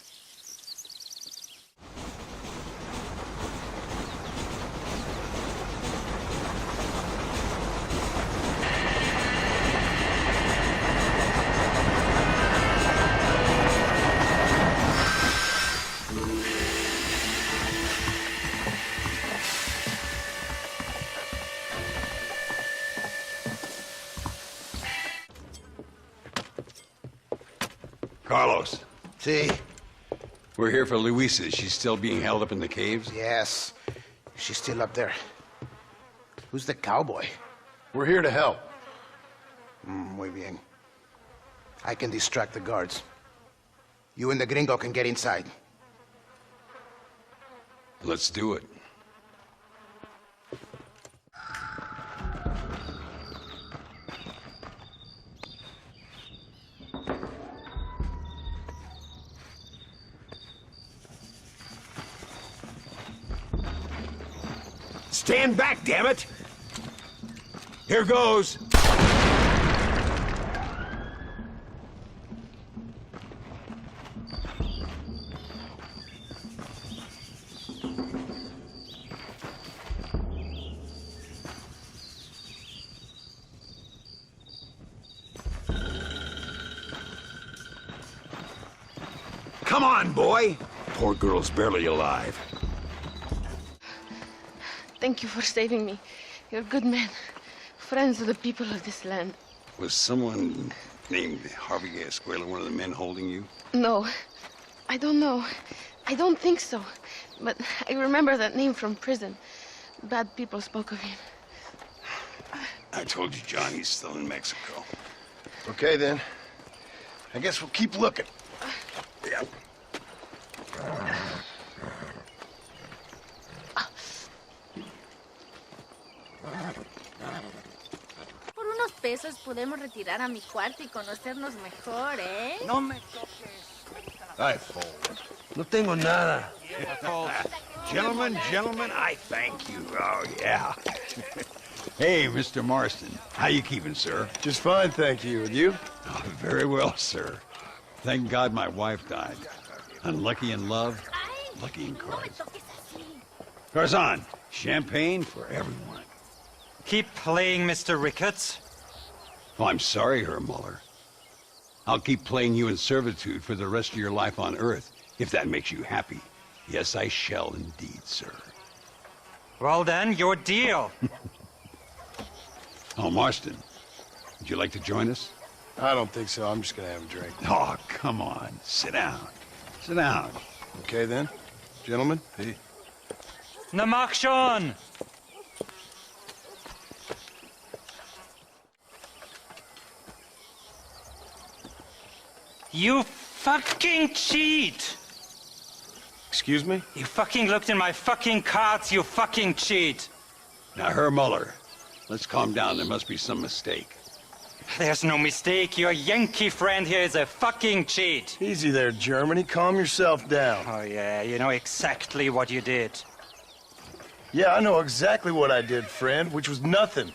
Carlos. See? We're here for Luisa. She's still being held up in the caves? Yes. She's still up there. Who's the cowboy? We're here to help. Muy bien. I can distract the guards. You and the gringo can get inside. Let's do it. Stand back, damn it! Here goes. Come on, boy. Poor girl's barely alive. Thank you for saving me. You're good men. Friends of the people of this land. Was someone named Harvey Escuela one of the men holding you? No, I don't know. I don't think so. But I remember that name from prison. Bad people spoke of him. I told you, John, he's still in Mexico. Okay, then. I guess we'll keep looking. Yeah. Por unos pesos podemos retirar a mi cuarto y conocernos mejor, ¿eh? No me toques. I fold. No tengo nada. Gentlemen, I thank you. Oh, yeah. Hey, Mr. Marston. How you keeping, sir? Just fine, thank you. And you? Oh, very well, sir. Thank God my wife died. Unlucky in love, lucky in cards. Garzon, champagne for everyone. Keep playing, Mr. Ricketts. Oh, I'm sorry, Herr Muller. I'll keep playing you in servitude for the rest of your life on Earth, if that makes you happy. Yes, I shall indeed, sir. Well then, your deal. Oh, Marston, would you like to join us? I don't think so. I'm just gonna have a drink. Oh, come on. Sit down. Sit down. Okay, then. Gentlemen, hey. Na mach schon! You fucking cheat! Excuse me? You fucking looked in my fucking cards, you fucking cheat! Now, Herr Muller, let's calm down. There must be some mistake. There's no mistake. Your Yankee friend here is a fucking cheat. Easy there, Germany. Calm yourself down. Oh, yeah, you know exactly what you did. Yeah, I know exactly what I did, friend, which was nothing.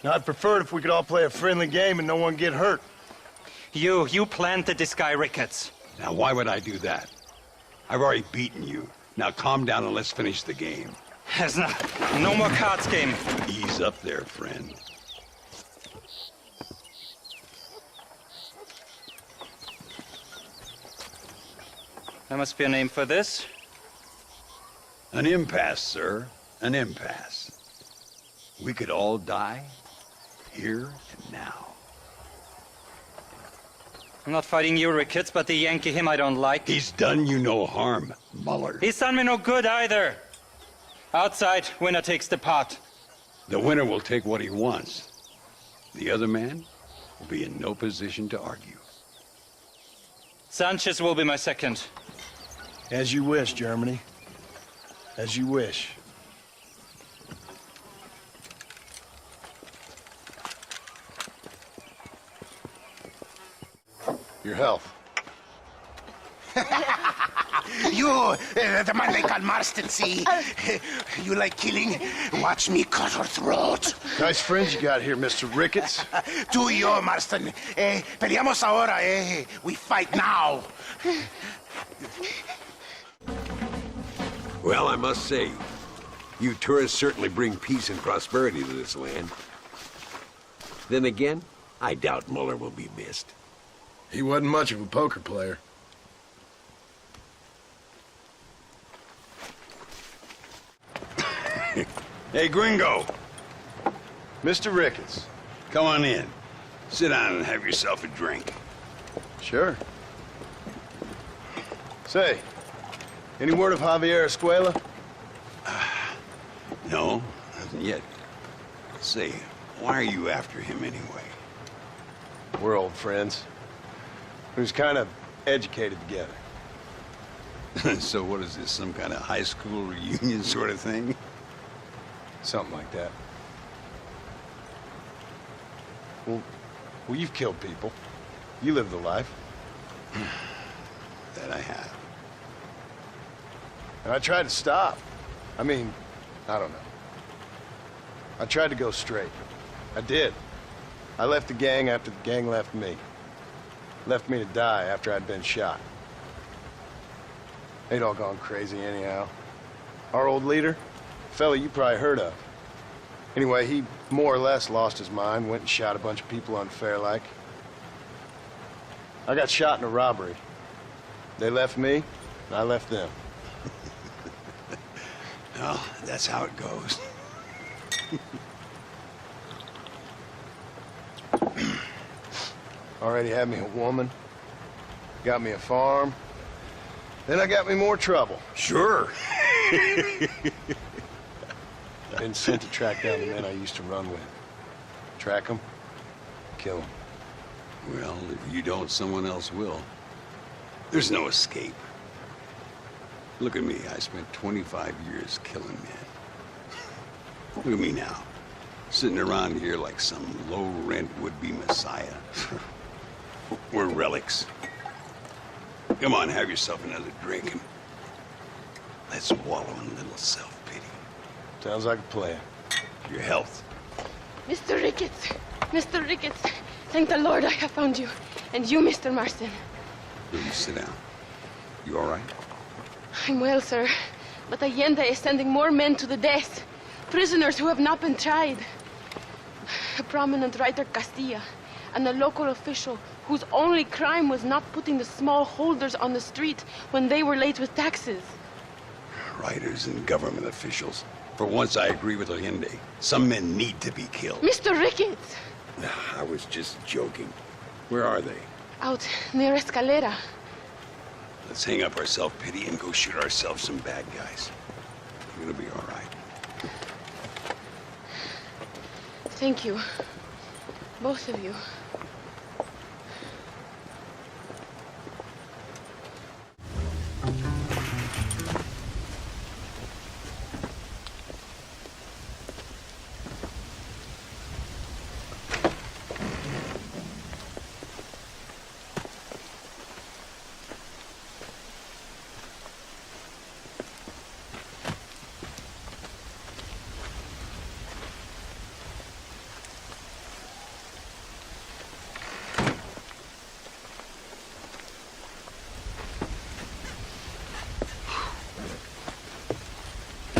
Now, I'd prefer it if we could all play a friendly game and no one get hurt. You planted this guy Ricketts. Now, why would I do that? I've already beaten you. Now, calm down and let's finish the game. There's no more cards game. Ease up there, friend. There must be a name for this. An impasse, sir. An impasse. We could all die, here and now. I'm not fighting you, Ricketts, but the Yankee him I don't like. He's done you no harm, Muller. He's done me no good either. Outside, winner takes the pot. The winner will take what he wants. The other man will be in no position to argue. Sanchez will be my second. As you wish, Germany. As you wish. Your health. You, the man they call Marston, see? You like killing? Watch me cut her throat. Nice friends you got here, Mr. Ricketts. Do you, Marston? Peleamos ahora, We fight now. Well, I must say, you tourists certainly bring peace and prosperity to this land. Then again, I doubt Muller will be missed. He wasn't much of a poker player. Hey, Gringo. Mr. Ricketts. Come on in. Sit down and have yourself a drink. Sure. Say, any word of Javier Escuela? No, nothing yet. Say, why are you after him anyway? We're old friends. We was kind of educated together. So what is this, some kind of high school reunion sort of thing? Something like that. Well, you've killed people. You lived the life. That I have. And I tried to stop. I mean, I don't know. I tried to go straight. I did. I left the gang after the gang left me. Left me to die after I'd been shot. They'd all gone crazy anyhow. Our old leader, a fella you probably heard of. Anyway, he more or less lost his mind, went and shot a bunch of people unfair like. I got shot in a robbery. They left me, and I left them. Well, that's how it goes. Already had me a woman, got me a farm, then I got me more trouble. Sure. Been sent to track down the men I used to run with. Track them, kill them. Well, if you don't, someone else will. There's no escape. Look at me. I spent 25 years killing men. Look at me now. Sitting around here like some low-rent would-be messiah. We're relics. Come on, have yourself another drink and let's wallow in a little self-pity. Sounds like a plan. Your health. Mr. Ricketts! Mr. Ricketts! Thank the Lord I have found you. And you, Mr. Marston. Please sit down. You all right? I'm well, sir. But Allende is sending more men to the death. Prisoners who have not been tried. A prominent writer, Castilla, and a local official whose only crime was not putting the small holders on the street when they were late with taxes. Writers and government officials. For once, I agree with Allende. Some men need to be killed. Mr. Ricketts! I was just joking. Where are they? Out near Escalera. Let's hang up our self-pity and go shoot ourselves some bad guys. It'll be all right. Thank you. Both of you.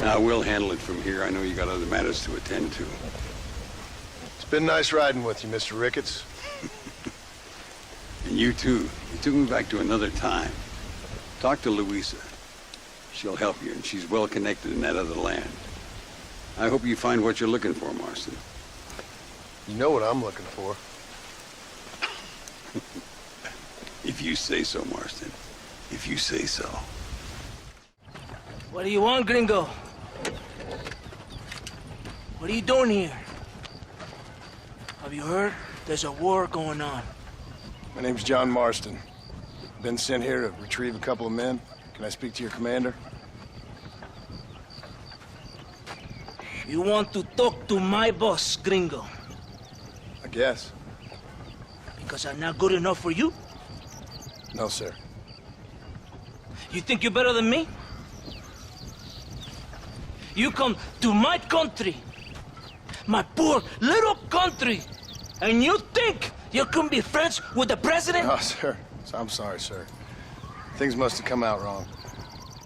I will handle it from here. I know you got other matters to attend to. It's been nice riding with you, Mr. Ricketts. And you too. You took me back to another time. Talk to Luisa. She'll help you, and she's well connected in that other land. I hope you find what you're looking for, Marston. You know what I'm looking for. If you say so, Marston. If you say so. What do you want, gringo? What are you doing here? Have you heard? There's a war going on. My name's John Marston. Been sent here to retrieve a couple of men. Can I speak to your commander? You want to talk to my boss, gringo? I guess. Because I'm not good enough for you? No, sir. You think you're better than me? You come to my country, my poor little country, and you think you can be friends with the president? No, sir. I'm sorry, sir. Things must have come out wrong.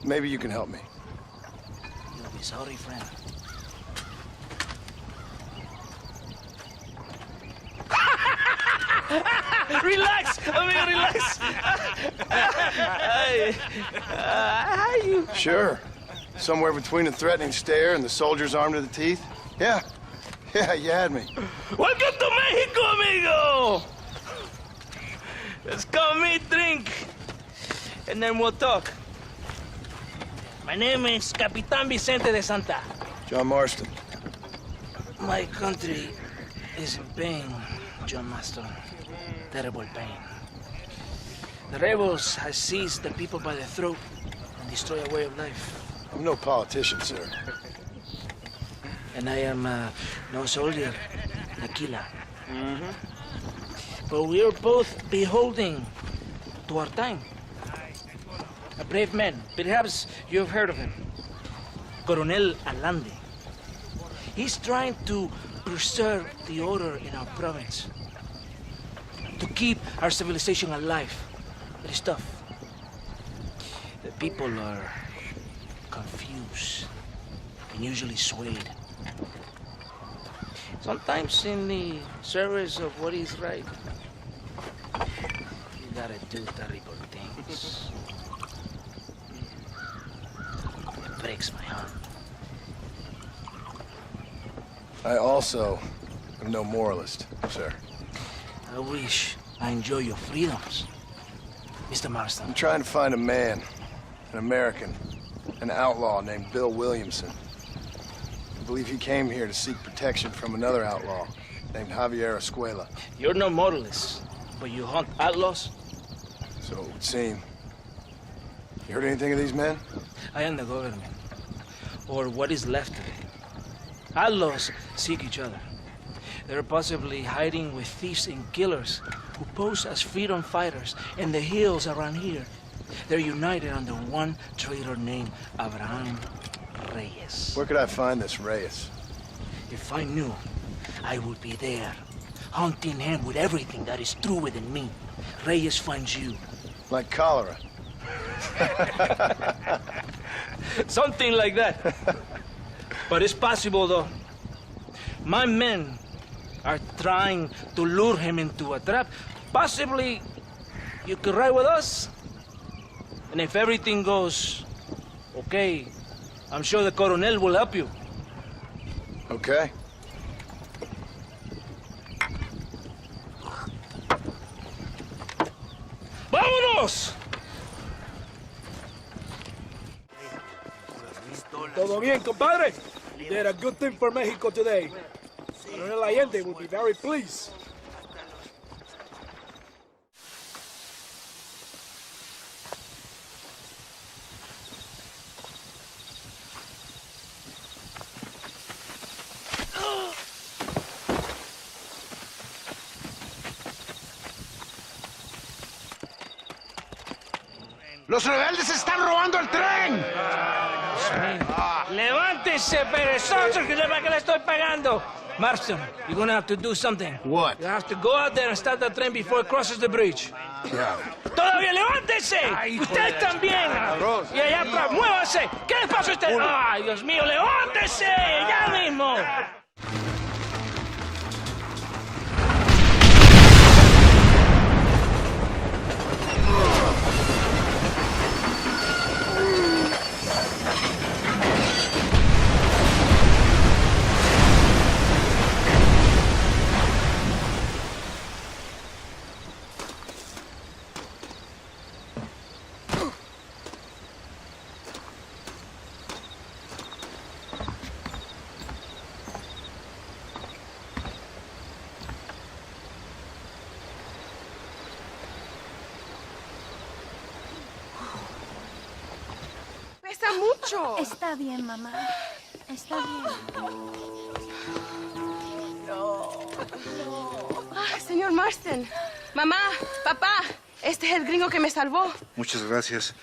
Maybe you can help me. You'll be sorry, friend. Relax, amigo, relax. How you? Sure. Somewhere between a threatening stare and the soldier's arm to the teeth? Yeah. Yeah, you had me. Welcome to Mexico, amigo! Let's come meet, drink, and then we'll talk. My name is Capitan Vicente de Santa. John Marston. My country is in pain, John Marston. Terrible pain. The rebels have seized the people by the throat and destroyed a way of life. I'm no politician, sir. And I am no soldier, Aquila. But we are both beholding to our time. A brave man, perhaps you have heard of him. Coronel Allende. He's trying to preserve the order in our province. To keep our civilization alive. But it's tough. The people are confused and usually swayed. Sometimes in the service of what is right, you gotta do terrible things. It breaks my heart. I also am no moralist, sir. I wish I enjoy your freedoms, Mr. Marston. I'm trying to find a man, an American, an outlaw named Bill Williamson. I believe he came here to seek protection from another outlaw named Javier Escuela. You're no moralist, but you hunt outlaws? So it would seem. You heard anything of these men? I am the government, or what is left of it. Outlaws seek each other. They're possibly hiding with thieves and killers who pose as freedom fighters in the hills around here. They're united under one traitor named Abraham Reyes. Where could I find this Reyes? If I knew, I would be there, hunting him with everything that is true within me. Reyes finds you. Like cholera. Something like that. But it's possible, though. My men are trying to lure him into a trap. Possibly you could ride with us. And if everything goes okay, I'm sure the Coronel will help you. Okay. ¡Vámonos! Todo bien, compadre? You did a good thing for Mexico today. Coronel Allende will be very pleased. ¡Los rebeldes están robando el tren! ¡Levántese, perezoso, que para qué le estoy pagando! Marston, you're gonna have to do something. What? You have to go out there and start the train before it crosses the bridge. Yeah. ¡Todavía levántese! ¡Usted también! Y allá atrás, muévase. ¿Qué les pasa a usted? ¡Ay, Dios mío, levántese! ¡Ya mismo! Pesa mucho. Está bien, mamá. Está bien. Señor Marston. Mamá, papá. Este es el gringo que me salvó. Muchas gracias.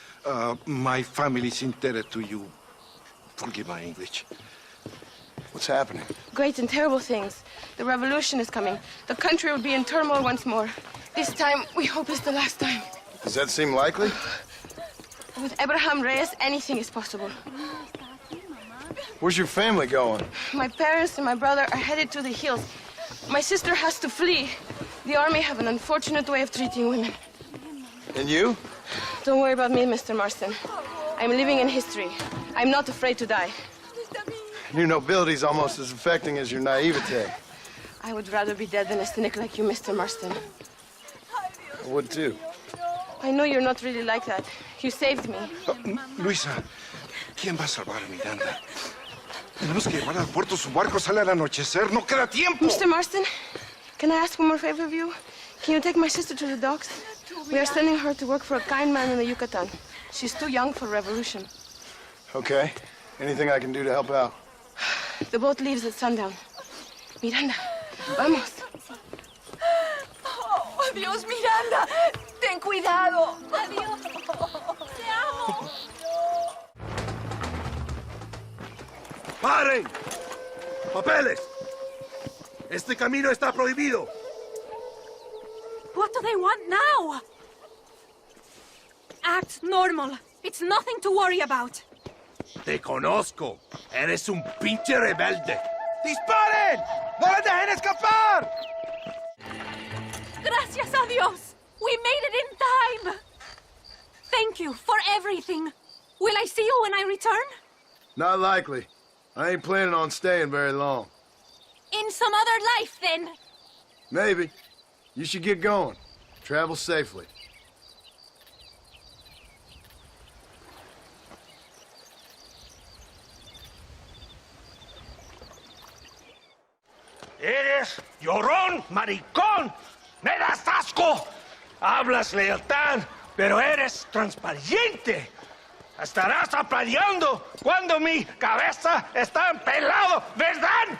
My family's indebted to you. Forgive my English. What's happening? Great and terrible things. The revolution is coming. The country will be in turmoil once more. This time, we hope is the last time. Does that seem likely? With Abraham Reyes, anything is possible. Where's your family going? My parents and my brother are headed to the hills. My sister has to flee. The army have an unfortunate way of treating women. And you? Don't worry about me, Mr. Marston. I'm living in history. I'm not afraid to die. Your nobility's almost as affecting as your naivete. I would rather be dead than a cynic like you, Mr. Marston. I would too. I know you're not really like that. You saved me. Luisa, ¿quién va a salvar a Miranda? Tenemos que llevar al puerto. Su barco sale al anochecer. No queda tiempo. Mr. Marston, can I ask one more favor of you? Can you take my sister to the docks? We are sending her to work for a kind man in the Yucatan. She's too young for revolution. Okay. Anything I can do to help out? The boat leaves at sundown. Miranda, vamos. Oh, Dios, Miranda. Ten cuidado. Adiós. Te amo. ¡Paren! Papeles. Este camino está prohibido. What do they want now? Act normal. It's nothing to worry about. Te conozco. Eres un pinche rebelde. ¡Disparen! ¡No me dejen escapar! Gracias a Dios! We made it in time! Thank you for everything. Will I see you when I return? Not likely. I ain't planning on staying very long. In some other life, then. Maybe. You should get going. Travel safely. Eres llorón, maricón. Me das asco. Hablas lealtad, pero eres transparente. Estarás aplaudiendo cuando mi cabeza está pelado, ¿verdad?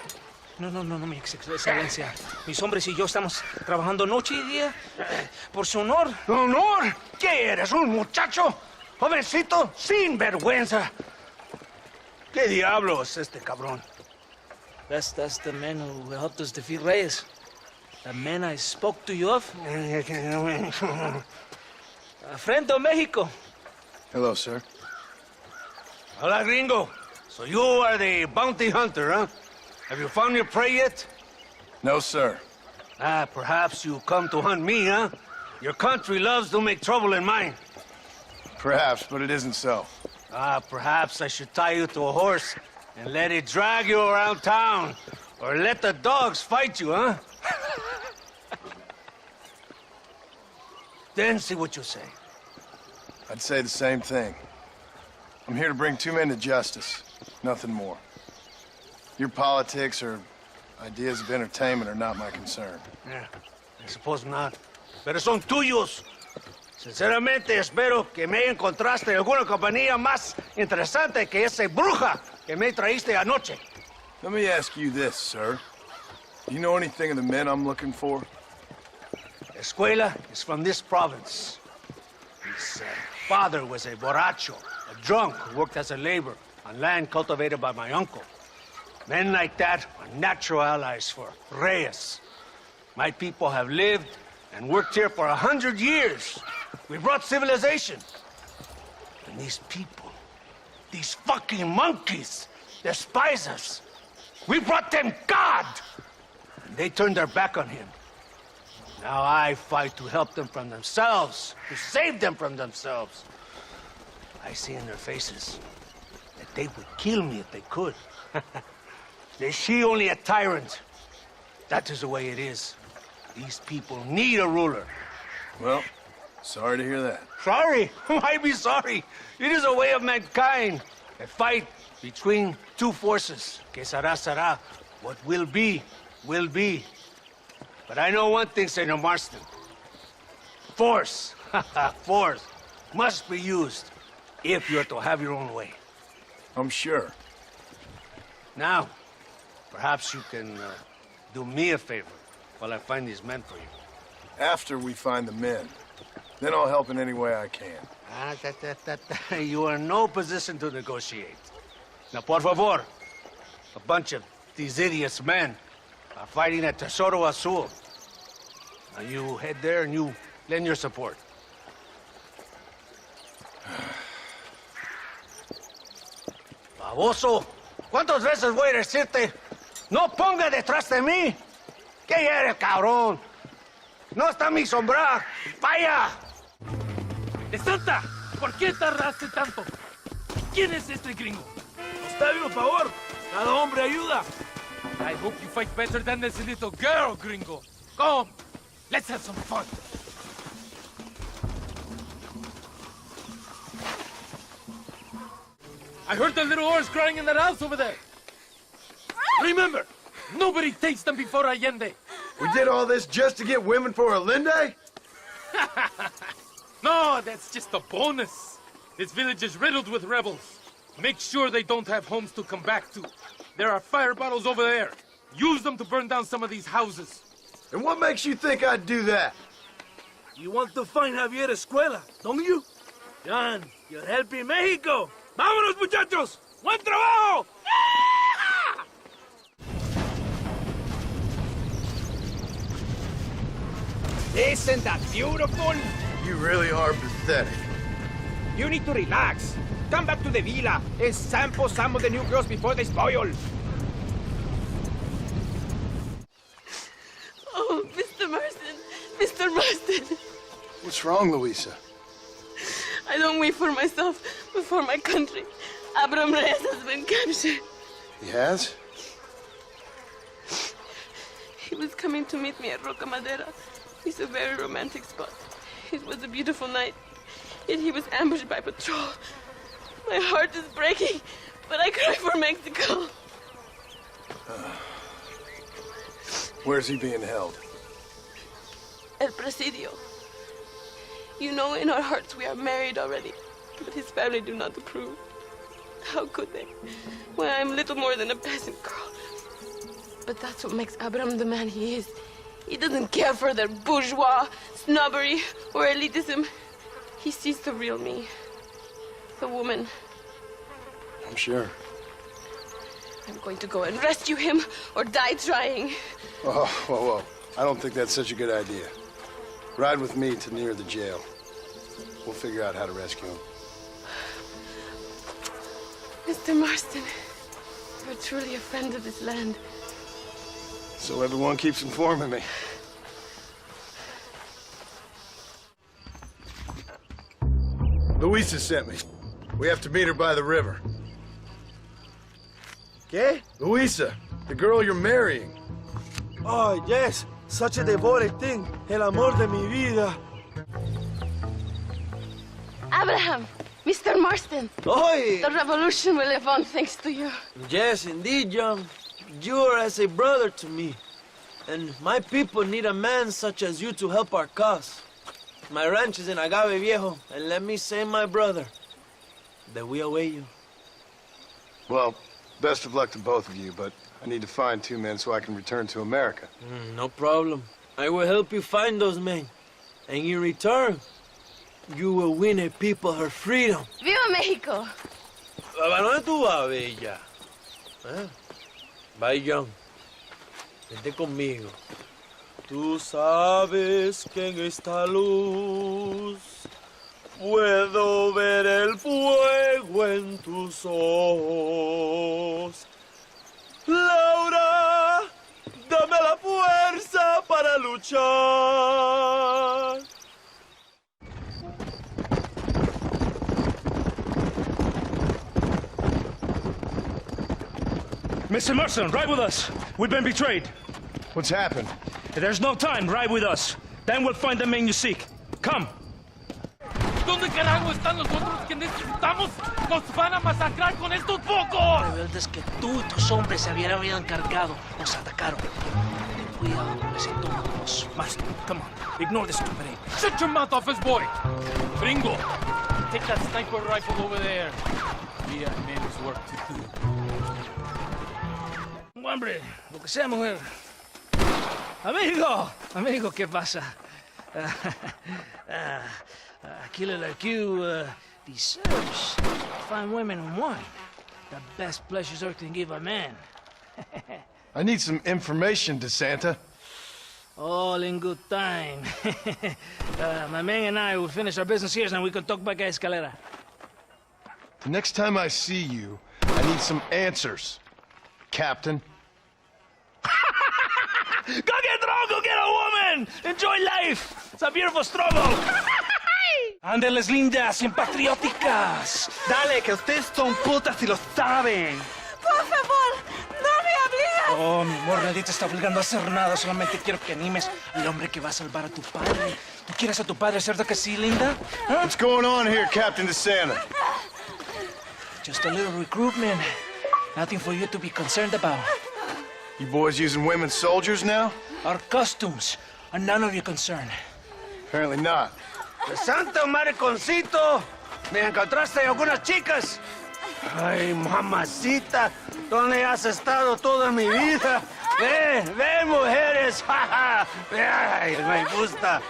No, mi excelencia. Mis hombres y yo estamos trabajando noche y día por su honor. ¿Honor? ¿Qué eres, un muchacho? Jovencito, sin vergüenza. ¿Qué diablos es este cabrón? That's the man who helped us defeat Reyes. The man I spoke to you of. A friend of Mexico. Hello, sir. Hola, gringo. So you are the bounty hunter, huh? Have you found your prey yet? No, sir. Perhaps you come to hunt me, huh? Your country loves to make trouble in mine. Perhaps, but it isn't so. Perhaps I should tie you to a horse and let it drag you around town. Or let the dogs fight you, huh? Then see what you say. I'd say the same thing. I'm here to bring two men to justice. Nothing more. Your politics or ideas of entertainment are not my concern. Yeah, I suppose not. Pero son tuyos. Sinceramente, espero que me encontraste alguna compañía más interesante que esa bruja que me traíste anoche. Let me ask you this, sir. Do you know anything of the men I'm looking for? Escuela is from this province. His father was a borracho, a drunk who worked as a laborer on land cultivated by my uncle. Men like that are natural allies for Reyes. My people have lived and worked here for 100 years. We brought civilization. And these people, these fucking monkeys, despise us. We brought them God! And they turned their back on him. Now I fight to help them from themselves, to save them from themselves. I see in their faces that they would kill me if they could. They see only a tyrant. That is the way it is. These people need a ruler. Well, sorry to hear that. Sorry? Why be sorry? It is a way of mankind. A fight between two forces. Que será, será. What will be, will be. But I know one thing, Senor Marston. Force, force, must be used if you're to have your own way. I'm sure. Now, perhaps you can do me a favor while I find these men for you. After we find the men, then I'll help in any way I can. You are in no position to negotiate. Now, por favor, a bunch of these idiots men are fighting at Tesoro Azul. Now you head there and you lend your support. Baboso, ¿cuántas veces voy a decirte? No ponga detrás de mí. ¿Qué eres, cabrón? No está mi sombra. ¡Vaya! ¡De Santa! ¿Por qué tardaste tanto? ¿Quién es este gringo? Octavio, por favor. Cada hombre ayuda. I hope you fight better than this little girl, gringo. Come, let's have some fun. I heard the little horse crying in that house over there. Remember, nobody takes them before Allende. We did all this just to get women for Allende? No, that's just a bonus. This village is riddled with rebels. Make sure they don't have homes to come back to. There are fire bottles over there. Use them to burn down some of these houses. And what makes you think I'd do that? You want to find Javier Escuela, don't you? John, you're helping Mexico. ¡Vámonos, muchachos! ¡Buen trabajo! Isn't that beautiful? You really are pathetic. You need to relax. Come back to the villa and sample some of the new girls before they spoil. Oh, Mr. Marston. Mr. Marston. What's wrong, Louisa? I don't wait for myself, but for my country. Abraham Reyes has been captured. He has? He was coming to meet me at Roca Madera. It's a very romantic spot. It was a beautiful night, yet he was ambushed by patrol. My heart is breaking, but I cry for Mexico. Where's he being held? El Presidio. You know, in our hearts we are married already, but his family do not approve. How could they, when I am little more than a peasant girl? But that's what makes Abraham the man he is. He doesn't care for their bourgeois, snobbery, or elitism. He sees the real me, the woman. I'm sure. I'm going to go and rescue him or die trying. Oh, whoa. I don't think that's such a good idea. Ride with me to near the jail. We'll figure out how to rescue him. Mr. Marston, you're truly a friend of this land. So everyone keeps informing me. Louisa sent me. We have to meet her by the river. ¿Qué? Louisa, the girl you're marrying. Oh, yes. Such a devoted thing. El amor de mi vida. Abraham, Mr. Marston. Oi! The revolution will live on thanks to you. Yes, indeed, John. You are as a brother to me. And my people need a man such as you to help our cause. My ranch is in Agave Viejo, and let me say, my brother, that we await you. Well, best of luck to both of you, but I need to find 2 men so I can return to America. No problem. I will help you find those men. And in return, you will win a people her freedom. ¡Viva México! ¿A dónde tú vas, bella? Bye, John. Vente conmigo. Tú sabes que en esta luz puedo ver el fuego en tus ojos. Laura, dame la fuerza para luchar. Mr. Marston, ride with us. We've been betrayed. What's happened? There's no time. Ride with us. Then we'll find the man you seek. Come. ¿Dónde carajo están los otros que necesitamos? ¡Nos van a masacrar con estos pocos! Rebeldes que tú y tus hombres se habían encargado nos atacaron. Ten cuidado con ese tono de voz. Master, come on. Ignore the stupid ape. Shut your mouth off his boy! Gringo, take that sniper rifle over there. We have men's work to do. Hombre, lo que sea, mujer. Amigo, ¿qué pasa? A killer like you deserves fine women and wine. The best pleasures Earth can give a man. I need some information, DeSanta. All in good time. My man and I will finish our business here, and we can talk back at Escalera. The next time I see you, I need some answers, Captain. Go get drunk, go get a woman! Enjoy life! It's a beautiful struggle! Ándeles lindas y patrióticas. Dale, que ustedes son putas y lo saben. Por favor, no me obligues. Oh, mi amor, nadie te está obligando a hacer nada. Solamente quiero que animes al hombre que va a salvar a tu padre. ¿Tú quieres a tu padre, cierto que sí, linda? ¿Ah? What's going on here, Captain DeSanta? Just a little recruitment. Nothing for you to be concerned about. You boys using women soldiers now? Our costumes are none of your concern. Apparently not. ¡Santo mariconcito! ¿Me encontraste algunas chicas? Ay, mamacita, ¿dónde has estado toda mi vida? Ven, mujeres. Ay, me gusta.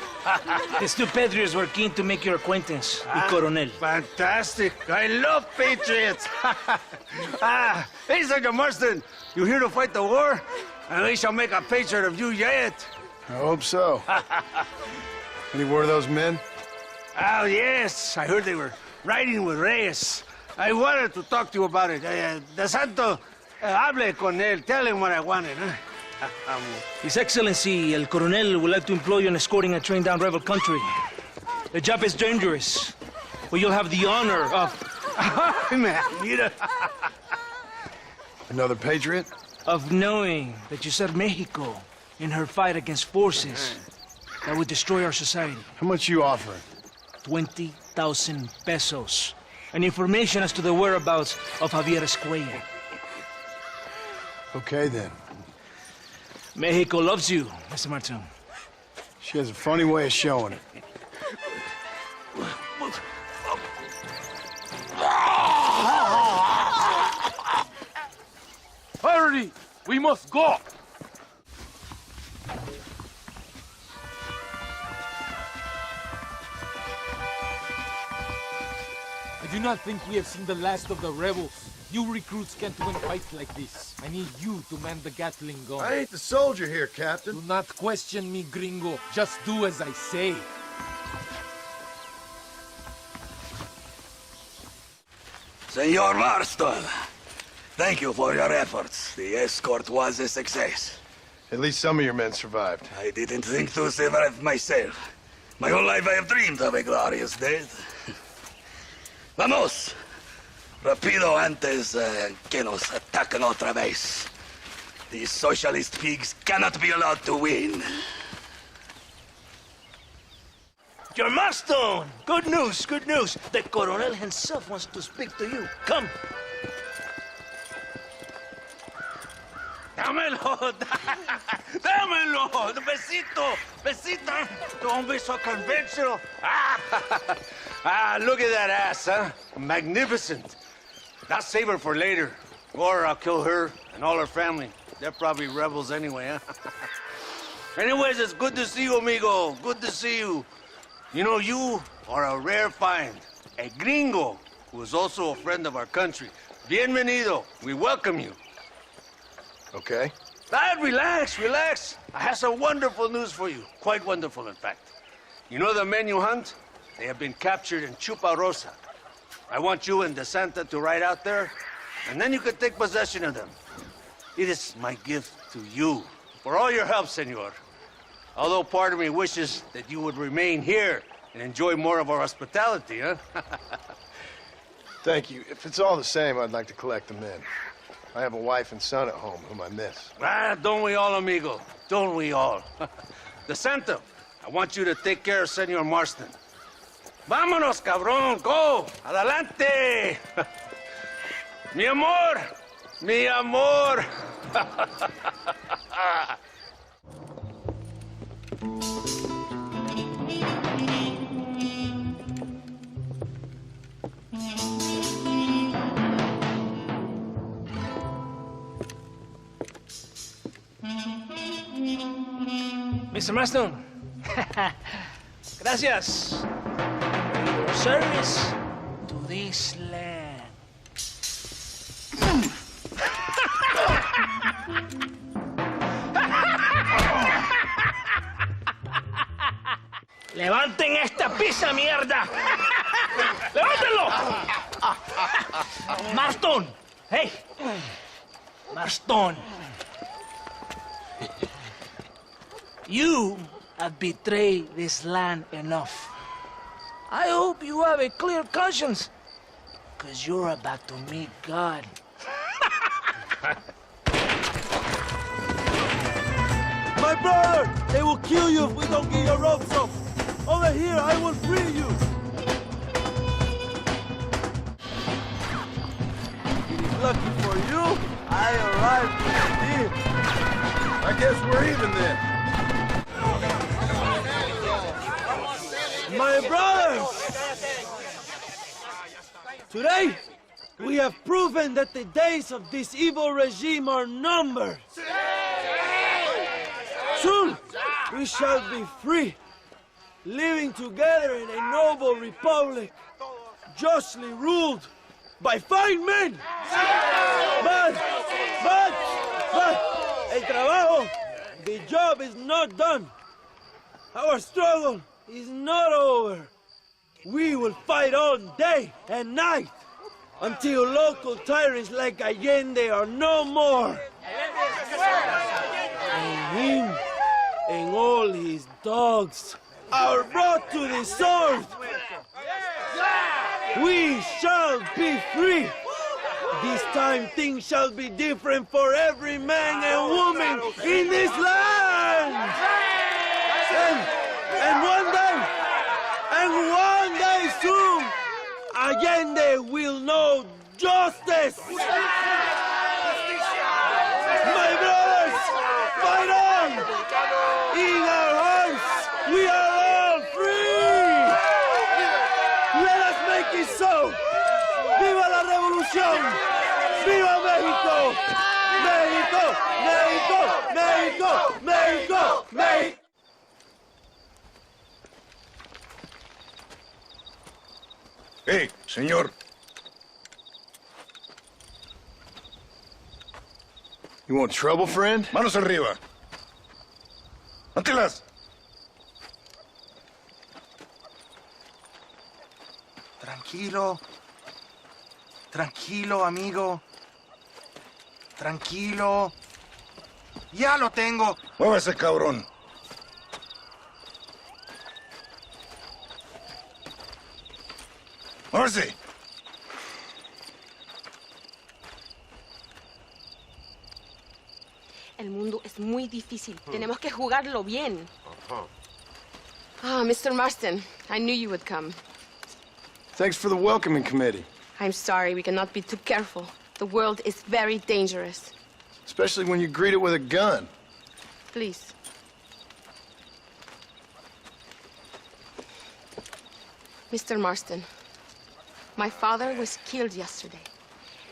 These two patriots were keen to make your acquaintance, the Coronel. Fantastic. I love patriots. Hey, Sergeant Marston, you here to fight the war? And we shall make a patriot of you yet. I hope so. Any word of those men? Oh, yes. I heard they were riding with Reyes. I wanted to talk to you about it. De Santo, hable con él. Tell him what I wanted. His Excellency, El Coronel, would like to employ you in escorting a train down rebel country. The job is dangerous, but you'll have the honor of... Mira. Another patriot? Of knowing that you served Mexico in her fight against forces that would destroy our society. How much you offering? 20,000 pesos. And information as to the whereabouts of Javier Escuella. Okay, then. Mexico loves you, Mr. Martin. She has a funny way of showing it. Hurry! We must go! I do not think we have seen the last of the rebels. You recruits can't win fights like this. I need you to man the Gatling gun. I ain't the soldier here, Captain. Do not question me, gringo. Just do as I say. Senor Marston, thank you for your efforts. The escort was a success. At least some of your men survived. I didn't think to survive myself. My whole life I have dreamed of a glorious death. Vamos! Rapido antes que nos ataquen otra vez. These socialist pigs cannot be allowed to win. Your Marston! Good news, good news. The Coronel himself wants to speak to you. Come. Dámelo, dámelo, besito, besito. Don't be so conventional. Look at that ass, huh? Magnificent. I'll save her for later, or I'll kill her and all her family. They're probably rebels anyway, huh? Anyways, it's good to see you, amigo. Good to see you. You know, you are a rare find. A gringo who is also a friend of our country. Bienvenido. We welcome you. Okay. Relax, relax. I have some wonderful news for you. Quite wonderful, in fact. You know the men you hunt? They have been captured in Chuparosa. I want you and De Santa to ride out there, and then you can take possession of them. It is my gift to you for all your help, senor. Although part of me wishes that you would remain here and enjoy more of our hospitality, huh? Thank you. If it's all the same, I'd like to collect the men. I have a wife and son at home whom I miss. Don't we all, amigo? Don't we all? De Santa, I want you to take care of Senor Marston. Vámonos, cabrón, go! Adelante! Mi amor! Mi amor! Mr. Marston. Gracias. Your service to this land. ¡Levanten esta pizza, mierda! ¡Levántenlo! Marston! Hey! Marston! You have betrayed this land enough. I hope you have a clear conscience, because you're about to meet God. My brother! They will kill you if we don't get your ropes off! Over here, I will free you! Lucky for you, I arrived with the deal. I guess we're even then. My brothers! Today, we have proven that the days of this evil regime are numbered. Soon, we shall be free, living together in a noble republic, justly ruled by fine men. But, el trabajo de job is not done. Our struggle is not over. We will fight all day and night until local tyrants like Allende are no more. And him and all his dogs are brought to the sword. We shall be free. This time things shall be different for every man and woman in this land. And one day soon, Allende will know justice. My brothers, fight on! In our hearts, we are all free! Let us make it so! ¡Viva la revolución! ¡Viva México! ¡México! ¡México! ¡México! ¡México! ¡México! Hey, señor. You want trouble, friend? Manos arriba. Antelas. Tranquilo. Tranquilo, amigo. Tranquilo. Ya lo tengo. Muévese, cabrón. Muévese. El mundo es muy difícil. Tenemos que jugarlo bien. Ah, Mr. Marston, I knew you would come. Thanks for the welcoming committee. I'm sorry, we cannot be too careful. The world is very dangerous. Especially when you greet it with a gun. Please. Mr. Marston, my father was killed yesterday.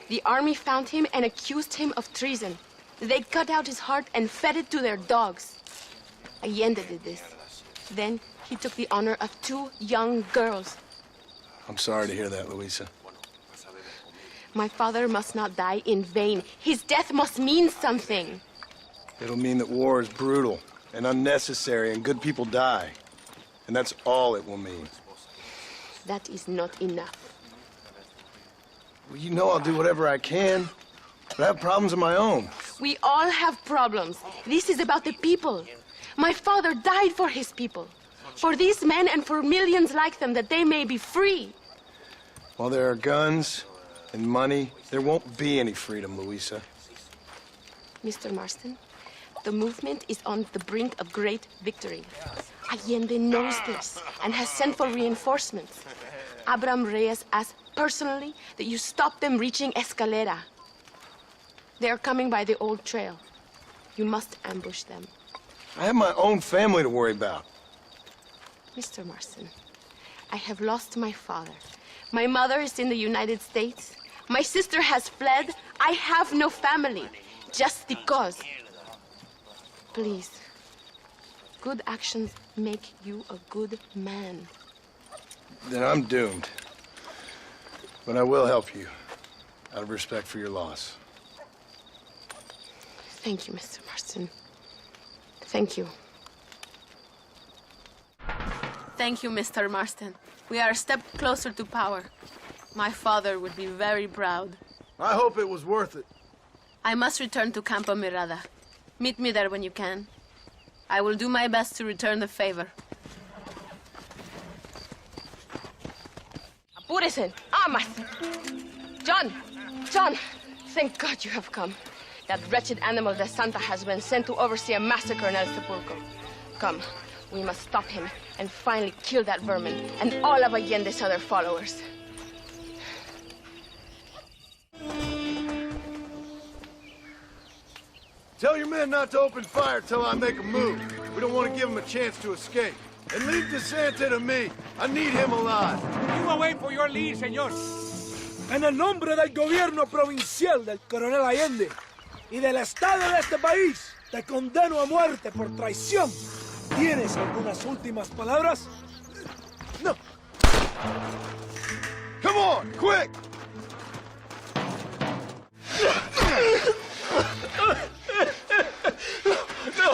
The army found him and accused him of treason. They cut out his heart and fed it to their dogs. Allende did this. Then he took the honor of 2 young girls. I'm sorry to hear that, Luisa. My father must not die in vain. His death must mean something. It'll mean that war is brutal and unnecessary and good people die. And that's all it will mean. That is not enough. Well, you know I'll do whatever I can, but I have problems of my own. We all have problems. This is about the people. My father died for his people. For these men and for millions like them, that they may be free. While there are guns and money, there won't be any freedom, Luisa. Mr. Marston, the movement is on the brink of great victory. Allende knows this and has sent for reinforcements. Abraham Reyes asked personally that you stop them reaching Escalera. They are coming by the old trail. You must ambush them. I have my own family to worry about. Mr. Marston, I have lost my father. My mother is in the United States. My sister has fled. I have no family. Just because. Please. Good actions make you a good man. Then I'm doomed. But I will help you, out of respect for your loss. Thank you, Mr. Marston. Thank you. Thank you, Mr. Marston. We are a step closer to power. My father would be very proud. I hope it was worth it. I must return to Campo Mirada. Meet me there when you can. I will do my best to return the favor. Apúrese. Amas. John, thank God you have come. That wretched animal De Santa has been sent to oversee a massacre in El Sepulcro. Come, we must stop him and finally kill that vermin and all of Allende's other followers. Tell your men not to open fire till I make a move. We don't want to give them a chance to escape. And leave De Santa to me. I need him alive. You await for your lead, señor. En el nombre del gobierno provincial del coronel Allende y del Estado de este país, te condeno a muerte por traición. ¿Tienes algunas últimas palabras? No. Come on, quick! No!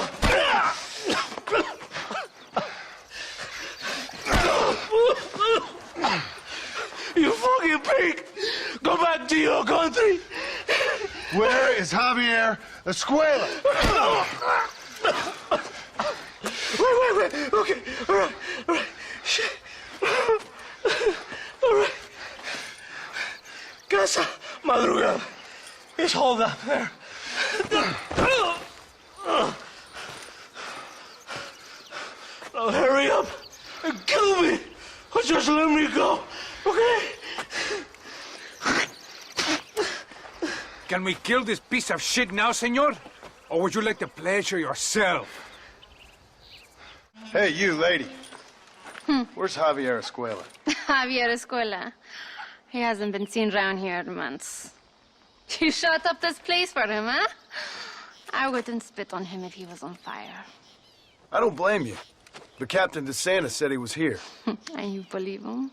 back to your country. Where is Javier Escuela? Wait. Okay, all right. Shit. All right. Casa Madrugada. It's hold up there. Now hurry up and kill me, or just let me go, okay? Can we kill this piece of shit now, senor? Or would you like to pleasure yourself? Hey, you lady. Where's Javier Escuela? Javier Escuela. He hasn't been seen around here in months. You shut up this place for him, huh? I wouldn't spit on him if he was on fire. I don't blame you. But Captain DeSantis said he was here. And you believe him?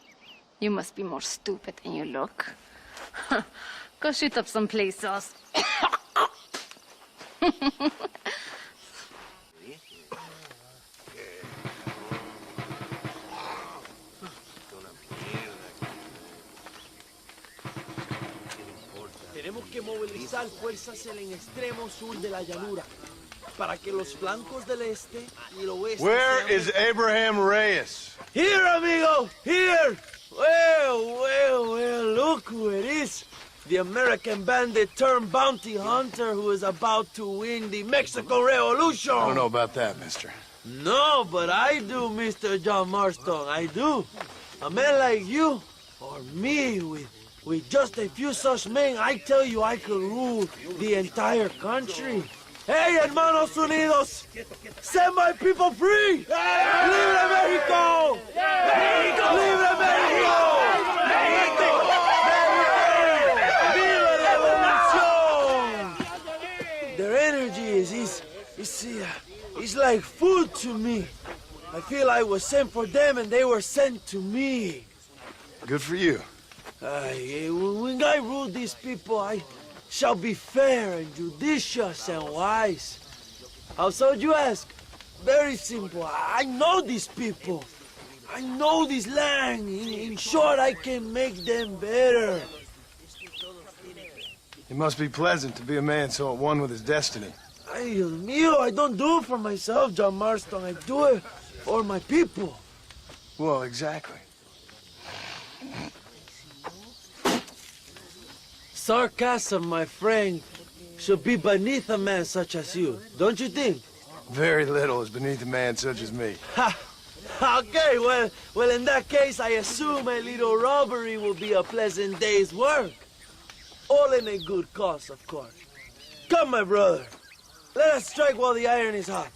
You must be more stupid than you look. Go shoot up some places. Tenemos que movilizar fuerzas en el extremo sur de la llanura para que los flancos del este y el oeste. Where is Abraham Reyes? Here, amigo, here. Well, look who it is. The American bandit turned bounty hunter who is about to win the Mexican Revolution. I don't know about that, mister. No, but I do, Mr. John Marston, I do. A man like you, or me, with just a few such men, I tell you I could rule the entire country. Hey, hermanos unidos, set my people free! Hey! Libre Mexico! Mexico! Libre Mexico! Mexico! Viva Revolución! Their energy is like food to me. I feel I was sent for them and they were sent to me. Good for you. When I rule these people, I shall be fair and judicious and wise. How so, you ask? Very simple. I know these people. I know this land. In short, I can make them better. It must be pleasant to be a man so at one with his destiny. Ay, Dios mío, I don't do it for myself, John Marston. I do it for my people. Well, exactly. Sarcasm, my friend, should be beneath a man such as you, don't you think? Very little is beneath a man such as me. Ha! Okay, well, in that case, I assume a little robbery will be a pleasant day's work. All in a good cause, of course. Come, my brother. Let us strike while the iron is hot.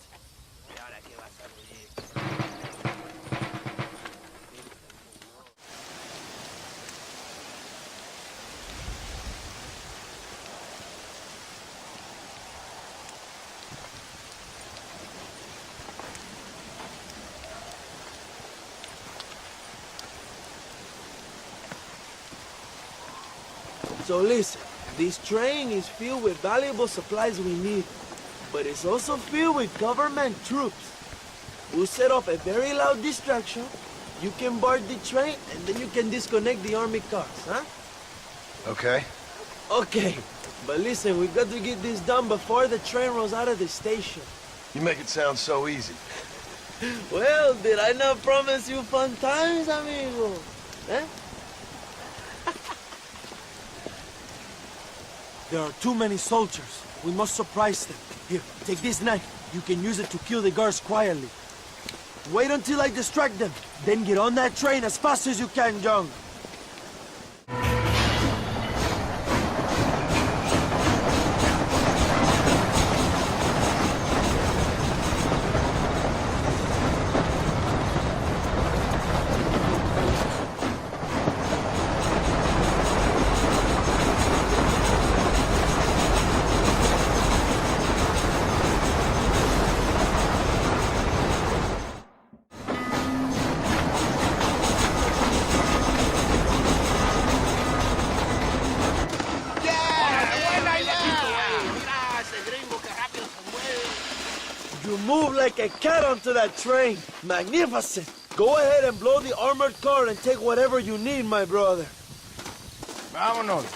So listen, this train is filled with valuable supplies we need, but it's also filled with government troops. We'll set off a very loud distraction. You can board the train, and then you can disconnect the army cars, huh? Okay. Okay, but listen, we've got to get this done before the train rolls out of the station. You make it sound so easy. Well, did I not promise you fun times, amigo? Eh? There are too many soldiers. We must surprise them. Here, take this knife. You can use it to kill the guards quietly. Wait until I distract them. Then get on that train as fast as you can, John. You move like a cat onto that train. Magnificent. Go ahead and blow the armored car and take whatever you need, my brother. Vámonos.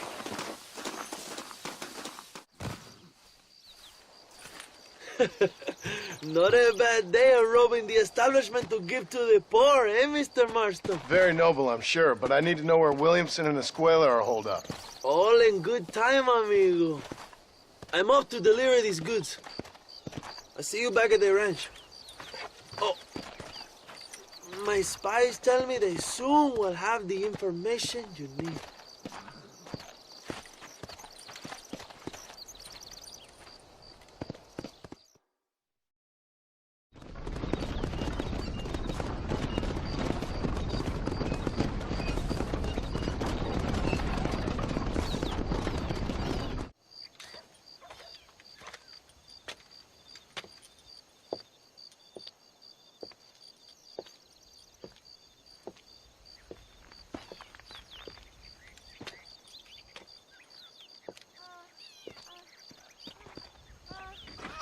Not a bad day of robbing the establishment to give to the poor, eh, Mr. Marston? Very noble, I'm sure, but I need to know where Williamson and Escuela are holed up. All in good time, amigo. I'm off to deliver these goods. I'll see you back at the ranch. Oh, my spies tell me they soon will have the information you need.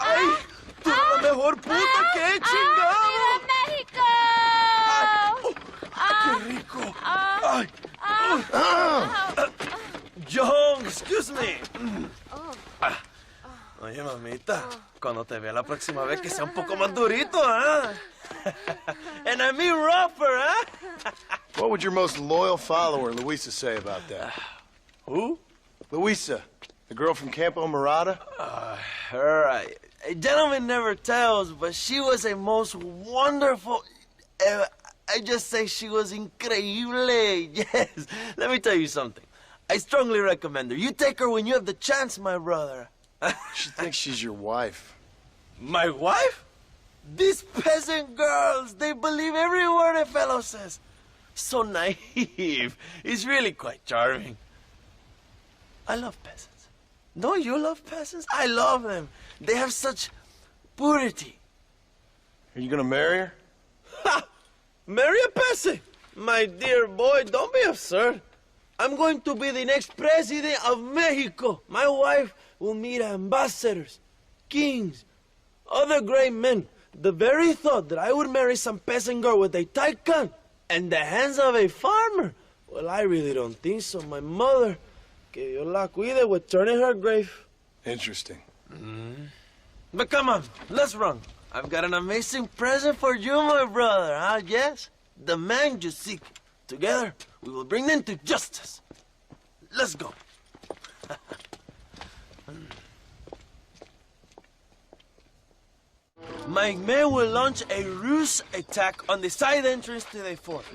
¡Ay! ¡Tú eres la mejor puta que he chingado! ¡México! ¡Qué rico! ¡Ay! John, excuse me. Oye, mamita, cuando te vea la próxima vez que sea un poco más durito, ¿ah? And I mean rougher, ¿ah? What would your most loyal follower, Luisa, say about that? Who? Luisa, the girl from Campo Morada? Her, a gentleman never tells, but she was a most wonderful... I just say she was increíble. Yes. Let me tell you something. I strongly recommend her. You take her when you have the chance, my brother. She thinks she's your wife. My wife? These peasant girls, they believe every word a fellow says. So naive. It's really quite charming. I love peasants. Don't you love peasants? I love them. They have such purity. Are you gonna marry her? Ha! Marry a peasant? My dear boy, don't be absurd. I'm going to be the next president of Mexico. My wife will meet ambassadors, kings, other great men. The very thought that I would marry some peasant girl with a tight gun and the hands of a farmer, well, I really don't think so. My mother, que Dios la cuide, would turn in her grave. Interesting. But come on, let's run. I've got an amazing present for you, my brother, huh? Yes? The man you seek. Together, we will bring them to justice. Let's go. My men will launch a ruse attack on the side entrance to the fort.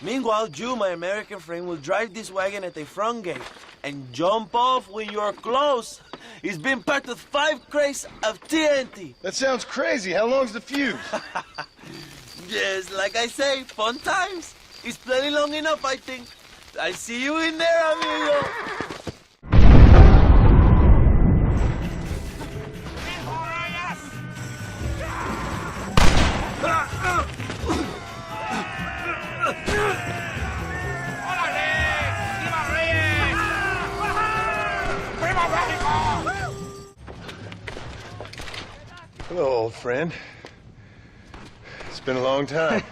Meanwhile, you, my American friend, will drive this wagon at the front gate and jump off when you're close. It's been packed with 5 crates of TNT. That sounds crazy. How long's the fuse? Yes, like I say, fun times. It's plenty long enough, I think. I see you in there, amigo. Hello, old friend. It's been a long time.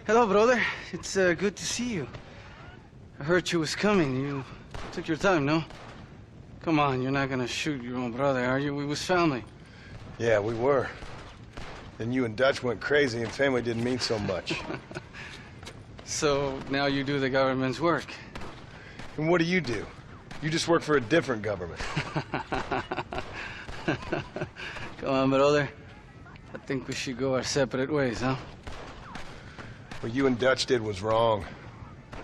Hello, brother. It's good to see you. I heard you was coming. You took your time, no? Come on, you're not gonna shoot your own brother, are you? We was family. Yeah, we were. Then you and Dutch went crazy and family didn't mean so much. So now you do the government's work. And what do? You just work for a different government. Come on, brother. I think we should go our separate ways, huh? What you and Dutch did was wrong.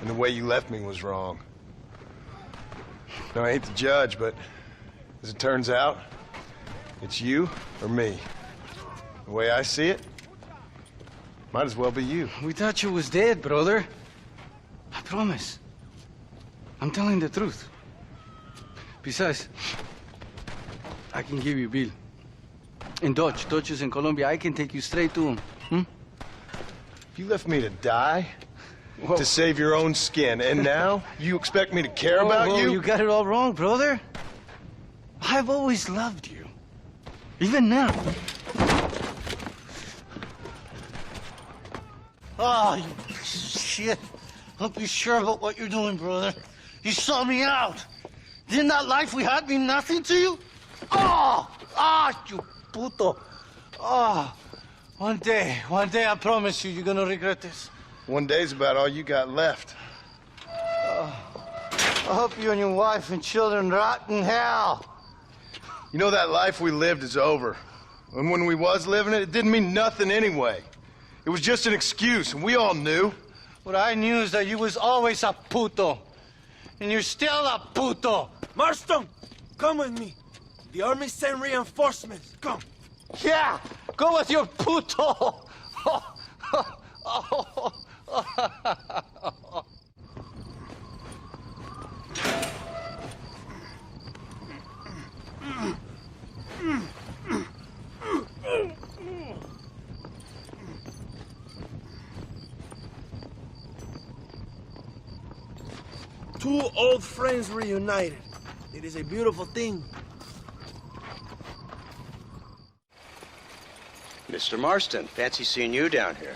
And the way you left me was wrong. Now, I hate to judge, but as it turns out, it's you or me. The way I see it, might as well be you. We thought you was dead, brother. I promise. I'm telling the truth. Besides, I can give you Bill. In Dutch. Dutch is in Colombia. I can take you straight to him. You left me to die? To save your own skin, and now you expect me to care about you? You got it all wrong, brother. I've always loved you. Even now. Oh, you piece of shit. Hope you're sure about what you're doing, brother. You saw me out. Didn't that life we had mean nothing to you? Oh, you puto. Oh, one day, I promise you, you're gonna regret this. One day's about all you got left. I hope you and your wife and children rot in hell. You know, that life we lived is over. And when we was living it, it didn't mean nothing anyway. It was just an excuse, and we all knew. What I knew is that you was always a puto. And you're still a puto. Marston, come with me. The army sent reinforcements. Come. Yeah, go with your puto. Two old friends reunited. It is a beautiful thing. Mr. Marston, fancy seeing you down here.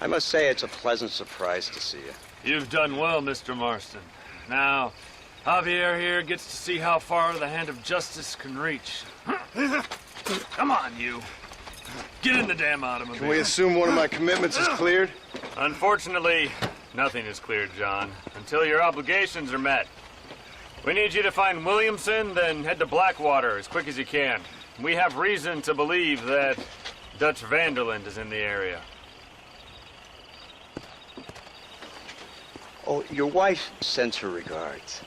I must say it's a pleasant surprise to see you. You've done well, Mr. Marston. Now, Javier here gets to see how far the hand of justice can reach. Come on, you. Get in the damn automobile. Can we assume one of my commitments is cleared? Unfortunately, nothing is cleared, John, until your obligations are met. We need you to find Williamson, then head to Blackwater as quick as you can. We have reason to believe that Dutch Vanderland is in the area. Oh, your wife sends her regards.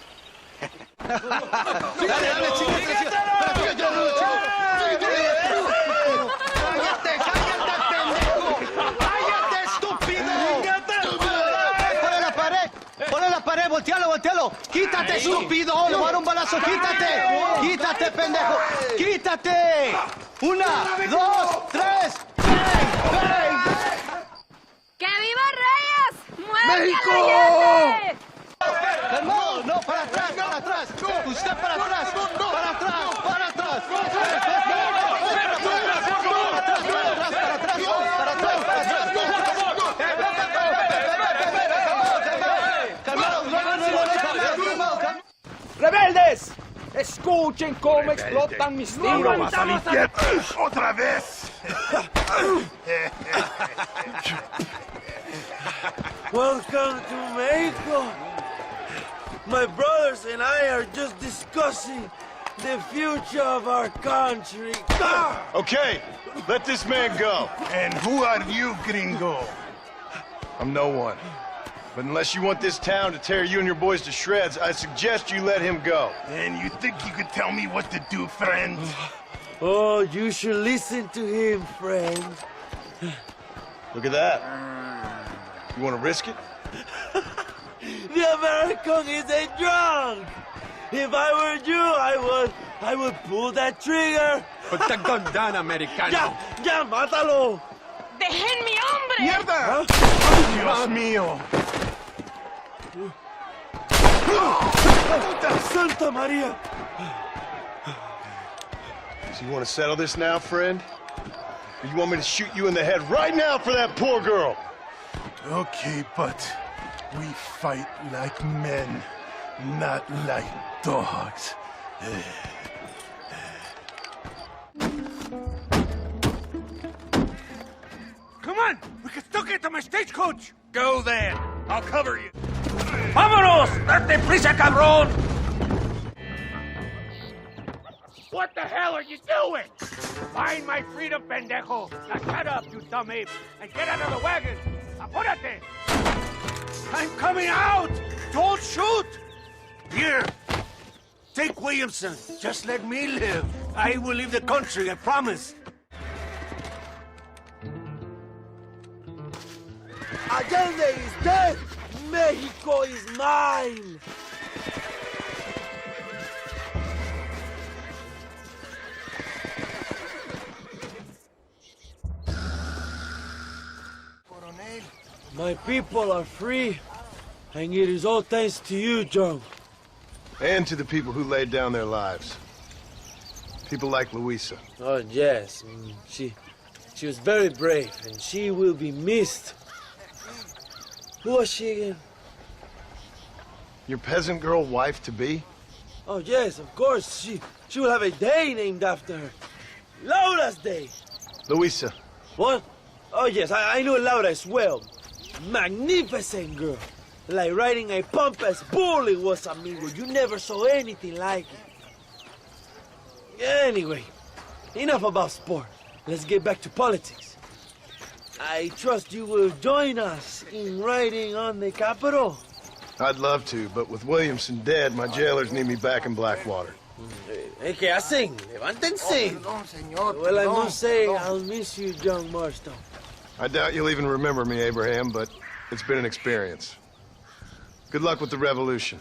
Voltealo. Quítate, estúpido. Le voy a dar un balazo. Quítate. Quítate, pendejo. Quítate. 1, 2, 3. ¡Bang! ¡Que viva Reyes! ¡Muerte ¡México! a Allende! Calmado. No, para atrás. Usted para atrás. Para atrás. ¡Rebeldes! Escuchen cómo explotan mis tiros. ¡Otra vez! Welcome to Mexico. My brothers and I are just discussing the future of our country. Okay, let this man go. And who are you, gringo? I'm no one. But unless you want this town to tear you and your boys to shreds, I suggest you let him go. And you think you could tell me what to do, friend? Oh, you should listen to him, friend. Look at that. You want to risk it? The American is a drunk. If I were you, I would pull that trigger. Put the gun down, Americano. Ya, mátalo. ¡Dejen mi hombre! ¡Mierda! ¡Dios mío! Santa Maria! So you want to settle this now, friend? Or you want me to shoot you in the head right now for that poor girl? Okay, but we fight like men, not like dogs. Come on! We can still get to my stagecoach! Go then. I'll cover you. ¡Vámonos! ¡Date prisa, cabrón! What the hell are you doing? Find my freedom, pendejo. Now shut up, you dumb ape, and get out of the wagon. Apúrate. I'm coming out! Don't shoot! Here. Take Williamson. Just let me live. I will leave the country, I promise. Allende is dead! Mexico is mine! My people are free, and it is all thanks to you, Joe. And to the people who laid down their lives. People like Luisa. Oh, yes. She was very brave, and she will be missed. Who was she again? Your peasant girl wife-to-be? Oh, yes, of course. She will have a day named after her. Laura's Day. Luisa. What? Oh, yes, I know Laura as well. Magnificent girl. Like riding a pompous bull it was, amigo. You never saw anything like it. Anyway, enough about sport. Let's get back to politics. I trust you will join us in riding on the Capitol. I'd love to, but with Williamson dead, my jailers need me back in Blackwater. ¿Qué hacen? Levántense. Well, I must say, I'll miss you, John Marston. I doubt you'll even remember me, Abraham, but it's been an experience. Good luck with the revolution.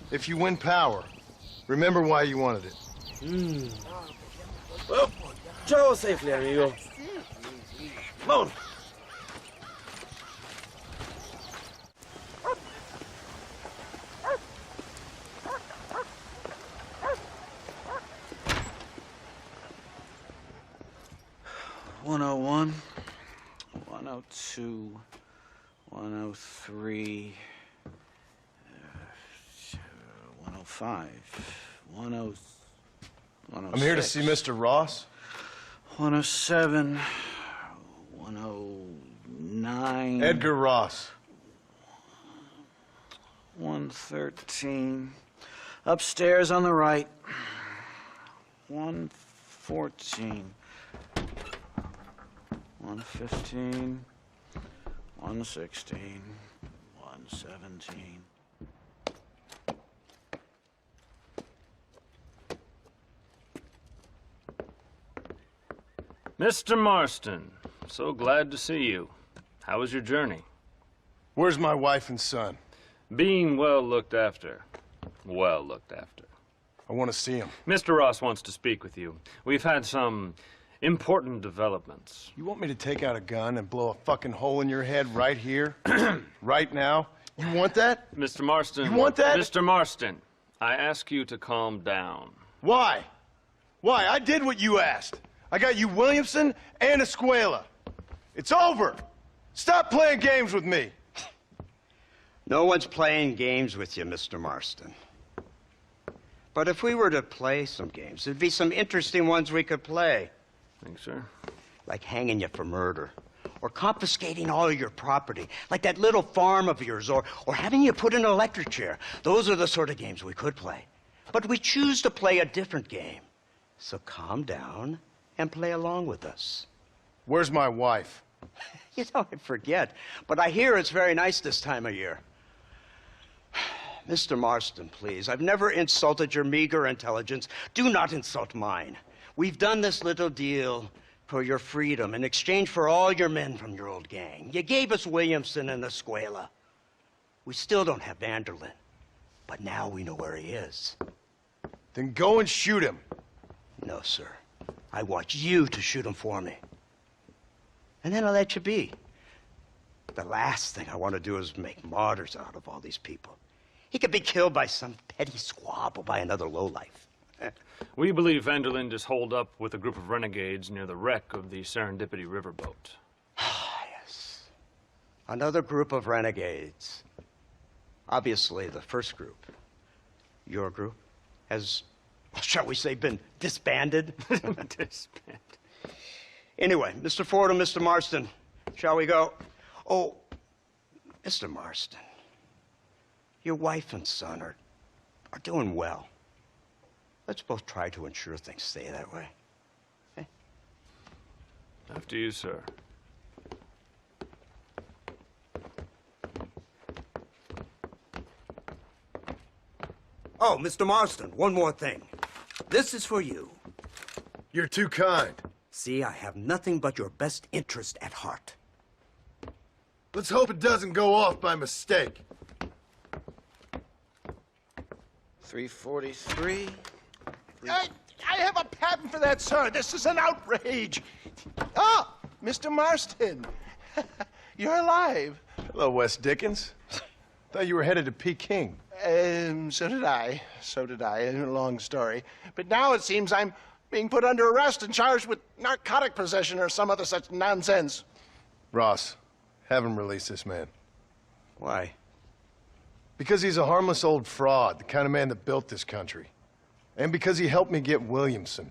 If you win power, remember why you wanted it. Well, travel safely, amigo. Vámonos. "101, 102, 103, 105, 106. I'm here to see Mr. Ross. 107, 109. Edgar Ross. 113. Upstairs on the right. 114. 115. 116. 117. Mr. Marston, so glad to see you. How was your journey? Where's my wife and son? Being well looked after. Well looked after. I want to see him. Mr. Ross wants to speak with you. We've had some important developments. You want me to take out a gun and blow a fucking hole in your head right here? Right now? You want that? Mr. Marston. You want that? Mr. Marston, I ask you to calm down. Why? Why? I did what you asked. I got you Williamson and Escuela. It's over. Stop playing games with me. No one's playing games with you, Mr. Marston. But if we were to play some games, there'd be some interesting ones we could play. Thanks, sir. Like hanging you for murder, or confiscating all your property, like that little farm of yours, or having you put in an electric chair. Those are the sort of games we could play. But we choose to play a different game. So calm down and play along with us. Where's my wife? You know, I forget, but I hear it's very nice this time of year. Mr. Marston, please, I've never insulted your meager intelligence. Do not insult mine. We've done this little deal for your freedom in exchange for all your men from your old gang. You gave us Williamson and Escuela. We still don't have Vanderlyn, but now we know where he is. Then go and shoot him. No, sir. I want you to shoot him for me. And then I'll let you be. The last thing I want to do is make martyrs out of all these people. He could be killed by some petty squabble by another lowlife. We believe Vanderlyn is holed up with a group of renegades near the wreck of the Serendipity riverboat. Yes. Another group of renegades. Obviously, the first group, your group, has, shall we say, been disbanded? Disbanded. Anyway, Mr. Ford and Mr. Marston, shall we go? Oh, Mr. Marston, your wife and son are doing well. Let's both try to ensure things stay that way. Okay? After you, sir. Oh, Mr. Marston, one more thing. This is for you. You're too kind. See, I have nothing but your best interest at heart. Let's hope it doesn't go off by mistake. 343. I have a patent for that, sir. This is an outrage. Oh, Mr. Marston. You're alive. Hello, Wes Dickens. Thought you were headed to Peking. So did I. So did I. A long story. But now it seems I'm being put under arrest and charged with narcotic possession or some other such nonsense. Ross, have him release this man. Why? Because he's a harmless old fraud, the kind of man that built this country. And because he helped me get Williamson.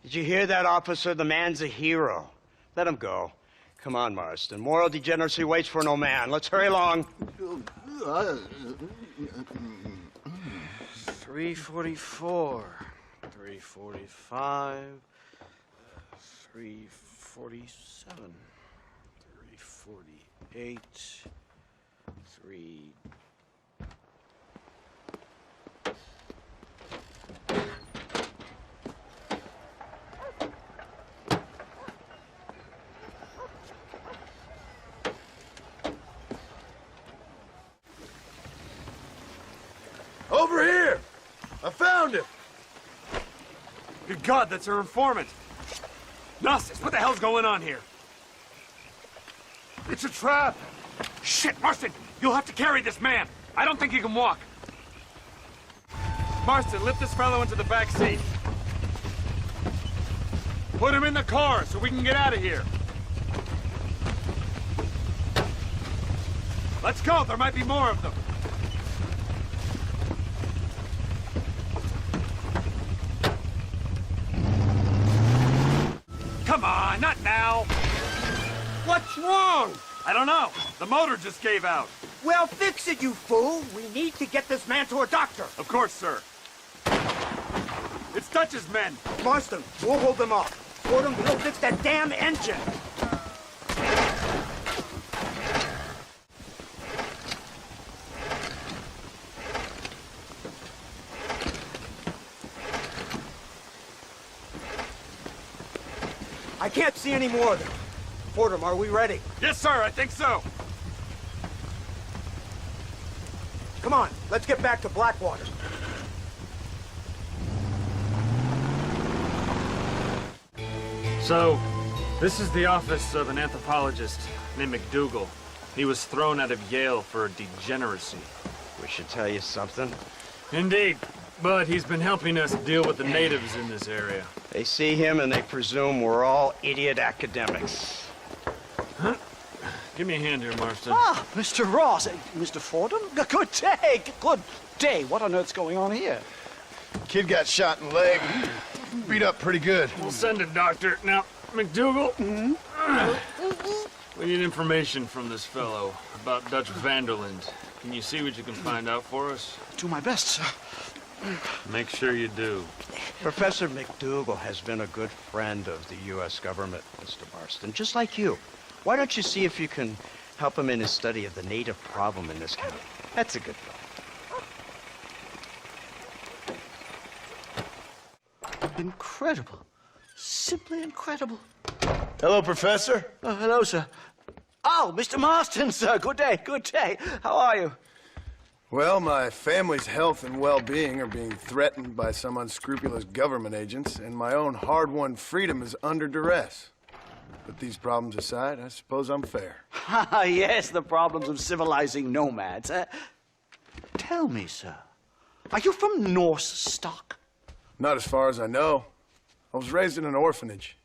Did you hear that, officer? The man's a hero. Let him go. Come on, Marston. Moral degeneracy waits for no man. Let's hurry along. 344, 345, 347, 348, 3... Over here! I found him! Good God, that's our informant! Gnosis, what the hell's going on here? It's a trap! Shit, Marston! You'll have to carry this man! I don't think he can walk! Marston, lift this fellow into the back seat. Put him in the car so we can get out of here. Let's go, there might be more of them. Come on, not now! What's wrong? I don't know. The motor just gave out. Well, fix it, you fool. We need to get this man to a doctor. Of course, sir. It's Dutch's men. Marston, we'll hold them off. Fordham, we'll fix that damn engine. I can't see any more of them. Fordham, are we ready? Yes, sir, I think so. Come on, let's get back to Blackwater. So, this is the office of an anthropologist named McDougal. He was thrown out of Yale for degeneracy. We should tell you something. Indeed, but he's been helping us deal with the natives in this area. They see him and they presume we're all idiot academics. Huh? Give me a hand here, Marston. Ah, Mr. Ross. Mr. Fordham? Good day. Good day. What on earth's going on here? Kid got shot in the leg. Beat up pretty good. We'll send a doctor. Now, McDougal, we need information from this fellow about Dutch Vanderland. Can you see what you can find out for us? Do my best, sir. Make sure you do. Professor McDougal has been a good friend of the U.S. government, Mr. Marston, just like you. Why don't you see if you can help him in his study of the native problem in this county? That's a good fellow. Incredible. Simply incredible. Hello, Professor. Hello, sir. Oh, Mr. Marston, sir. Good day. Good day. How are you? Well, my family's health and well-being are being threatened by some unscrupulous government agents, and my own hard-won freedom is under duress. But these problems aside, I suppose I'm fair. Yes, the problems of civilizing nomads. Tell me, sir, are you from Norse stock? Not as far as I know. I was raised in an orphanage.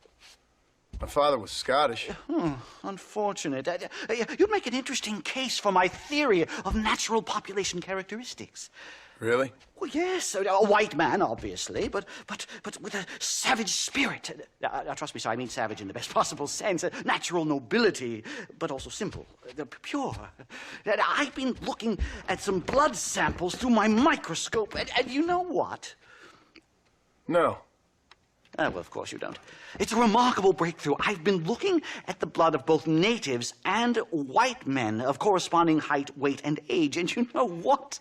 My father was Scottish. Unfortunate. You'd make an interesting case for my theory of natural population characteristics. Really? Well, yes, a white man, obviously, but with a savage spirit. Trust me, sir, I mean savage in the best possible sense. Natural nobility, but also simple, pure. I've been looking at some blood samples through my microscope, and you know what? No. Well, of course you don't. It's a remarkable breakthrough. I've been looking at the blood of both natives and white men of corresponding height, weight, and age, and you know what?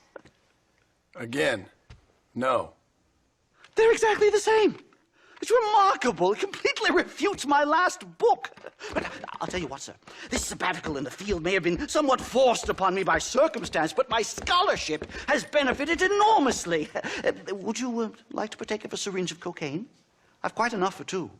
Again, no. They're exactly the same. It's remarkable. It completely refutes my last book. But I'll tell you what, sir. This sabbatical in the field may have been somewhat forced upon me by circumstance, but my scholarship has benefited enormously. Would you like to partake of a syringe of cocaine? I've quite enough for two.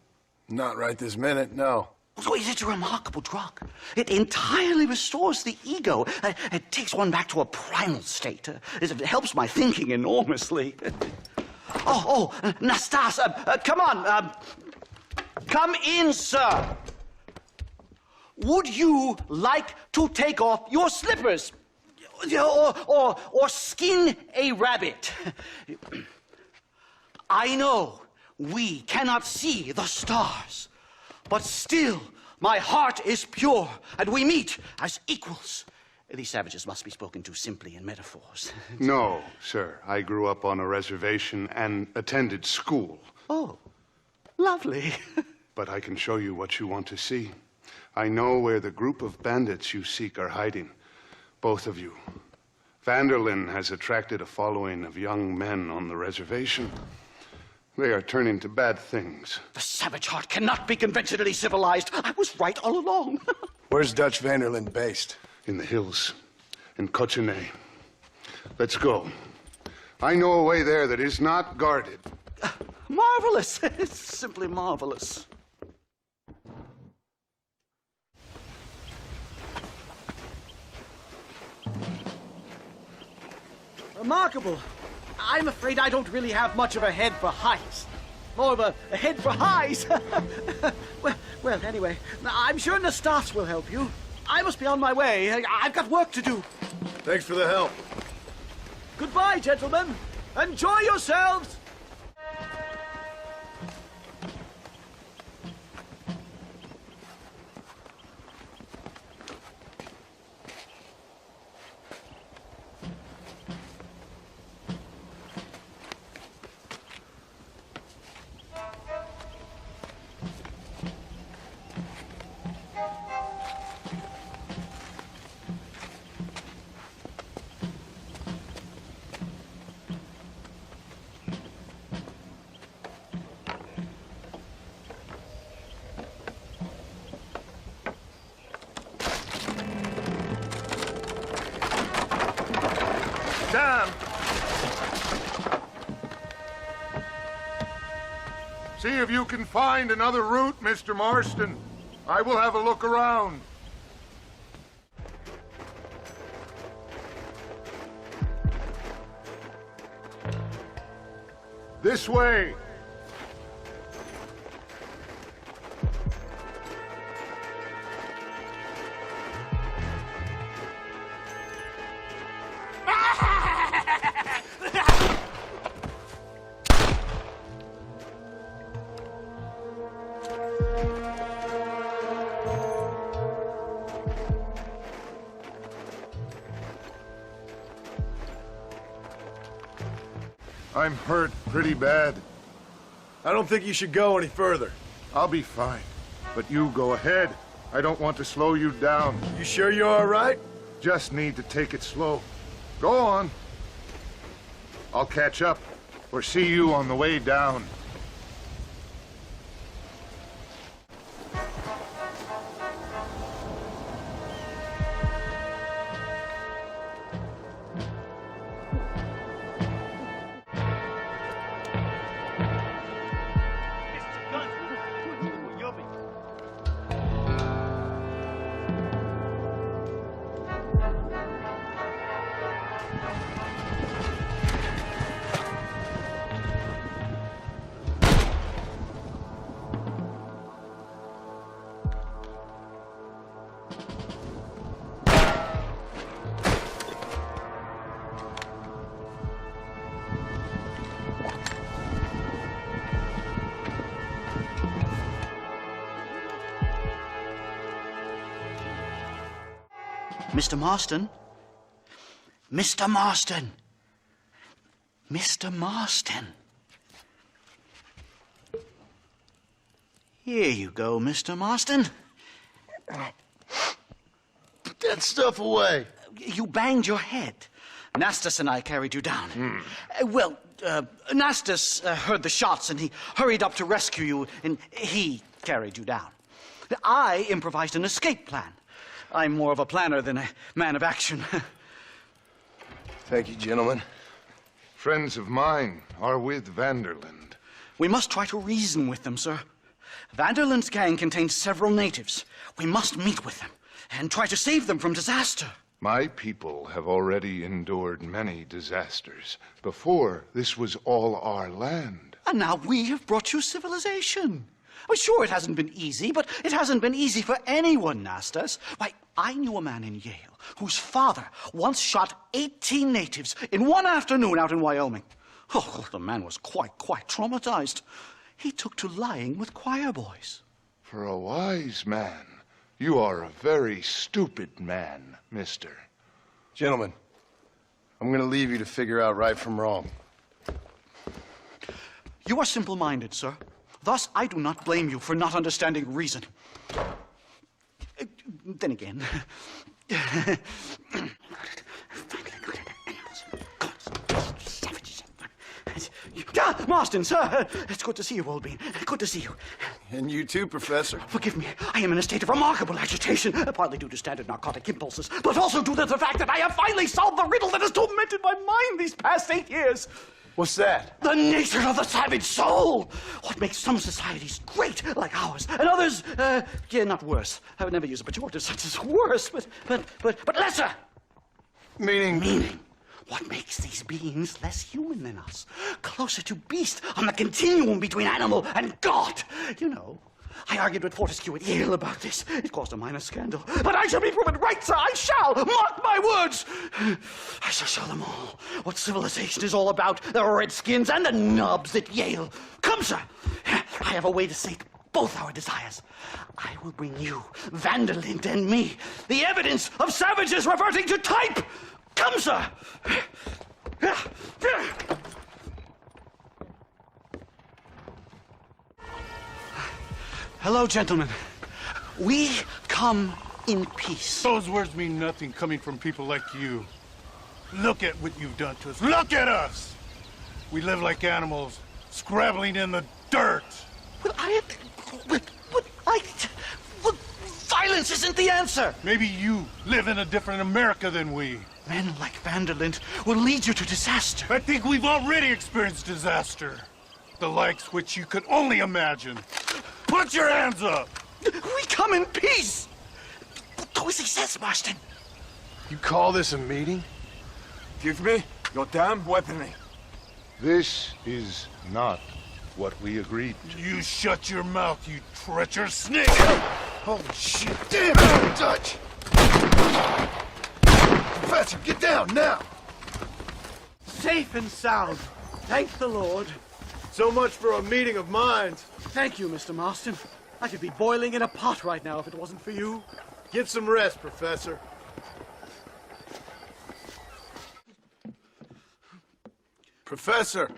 Not right this minute, no. So it's a remarkable drug. It entirely restores the ego. It takes one back to a primal state. It helps my thinking enormously. Nastas, come on. Come in, sir. Would you like to take off your slippers? Or skin a rabbit? I know We cannot see the stars. But still, my heart is pure, and we meet as equals. These savages must be spoken to simply in metaphors. No, sir. I grew up on a reservation and attended school. Oh, lovely. But I can show you what you want to see. I know where the group of bandits you seek are hiding. Both of you. Vanderlyn has attracted a following of young men on the reservation. They are turning to bad things. The savage heart cannot be conventionally civilized. I was right all along. Where's Dutch Vanderlyn based? In the hills, in Cochene. Let's go. I know a way there that is not guarded. Marvelous. It's simply marvelous. Remarkable. I'm afraid I don't really have much of a head for heights. More of a head for highs. well, anyway, I'm sure the staffs will help you. I must be on my way. I've got work to do. Thanks for the help. Goodbye, gentlemen. Enjoy yourselves. See if you can find another route, Mr. Marston. I will have a look around. This way. I'm hurt pretty bad. I don't think you should go any further. I'll be fine. But you go ahead. I don't want to slow you down. You sure you're all right? Just need to take it slow. Go on. I'll catch up or see you on the way down. Mr. Marston? Mr. Marston! Mr. Marston! Here you go, Mr. Marston. Put that stuff away. You banged your head. Nastas and I carried you down. Nastas heard the shots and he hurried up to rescue you and he carried you down. I improvised an escape plan. I'm more of a planner than a man of action. Thank you, gentlemen. Friends of mine are with Vanderlyn. We must try to reason with them, sir. Vanderlyn's gang contains several natives. We must meet with them and try to save them from disaster. My people have already endured many disasters. Before, this was all our land. And now we have brought you civilization. Well, sure, it hasn't been easy, but it hasn't been easy for anyone, Nastas. Why, I knew a man in Yale whose father once shot 18 natives in one afternoon out in Wyoming. Oh, the man was quite traumatized. he took to lying with choir boys. For a wise man, you are a very stupid man, mister. Gentlemen, I'm going to leave you to figure out right from wrong. You are simple-minded, sir. Thus, I do not blame you for not understanding reason. Then again... Marston, sir! It's good to see you, old bean. Good to see you. And you too, Professor. Forgive me. I am in a state of remarkable agitation, partly due to standard narcotic impulses, but also due to the fact that I have finally solved the riddle that has tormented my mind these past 8 years. What's that? The nature of the savage soul. What makes some societies great, like ours, and others, not worse. I would never use a pejorative such as worse, but lesser. Meaning? What makes these beings less human than us? Closer to beast on the continuum between animal and God. You know, I argued with Fortescue at Yale about this. It caused a minor scandal. But I shall be proven right, sir. I shall. Mark my words. I shall show them all what civilization is all about. The redskins and the nubs at Yale. Come, sir. I have a way to sate both our desires. I will bring you, Vanderlyn, and me, the evidence of savages reverting to type. Come, sir! Hello, gentlemen. We come in peace. Those words mean nothing coming from people like you. Look at what you've done to us. Look at us! We live like animals, scrabbling in the dirt. Violence isn't the answer. Maybe you live in a different America than we. Men like Vanderlyn will lead you to disaster. I think we've already experienced disaster. The likes which you could only imagine. Put your hands up! We come in peace! Do as he says, Marston. You call this a meeting? Give me your damn weaponry. This is not what we agreed to. You shut your mouth, you treacherous snake! Holy shit! Damn it, Dutch! Professor, get down now! Safe and sound. Thank the Lord. So much for a meeting of minds. Thank you, Mr. Marston. I could be boiling in a pot right now if it wasn't for you. Get some rest, Professor. Professor!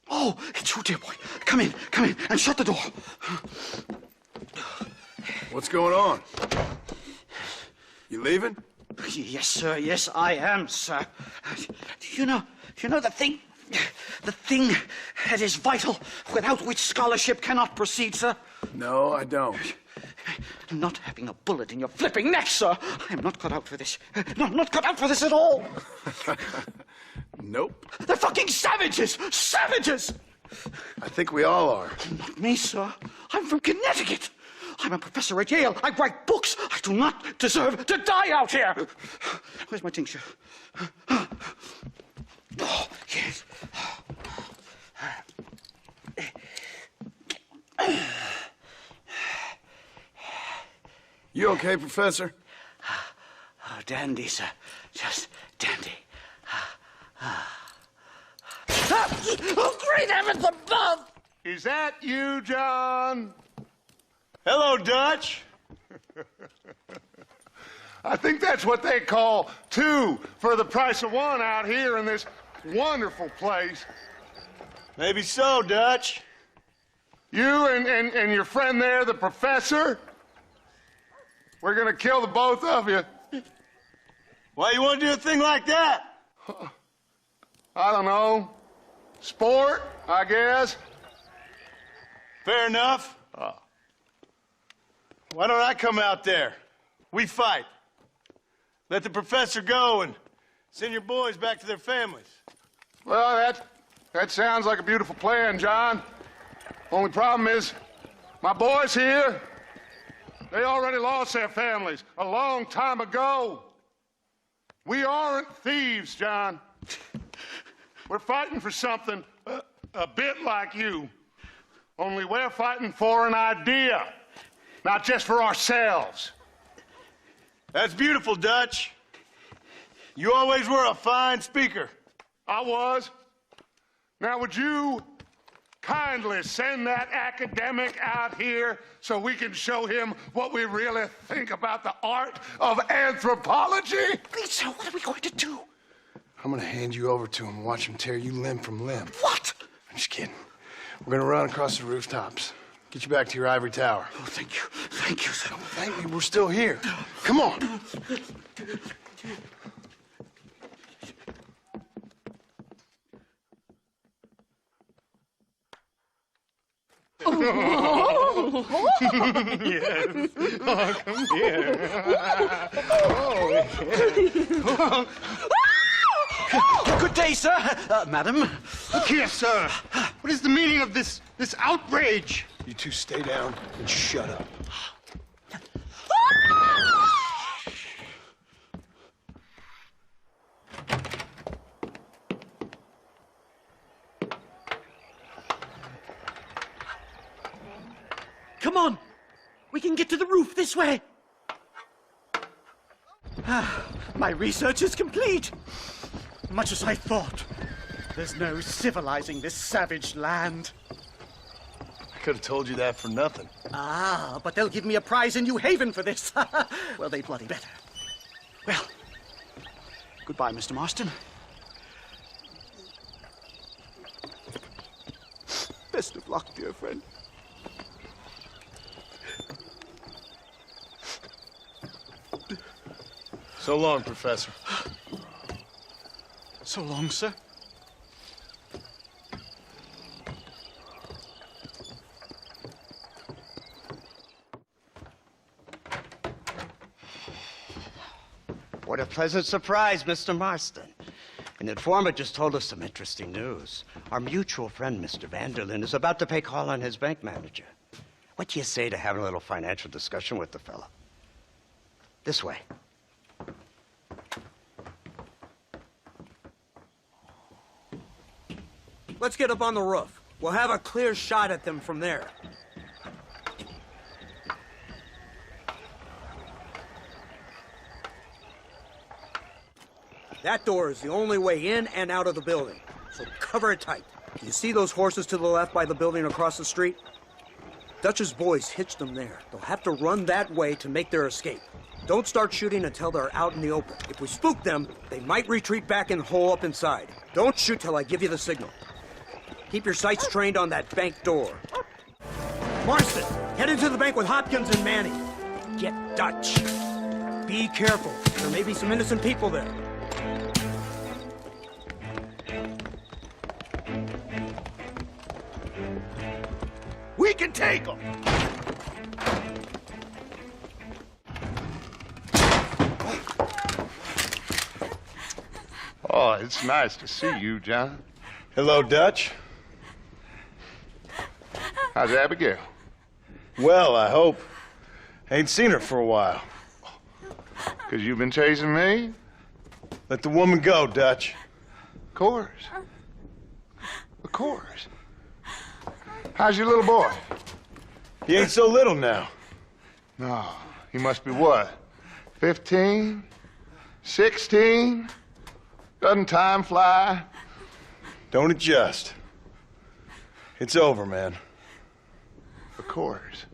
Oh, it's you, dear boy. Come in, and shut the door. What's going on? You leaving? Yes, sir. Yes, I am, sir. You know the thing that is vital, without which scholarship cannot proceed, sir? No, I don't. Not having a bullet in your flipping neck, sir. I am not cut out for this. No, I'm not cut out for this at all. Nope. They're fucking savages! Savages! I think we all are. Not me, sir. I'm from Connecticut. I'm a professor at Yale. I write books. I do not deserve to die out here. Where's my tincture? Oh, yes. You okay, Professor? Oh, dandy, sir. Just dandy. Oh, great heavens above! Is that you, John? Hello, Dutch. I think that's what they call two for the price of one out here in this wonderful place. Maybe so, Dutch. You and your friend there, the professor, we're gonna kill the both of you. Why you want to do a thing like that? I don't know. Sport, I guess. Fair enough. Why don't I come out there? We fight. Let the professor go and send your boys back to their families. Well, that sounds like a beautiful plan, John. Only problem is, my boys here, they already lost their families a long time ago. We aren't thieves, John. We're fighting for something a bit like you. Only we're fighting for an idea, not just for ourselves. That's beautiful, Dutch. You always were a fine speaker. I was. Now, would you kindly send that academic out here so we can show him what we really think about the art of anthropology? Lisa, what are we going to do? I'm gonna hand you over to him and watch him tear you limb from limb. What? I'm just kidding. We're gonna run across the rooftops. Get you back to your ivory tower. Oh, thank you. Thank you, sir. Don't thank me, we're still here. Come on. Yes. Oh, come here. Oh. Good day, sir. Madam. Look here, sir. What is the meaning of this outrage? You two stay down and shut up. Come on! We can get to the roof this way! My research is complete! Much as I thought. There's no civilizing this savage land. I could have told you that for nothing. Ah, but they'll give me a prize in New Haven for this. Well, they bloody better. Well, goodbye, Mr. Marston. Best of luck, dear friend. So long, Professor. So long, sir. What a pleasant surprise, Mr. Marston. An informant just told us some interesting news. Our mutual friend, Mr. Vanderlyn, is about to pay call on his bank manager. What do you say to having a little financial discussion with the fellow? This way. Let's get up on the roof. We'll have a clear shot at them from there. That door is the only way in and out of the building, so cover it tight. You see those horses to the left by the building across the street? Dutch's boys hitched them there. They'll have to run that way to make their escape. Don't start shooting until they're out in the open. If we spook them, they might retreat back and hole up inside. Don't shoot till I give you the signal. Keep your sights trained on that bank door. Marston, head into the bank with Hopkins and Manning. Get Dutch. Be careful. There may be some innocent people there. We can take them! Oh, it's nice to see you, John. Hello, Dutch. How's Abigail? Well, I hope. Ain't seen her for a while. 'Cause you've been chasing me? Let the woman go, Dutch. Of course. Of course. How's your little boy? He ain't so little now. No, he must be what? 15? 16? Doesn't time fly? Don't adjust. It's over, man. Of course.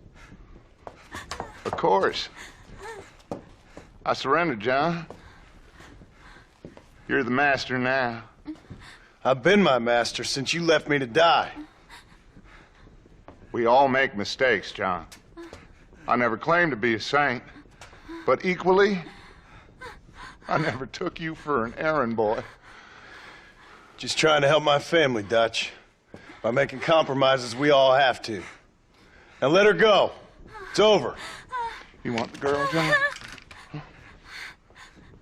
Of course. I surrendered, John. You're the master now. I've been my master since you left me to die. We all make mistakes, John. I never claimed to be a saint, but equally, I never took you for an errand boy. Just trying to help my family, Dutch. By making compromises we all have to. Now let her go. It's over. You want the girl, John?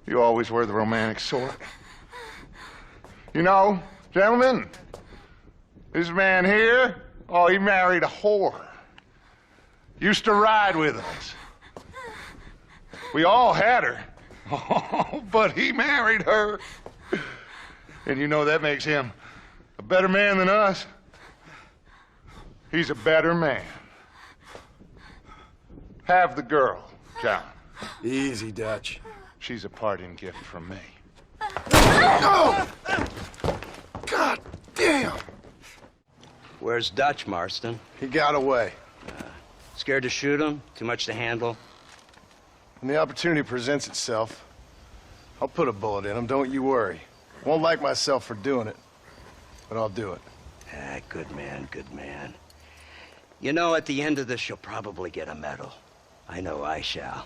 You always were the romantic sort. You know, gentlemen, this man here, oh, he married a whore. Used to ride with us. We all had her. Oh, but he married her. And you know that makes him a better man than us. He's a better man. Have the girl, John. Easy, Dutch. She's a parting gift from me. Oh! God damn! Where's Dutch, Marston? He got away. Scared to shoot him? Too much to handle? When the opportunity presents itself, I'll put a bullet in him, don't you worry. Won't like myself for doing it, but I'll do it. Ah, good man, good man. You know, at the end of this, you'll probably get a medal. I know I shall.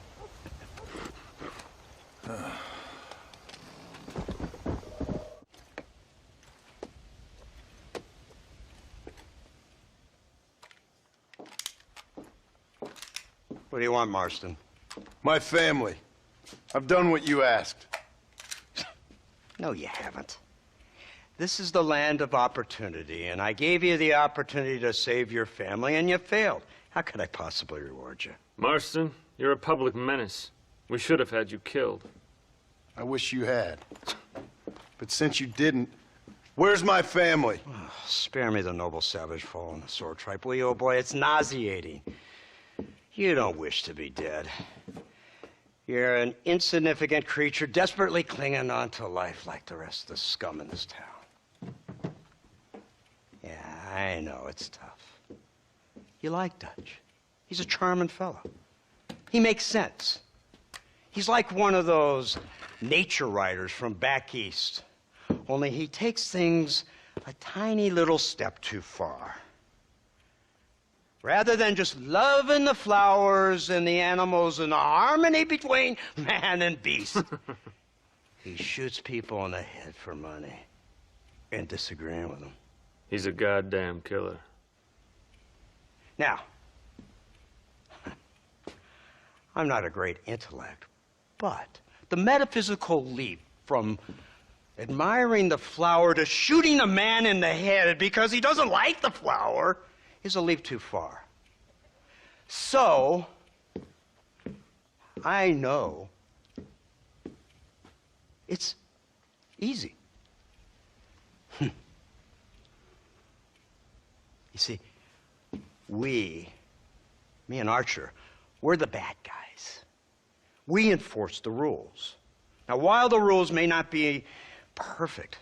What do you want, Marston? My family. I've done what you asked. No, you haven't. This is the land of opportunity, and I gave you the opportunity to save your family, and you failed. How could I possibly reward you? Marston, you're a public menace. We should have had you killed. I wish you had. But since you didn't, where's my family? Oh, spare me the noble savage fall on the sword tripe, will you, old boy? It's nauseating. You don't wish to be dead. You're an insignificant creature desperately clinging on to life like the rest of the scum in this town. Yeah, I know it's tough. You like Dutch. He's a charming fellow. He makes sense. He's like one of those nature writers from back east. Only he takes things a tiny little step too far. Rather than just loving the flowers and the animals and the harmony between man and beast, he shoots people in the head for money and disagreeing with them. He's a goddamn killer. Now, I'm not a great intellect, but the metaphysical leap from admiring the flower to shooting a man in the head because he doesn't like the flower is a leap too far. So, I know it's easy. You see, me and Archer, we're the bad guys. We enforce the rules. Now, while the rules may not be perfect,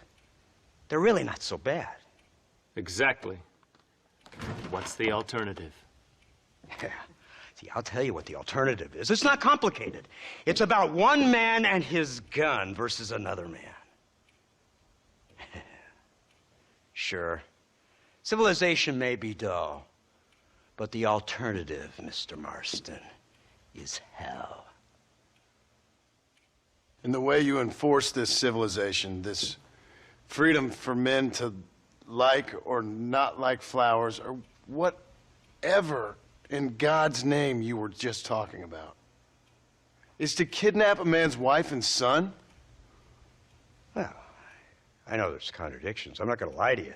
they're really not so bad. Exactly. What's the alternative? Yeah. See, I'll tell you what the alternative is. It's not complicated. It's about one man and his gun versus another man. Sure, civilization may be dull, but the alternative, Mr. Marston, is hell. And the way you enforce this civilization, this freedom for men to like or not like flowers, or whatever in God's name you were just talking about, is to kidnap a man's wife and son? Well, I know there's contradictions. I'm not going to lie to you.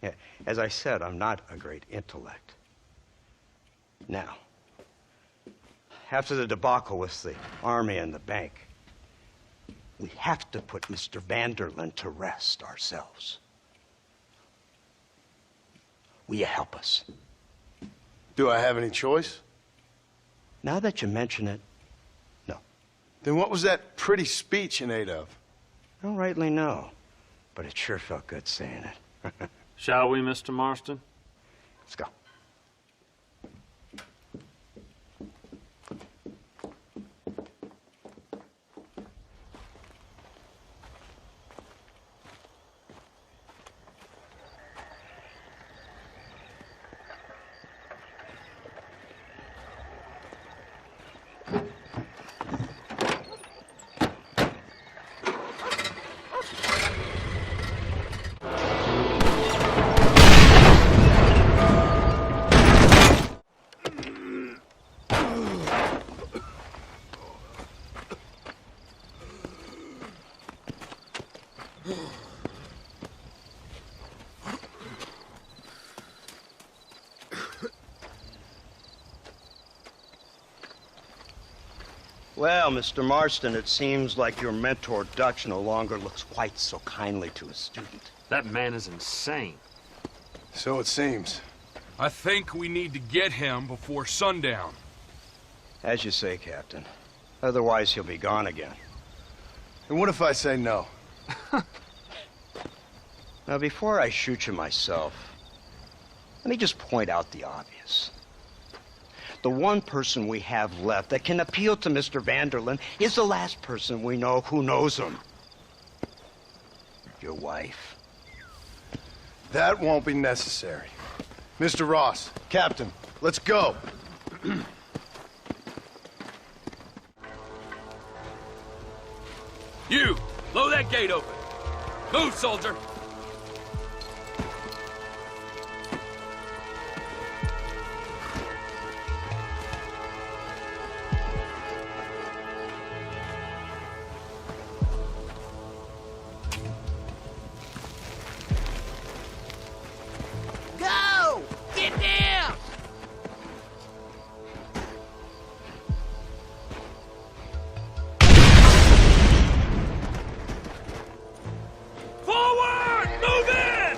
Yeah, as I said, I'm not a great intellect. Now, after the debacle with the army and the bank, we have to put Mr. Vanderlyn to rest ourselves. Will you help us? Do I have any choice? Now that you mention it, no. Then what was that pretty speech in aid of? I don't rightly know, but it sure felt good saying it. Shall we, Mr. Marston? Let's go. Well, Mr. Marston, it seems like your mentor Dutch no longer looks quite so kindly to his student. That man is insane. So it seems. I think we need to get him before sundown. As you say, Captain. Otherwise, he'll be gone again. And what if I say no? Now, before I shoot you myself, let me just point out the obvious. The one person we have left that can appeal to Mr. Vanderlyn is the last person we know who knows him. Your wife. That won't be necessary. Mr. Ross, Captain, let's go. You, blow that gate open. Move, soldier. Go! Get down! Forward! Move in!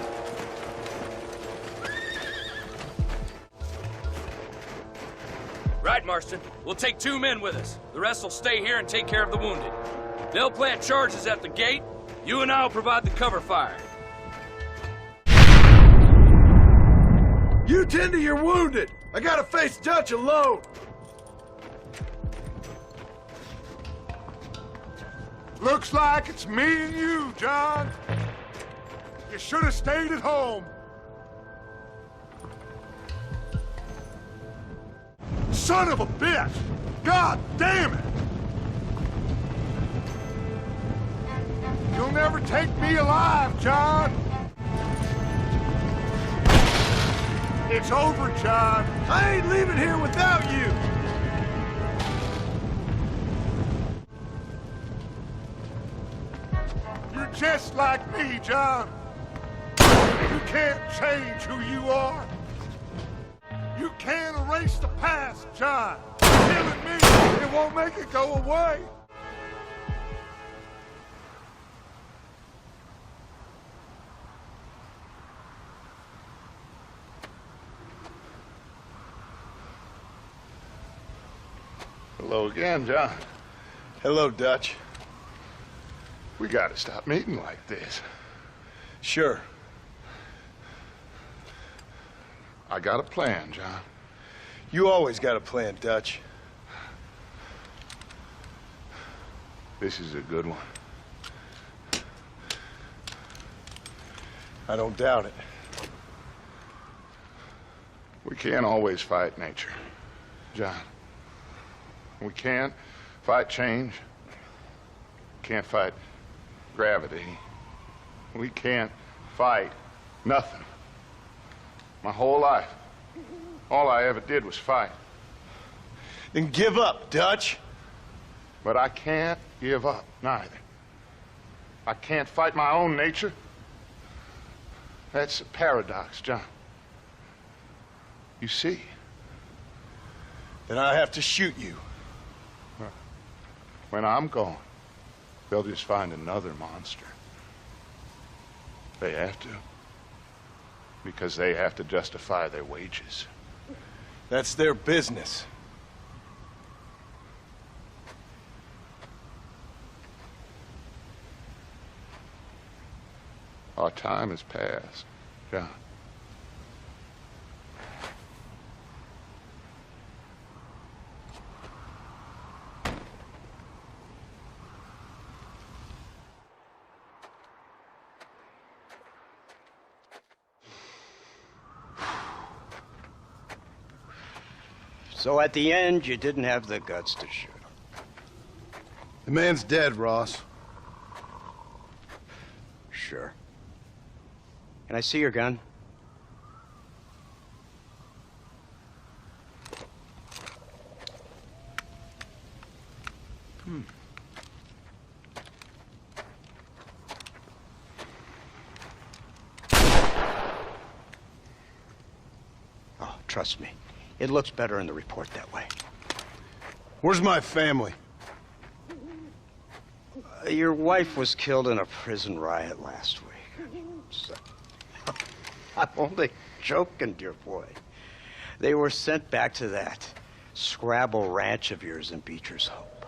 Right, Marston. We'll take 2 men with us. The rest will stay here and take care of the wounded. They'll plant charges at the gate. You and I will provide the cover fire. You tend to your wounded. I gotta face Dutch alone. Looks like it's me and you, John. You should have stayed at home. Son of a bitch! God damn it! You'll never take me alive, John. It's over, John. I ain't leaving here without you. You're just like me, John. You can't change who you are. You can't erase the past, John. Killing me, it won't make it go away. Hello again, John. Hello, Dutch. We gotta stop meeting like this. Sure. I got a plan, John. You always got a plan, Dutch. This is a good one. I don't doubt it. We can't always fight nature, John. We can't fight change. Can't fight gravity. We can't fight nothing. My whole life, all I ever did was fight. Then give up, Dutch. But I can't give up, neither. I can't fight my own nature. That's a paradox, John. You see? Then I have to shoot you. When I'm gone, they'll just find another monster. They have to. Because they have to justify their wages. That's their business. Our time has passed, John. So at the end, you didn't have the guts to shoot him. The man's dead, Ross. Sure. Can I see your gun? Oh, trust me. It looks better in the report that way. Where's my family? Your wife was killed in a prison riot last week. So, I'm only joking, dear boy. They were sent back to that Scrabble ranch of yours in Beecher's Hope.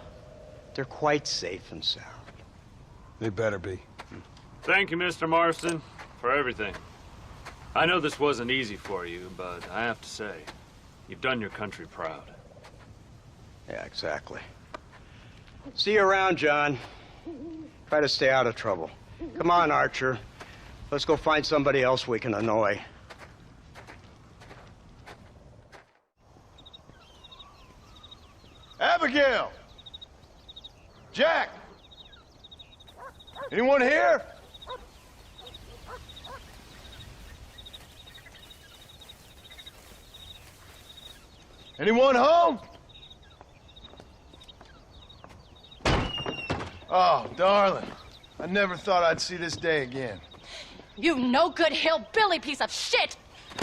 They're quite safe and sound. They better be. Thank you, Mr. Marston, for everything. I know this wasn't easy for you, but I have to say, you've done your country proud. Yeah, exactly. See you around, John. Try to stay out of trouble. Come on, Archer. Let's go find somebody else we can annoy. Abigail! Jack! Anyone here? Anyone home? Oh, darling. I never thought I'd see this day again. You no-good hillbilly piece of shit!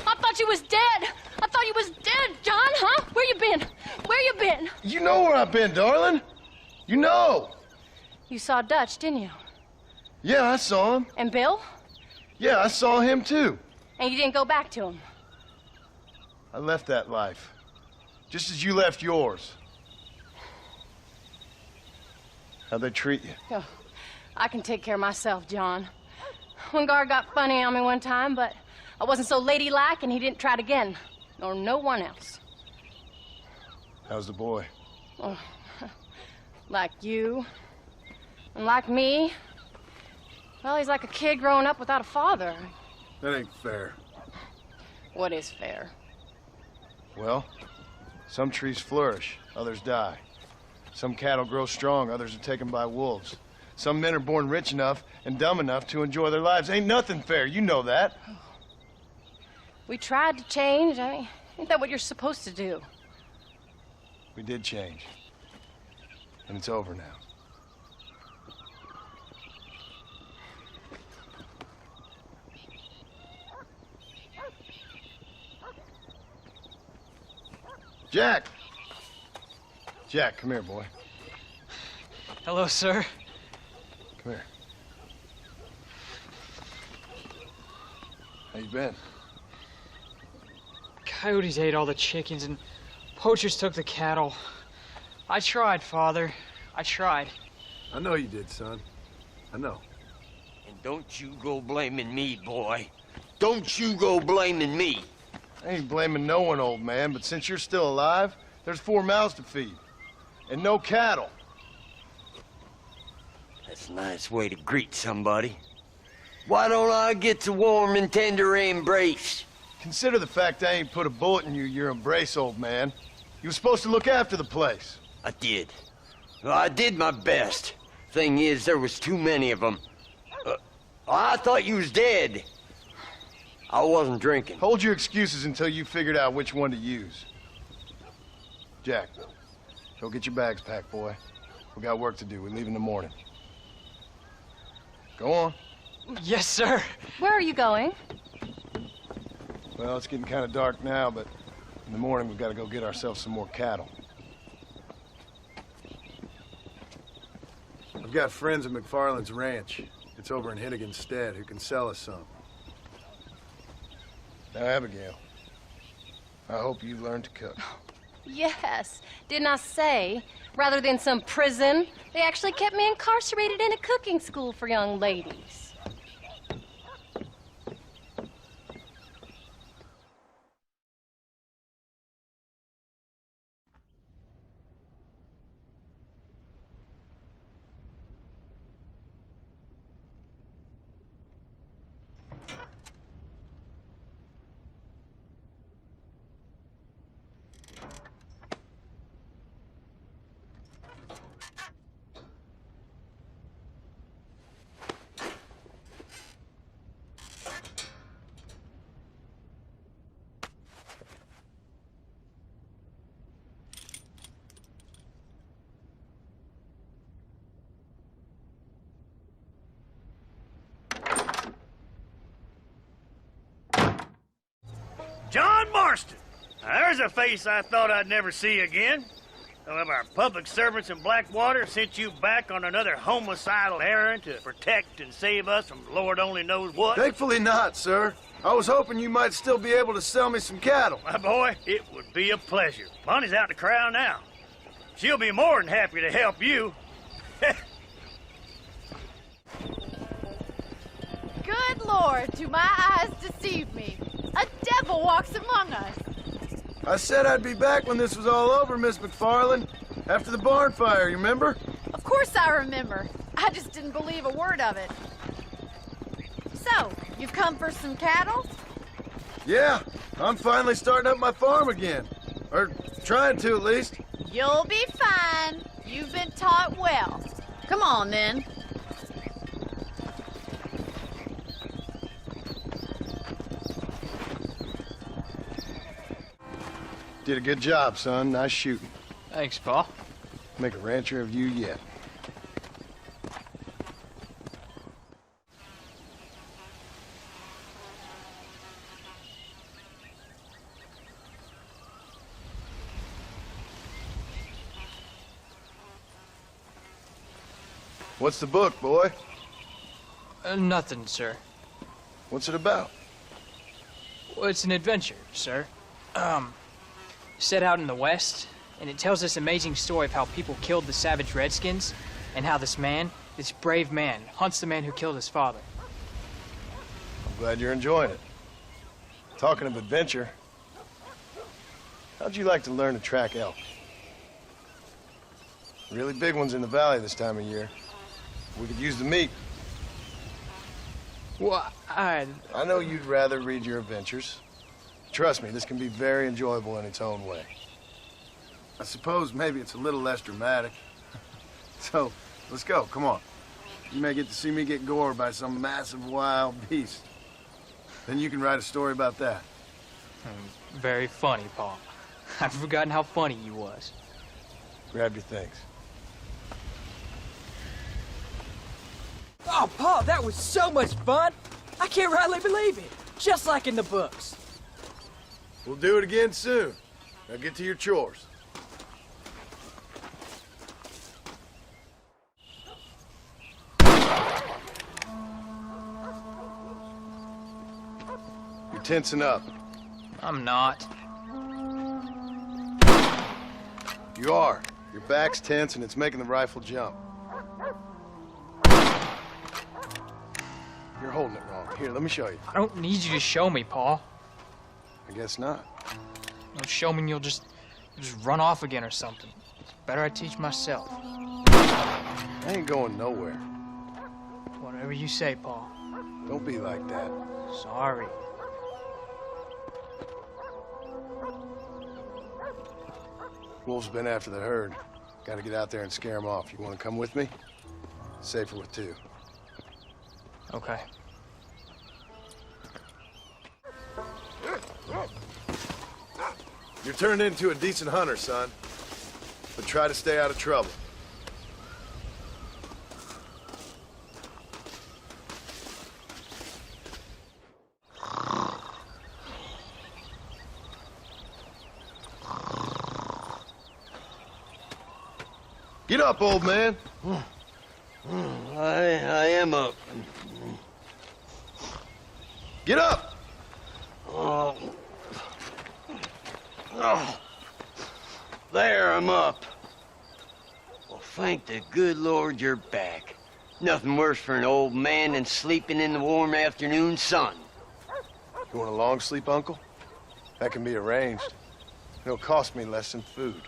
I thought you was dead! I thought you was dead, John, huh? Where you been? Where you been? You know where I've been, darling. You know. You saw Dutch, didn't you? Yeah, I saw him. And Bill? Yeah, I saw him too. And you didn't go back to him? I left that life. Just as you left yours. How'd they treat you? Oh, I can take care of myself, John. One guard got funny on me one time, but I wasn't so ladylike and he didn't try it again. Nor no one else. How's the boy? Oh, like you. And like me. Well, he's like a kid growing up without a father. That ain't fair. What is fair? Well, some trees flourish, others die. Some cattle grow strong, others are taken by wolves. Some men are born rich enough and dumb enough to enjoy their lives. Ain't nothing fair, you know that. We tried to change. Ain't that what you're supposed to do? We did change. And it's over now. Jack! Jack, come here, boy. Hello, sir. Come here. How you been? Coyotes ate all the chickens and poachers took the cattle. I tried, Father. I tried. I know you did, son. I know. And don't you go blaming me, boy. Don't you go blaming me. I ain't blaming no one, old man, but since you're still alive, there's 4 mouths to feed. And no cattle. That's a nice way to greet somebody. Why don't I get a warm and tender embrace? Consider the fact I ain't put a bullet in your embrace, old man. You were supposed to look after the place. I did. Well, I did my best. Thing is, there was too many of them. I thought you was dead. I wasn't drinking. Hold your excuses until you figured out which one to use. Jack, go get your bags packed, boy. We got work to do. We leave in the morning. Go on. Yes, sir. Where are you going? Well, it's getting kind of dark now, but in the morning we've got to go get ourselves some more cattle. I've got friends at McFarland's ranch. It's over in Hennigan's Stead who can sell us some. Now, Abigail, I hope you learn to cook. Yes. Didn't I say, rather than some prison, they actually kept me incarcerated in a cooking school for young ladies. John Marston. Now, there's a face I thought I'd never see again. Some of our public servants in Blackwater sent you back on another homicidal errand to protect and save us from Lord only knows what. Thankfully not, sir. I was hoping you might still be able to sell me some cattle. My boy, it would be a pleasure. Bonnie's out in the crowd now. She'll be more than happy to help you. Good Lord, do my eyes deceive me? A devil walks among us. I said I'd be back when this was all over, Miss McFarland. After the barn fire, you remember? Of course I remember. I just didn't believe a word of it. So, you've come for some cattle? Yeah, I'm finally starting up my farm again. Or trying to, at least. You'll be fine. You've been taught well. Come on, then. Did a good job, son. Nice shooting. Thanks, Pa. Make a rancher of you yet. What's the book, boy? Nothing, sir. What's it about? Well, it's an adventure, sir. Set out in the West, and it tells this amazing story of how people killed the savage Redskins, and how this man, this brave man, hunts the man who killed his father. I'm glad you're enjoying it. Talking of adventure, how'd you like to learn to track elk? Really big ones in the valley this time of year. We could use the meat. Well, I know you'd rather read your adventures. Trust me, this can be very enjoyable in its own way. I suppose maybe it's a little less dramatic. So, let's go, come on. You may get to see me get gored by some massive wild beast. Then you can write a story about that. Very funny, Pa. I've forgotten how funny you was. Grab your things. Oh, Pa, that was so much fun. I can't rightly believe it. Just like in the books. We'll do it again soon. Now get to your chores. You're tensing up. I'm not. You are. Your back's tense and it's making the rifle jump. You're holding it wrong. Here, let me show you. I don't need you to show me, Pa. I guess not. Don't show me and you'll just run off again or something. It's better I teach myself. I ain't going nowhere. Whatever you say, Pa. Don't be like that. Sorry. Wolf's been after the herd. Gotta get out there and scare him off. You wanna come with me? Safer with two. Okay. You're turned into a decent hunter, son. But try to stay out of trouble. Get up, old man. I am up. Get up! Oh. There, I'm up. Well, thank the good Lord you're back. Nothing worse for an old man than sleeping in the warm afternoon sun. You want a long sleep, Uncle? That can be arranged. It'll cost me less than food.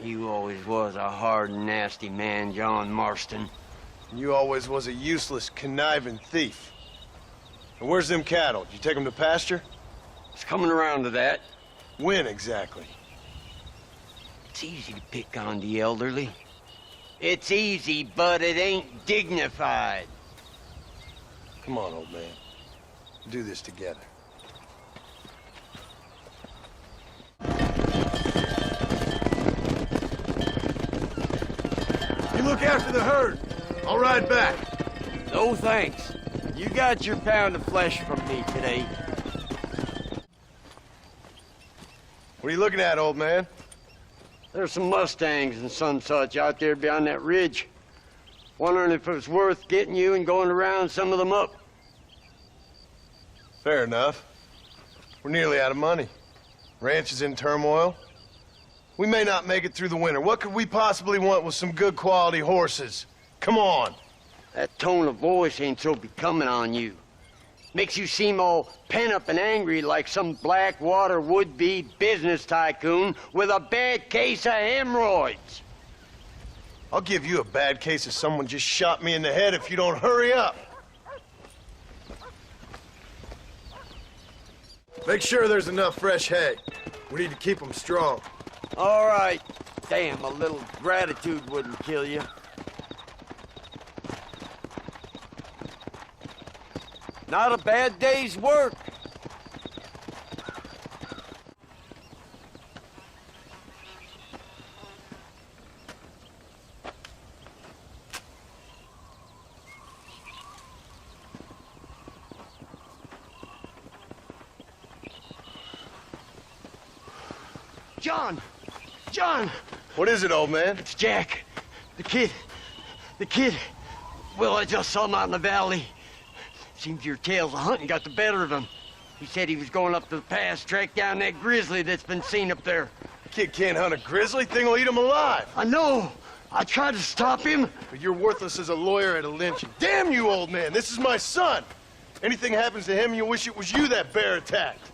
You always was a hard and nasty man, John Marston. You always was a useless, conniving thief. And where's them cattle? Did you take them to pasture? It's coming around to that. When exactly? It's easy to pick on the elderly. It's easy, but it ain't dignified. Come on, old man. We'll do this together. You look after the herd. I'll ride back. No thanks. You got your pound of flesh from me today. What are you looking at, old man? There's some Mustangs and some such out there beyond that ridge. Wondering if it was worth getting you and going around some of them up. Fair enough. We're nearly out of money. Ranch is in turmoil. We may not make it through the winter. What could we possibly want with some good quality horses? Come on. That tone of voice ain't so becoming on you. Makes you seem all pent up and angry like some Blackwater would-be business tycoon with a bad case of hemorrhoids. I'll give you a bad case of someone just shot me in the head if you don't hurry up. Make sure there's enough fresh hay. We need to keep them strong. All right. Damn, a little gratitude wouldn't kill you. Not a bad day's work. John! John! What is it, old man? It's Jack. The kid. Well, I just saw him out in the valley. Seems your tales of hunting got the better of him. He said he was going up to the pass, track down that grizzly that's been seen up there. Kid can't hunt a grizzly. Thing will eat him alive. I know. I tried to stop him. But you're worthless as a lawyer at a lynching. Damn you, old man. This is my son. Anything happens to him, you'll wish it was you that bear attacked.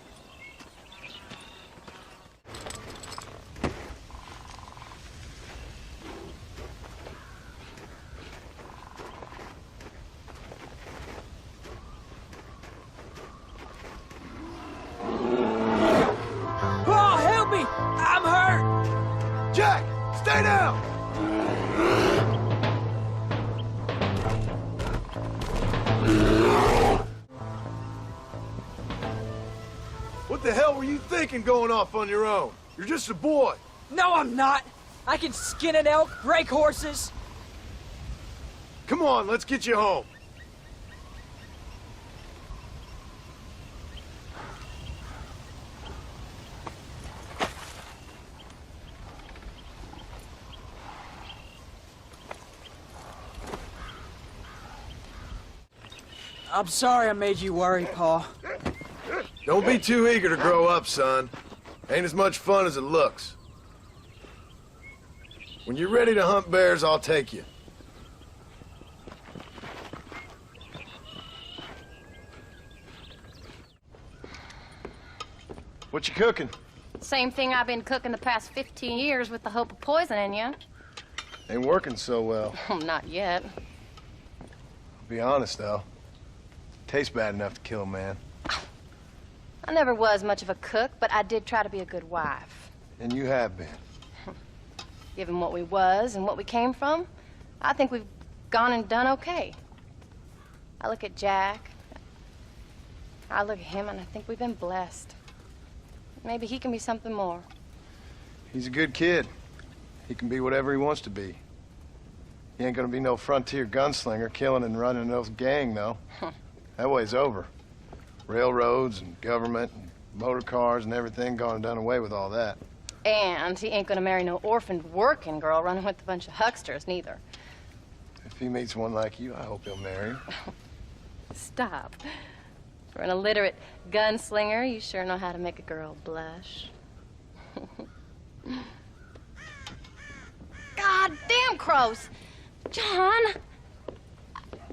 Oh, help me! I'm hurt! Jack, stay down! What the hell were you thinking going off on your own? You're just a boy. No, I'm not! I can skin an elk, break horses. Come on, let's get you home. I'm sorry I made you worry, Pa. Don't be too eager to grow up, son. Ain't as much fun as it looks. When you're ready to hunt bears, I'll take you. What you cooking? Same thing I've been cooking the past 15 years with the hope of poisoning you. Ain't working so well. Not yet. Be honest, though. Tastes bad enough to kill a man. I never was much of a cook, but I did try to be a good wife. And you have been. Given what we was and what we came from, I think we've gone and done okay. I look at Jack. I look at him and I think we've been blessed. Maybe he can be something more. He's a good kid. He can be whatever he wants to be. He ain't gonna be no frontier gunslinger killing and running no gang, though. That way's over. Railroads and government and motor cars and everything gone and done away with all that. And he ain't gonna marry no orphaned working girl running with a bunch of hucksters, neither. If he meets one like you, I hope he'll marry her. Stop. For an illiterate gunslinger, you sure know how to make a girl blush. God damn crows! John!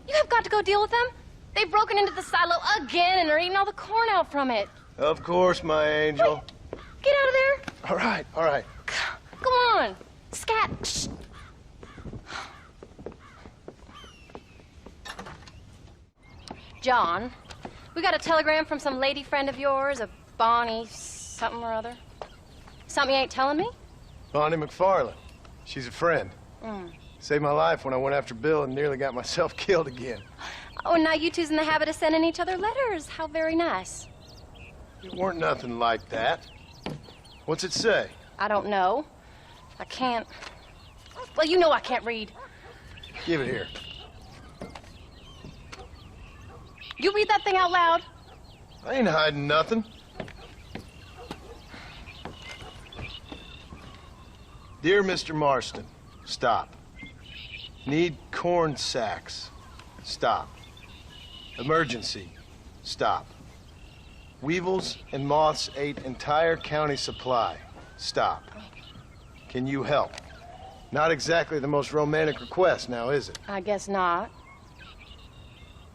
You have got to go deal with them. They've broken into the silo again and are eating all the corn out from it. Of course, my angel. Wait, get out of there. All right, all right. Come on. Scat. Shh. John, we got a telegram from some lady friend of yours, a Bonnie something or other. Something you ain't telling me? Bonnie McFarland. She's a friend. Mm. Saved my life when I went after Bill and nearly got myself killed again. Oh, and now you two's in the habit of sending each other letters. How very nice. It weren't nothing like that. What's it say? I don't know. I can't. Well, you know I can't read. Give it here. You read that thing out loud. I ain't hiding nothing. Dear Mr. Marston, stop. Need corn sacks. Stop. Emergency. Stop. Weevils and moths ate entire county supply. Stop. Can you help? Not exactly the most romantic request now, is it? I guess not.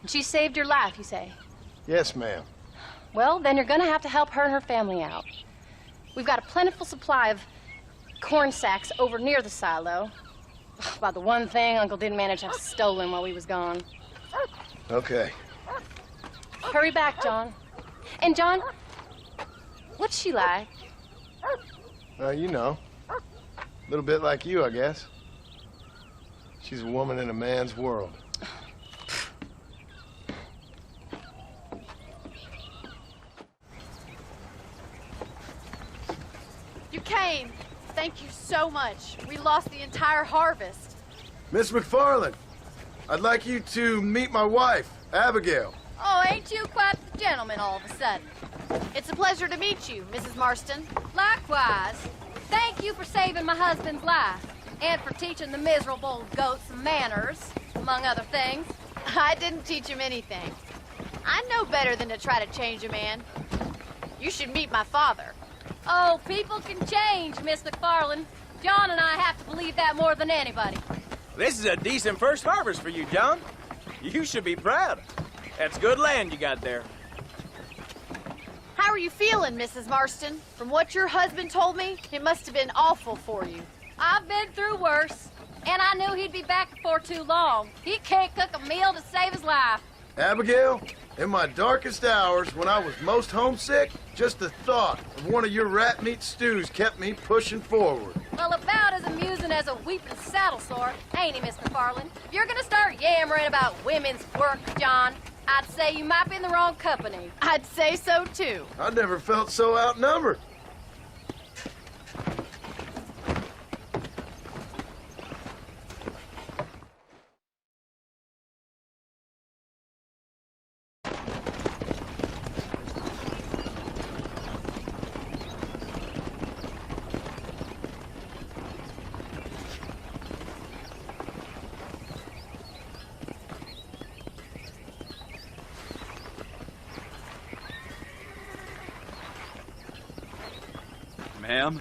She saved your life, you say? Yes, ma'am. Well, then you're gonna have to help her and her family out. We've got a plentiful supply of corn sacks over near the silo. About the one thing Uncle didn't manage to have stolen while we was gone. Okay. Hurry back, John. And John, what's she like? You know. A little bit like you, I guess. She's a woman in a man's world. You came. Thank you so much. We lost the entire harvest. Miss McFarland, I'd like you to meet my wife, Abigail. Oh, ain't you quite the gentleman all of a sudden? It's a pleasure to meet you, Mrs. Marston. Likewise. Thank you for saving my husband's life and for teaching the miserable goat some manners, among other things. I didn't teach him anything. I know better than to try to change a man. You should meet my father. Oh, people can change, Miss McFarland. John and I have to believe that more than anybody. This is a decent first harvest for you, John. You should be proud. That's good land you got there. How are you feeling, Mrs. Marston? From what your husband told me, it must have been awful for you. I've been through worse, and I knew he'd be back before too long. He can't cook a meal to save his life. Abigail, in my darkest hours, when I was most homesick, just the thought of one of your rat meat stews kept me pushing forward. Well, about as amusing as a weeping saddle sore, ain't he, Miss McFarland? If you're gonna start yammering about women's work, John, I'd say you might be in the wrong company. I'd say so, too. I never felt so outnumbered. Ma'am?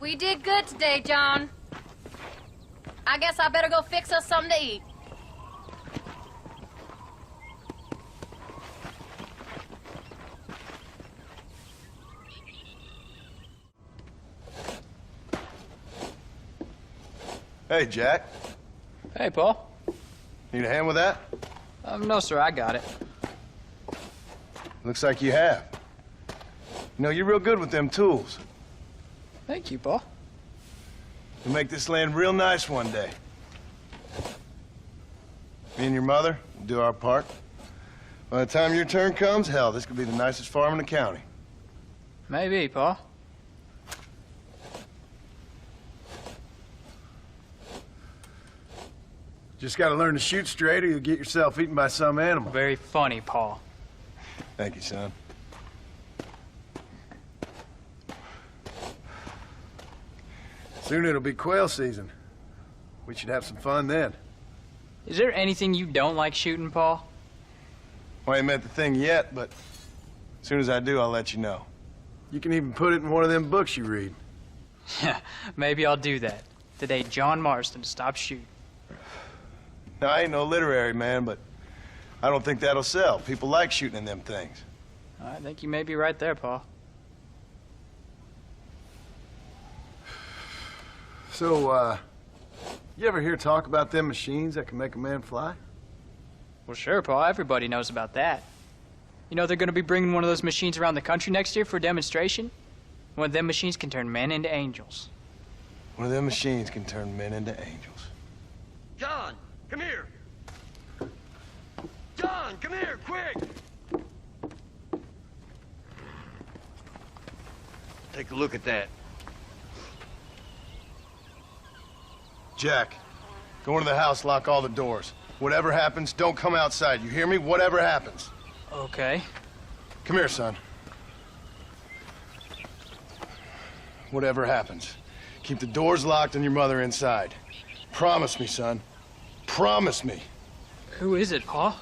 We did good today, John. I guess I better go fix us something to eat. Hey, Jack. Hey, Paul. Need a hand with that? No, sir, I got it. Looks like you have. You know, you're real good with them tools. Thank you, Paul. You'll make this land real nice one day. Me and your mother will do our part. By the time your turn comes, hell, this could be the nicest farm in the county. Maybe, Paul. Just gotta learn to shoot straight or you'll get yourself eaten by some animal. Very funny, Paul. Thank you, son. Soon it'll be quail season. We should have some fun then. Is there anything you don't like shooting, Paul? Well, I ain't met the thing yet, but as soon as I do, I'll let you know. You can even put it in one of them books you read. Yeah, maybe I'll do that. Today, John Marston stopped shooting. Now, I ain't no literary man, but I don't think that'll sell. People like shooting in them things. I think you may be right there, Paul. So, you ever hear talk about them machines that can make a man fly? Well, sure, Paul. Everybody knows about that. You know they're going to be bringing one of those machines around the country next year for a demonstration? One of them machines can turn men into angels. One of them machines can turn men into angels. John, come here. John, come here, quick. Take a look at that. Jack, go into the house, lock all the doors. Whatever happens, don't come outside. You hear me? Whatever happens. Okay. Come here, son. Whatever happens, keep the doors locked and your mother inside. Promise me, son. Promise me. Who is it, Paul?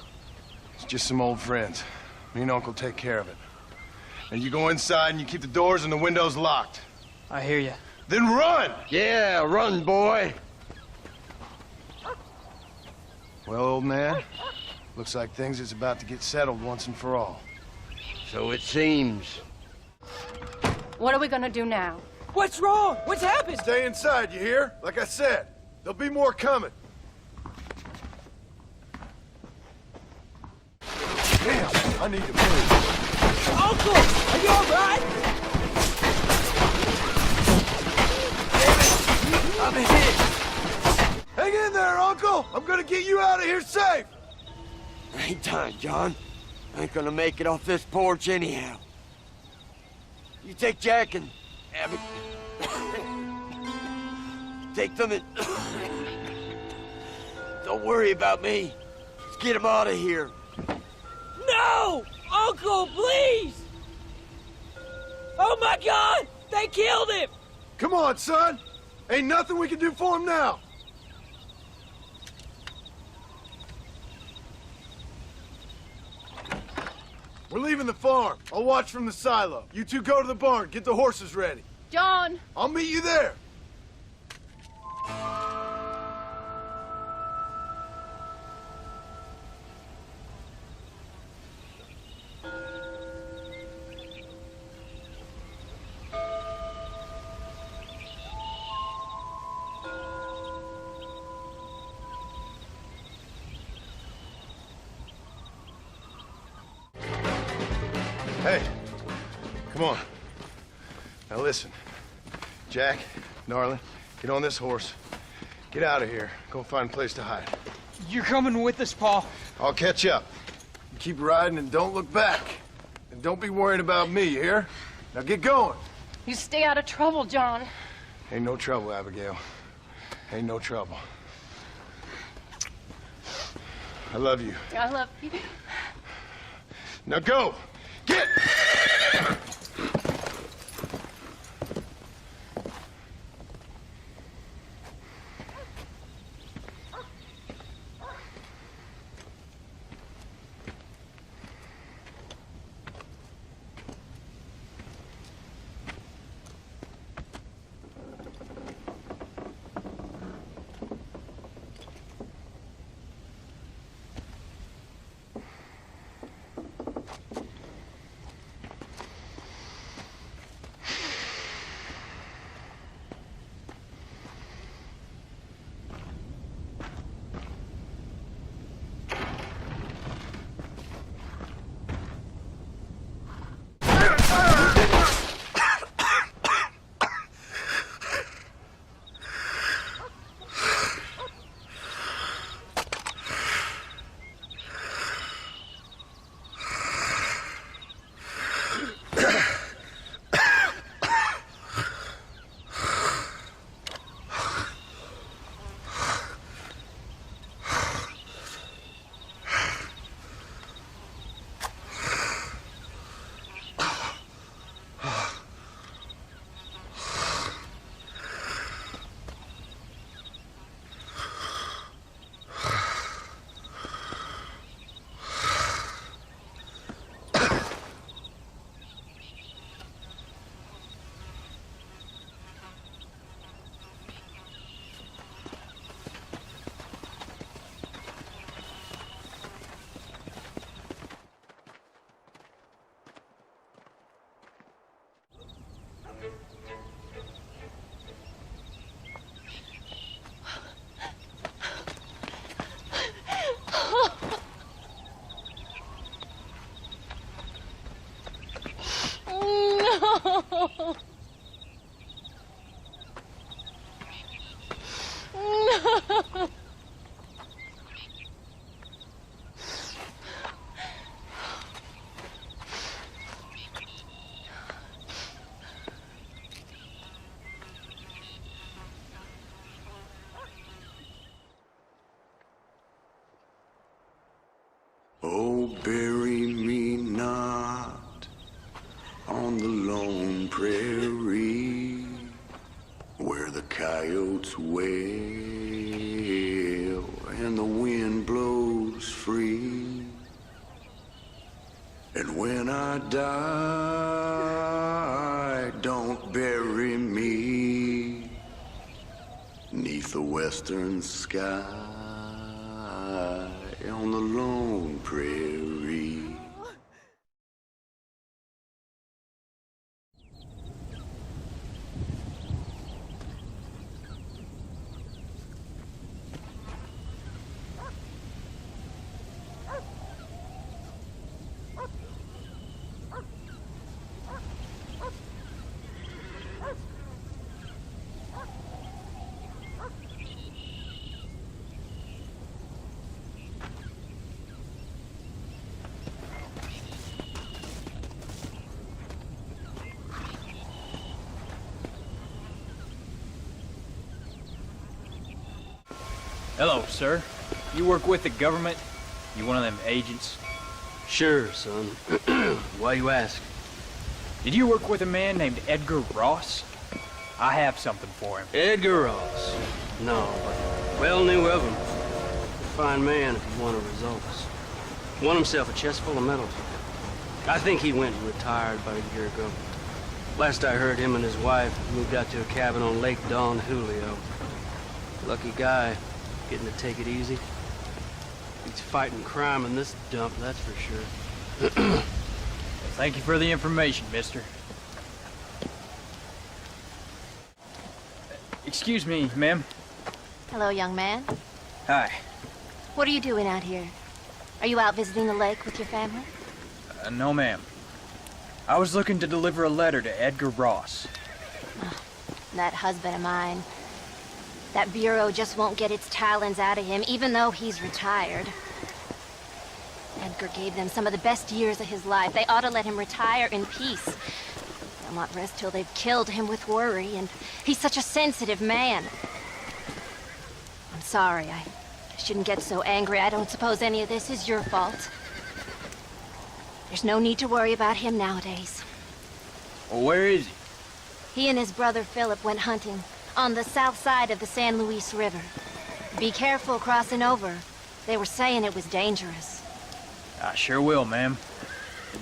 It's just some old friends. Me and Uncle take care of it. And you go inside and you keep the doors and the windows locked. I hear you. Then run! Yeah, run, boy. Well, old man, looks like things is about to get settled once and for all. So it seems. What are we gonna do now? What's wrong? What's happened? Stay inside, you hear? Like I said, there'll be more coming. Damn, I need to move. Uncle, are you all right? I'm hit. Hang in there, Uncle. I'm gonna get you out of here safe. Ain't time, John. I ain't gonna make it off this porch anyhow. You take Jack and Abby. Take them and... Don't worry about me. Let's get him out of here. No! Uncle, please! Oh my God! They killed him! Come on, son. Ain't nothing we can do for him now. We're leaving the farm. I'll watch from the silo. You two go to the barn. Get the horses ready. John! I'll meet you there. Hey, come on. Now listen. Jack, darling, get on this horse. Get out of here. Go find a place to hide. You're coming with us, Paul. I'll catch up. You keep riding and don't look back. And don't be worrying about me, you hear? Now get going. You stay out of trouble, John. Ain't no trouble, Abigail. Ain't no trouble. I love you. I love you. Now go! Get! No! Oh, bury me not on the lone prairie where the coyotes wail and the wind blows free. And I die, don't bury me 'neath the western sky on the lone prairie. Hello, sir. You work with the government? You one of them agents? Sure, son. Why you ask? Did you work with a man named Edgar Ross? I have something for him. Edgar Ross? No, but well knew of him. A fine man if he wanted results. Won himself a chest full of medals. I think he went and retired about a year ago. Last I heard, him and his wife moved out to a cabin on Lake Don Julio. Lucky guy, getting to take it easy. He's fighting crime in this dump, that's for sure. Well, thank you for the information, mister. Excuse me, ma'am. Hello, young man. Hi. What are you doing out here? Are you out visiting the lake with your family? No, ma'am. I was looking to deliver a letter to Edgar Ross. That husband of mine. That bureau just won't get its talons out of him, even though he's retired. Edgar gave them some of the best years of his life. They ought to let him retire in peace. They'll not rest till they've killed him with worry, and he's such a sensitive man. I'm sorry, I shouldn't get so angry. I don't suppose any of this is your fault. There's no need to worry about him nowadays. Well, where is he? He and his brother Philip went hunting on the south side of the San Luis River. Be careful crossing over. They were saying it was dangerous. I sure will, ma'am.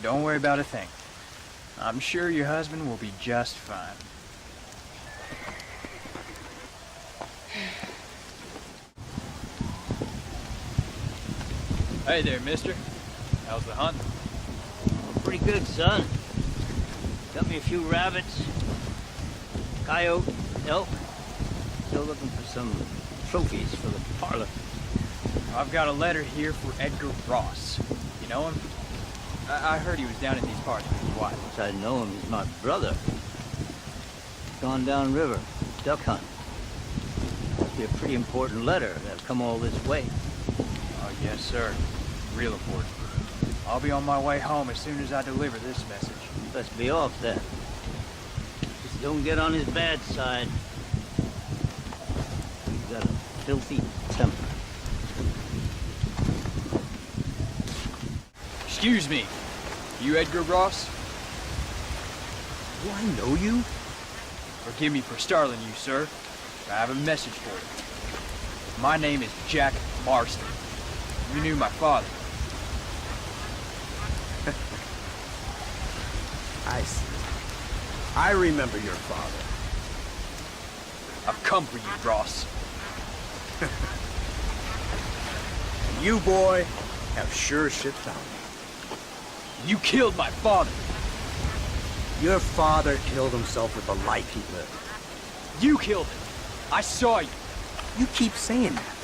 Don't worry about a thing. I'm sure your husband will be just fine. Hey there, mister. How's the hunt? Pretty good, son. Got me a few rabbits, coyote, elk. Still looking for some trophies for the parlor. I've got a letter here for Edgar Ross. You know him? I heard he was down in these parts with his wife. Yes, I know him. He's my brother. Gone down river, duck hunt. Must be a pretty important letter to have come all this way. Oh, yes, sir. Real important. I'll be on my way home as soon as I deliver this message. Let's be off then. Just don't get on his bad side. He's got a filthy temper. Excuse me. You Edgar Ross? Do I know you? Forgive me for startling you, sir. I have a message for you. My name is Jack Marston. You knew my father. I see. I remember your father. I've come for you, Ross. You, boy, have sure shit found me. You killed my father. Your father killed himself with the life he lived. You killed him. I saw you. You keep saying that.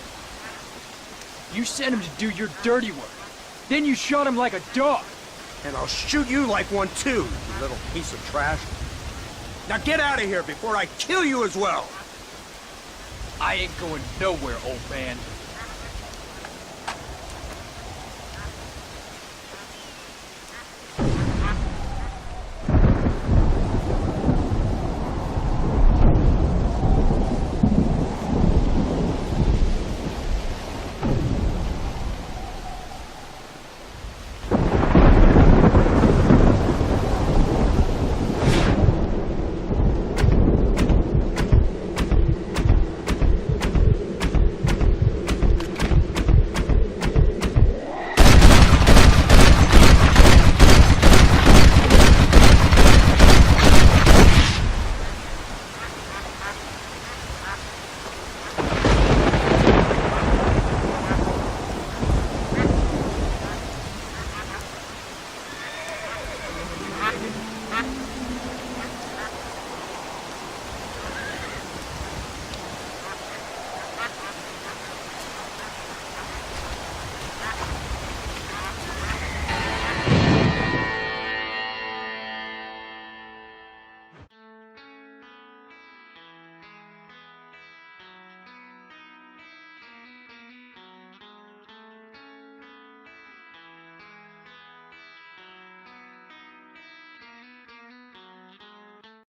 You sent him to do your dirty work. Then you shot him like a dog. And I'll shoot you like one too, you little piece of trash. Now get out of here before I kill you as well. I ain't going nowhere, old man.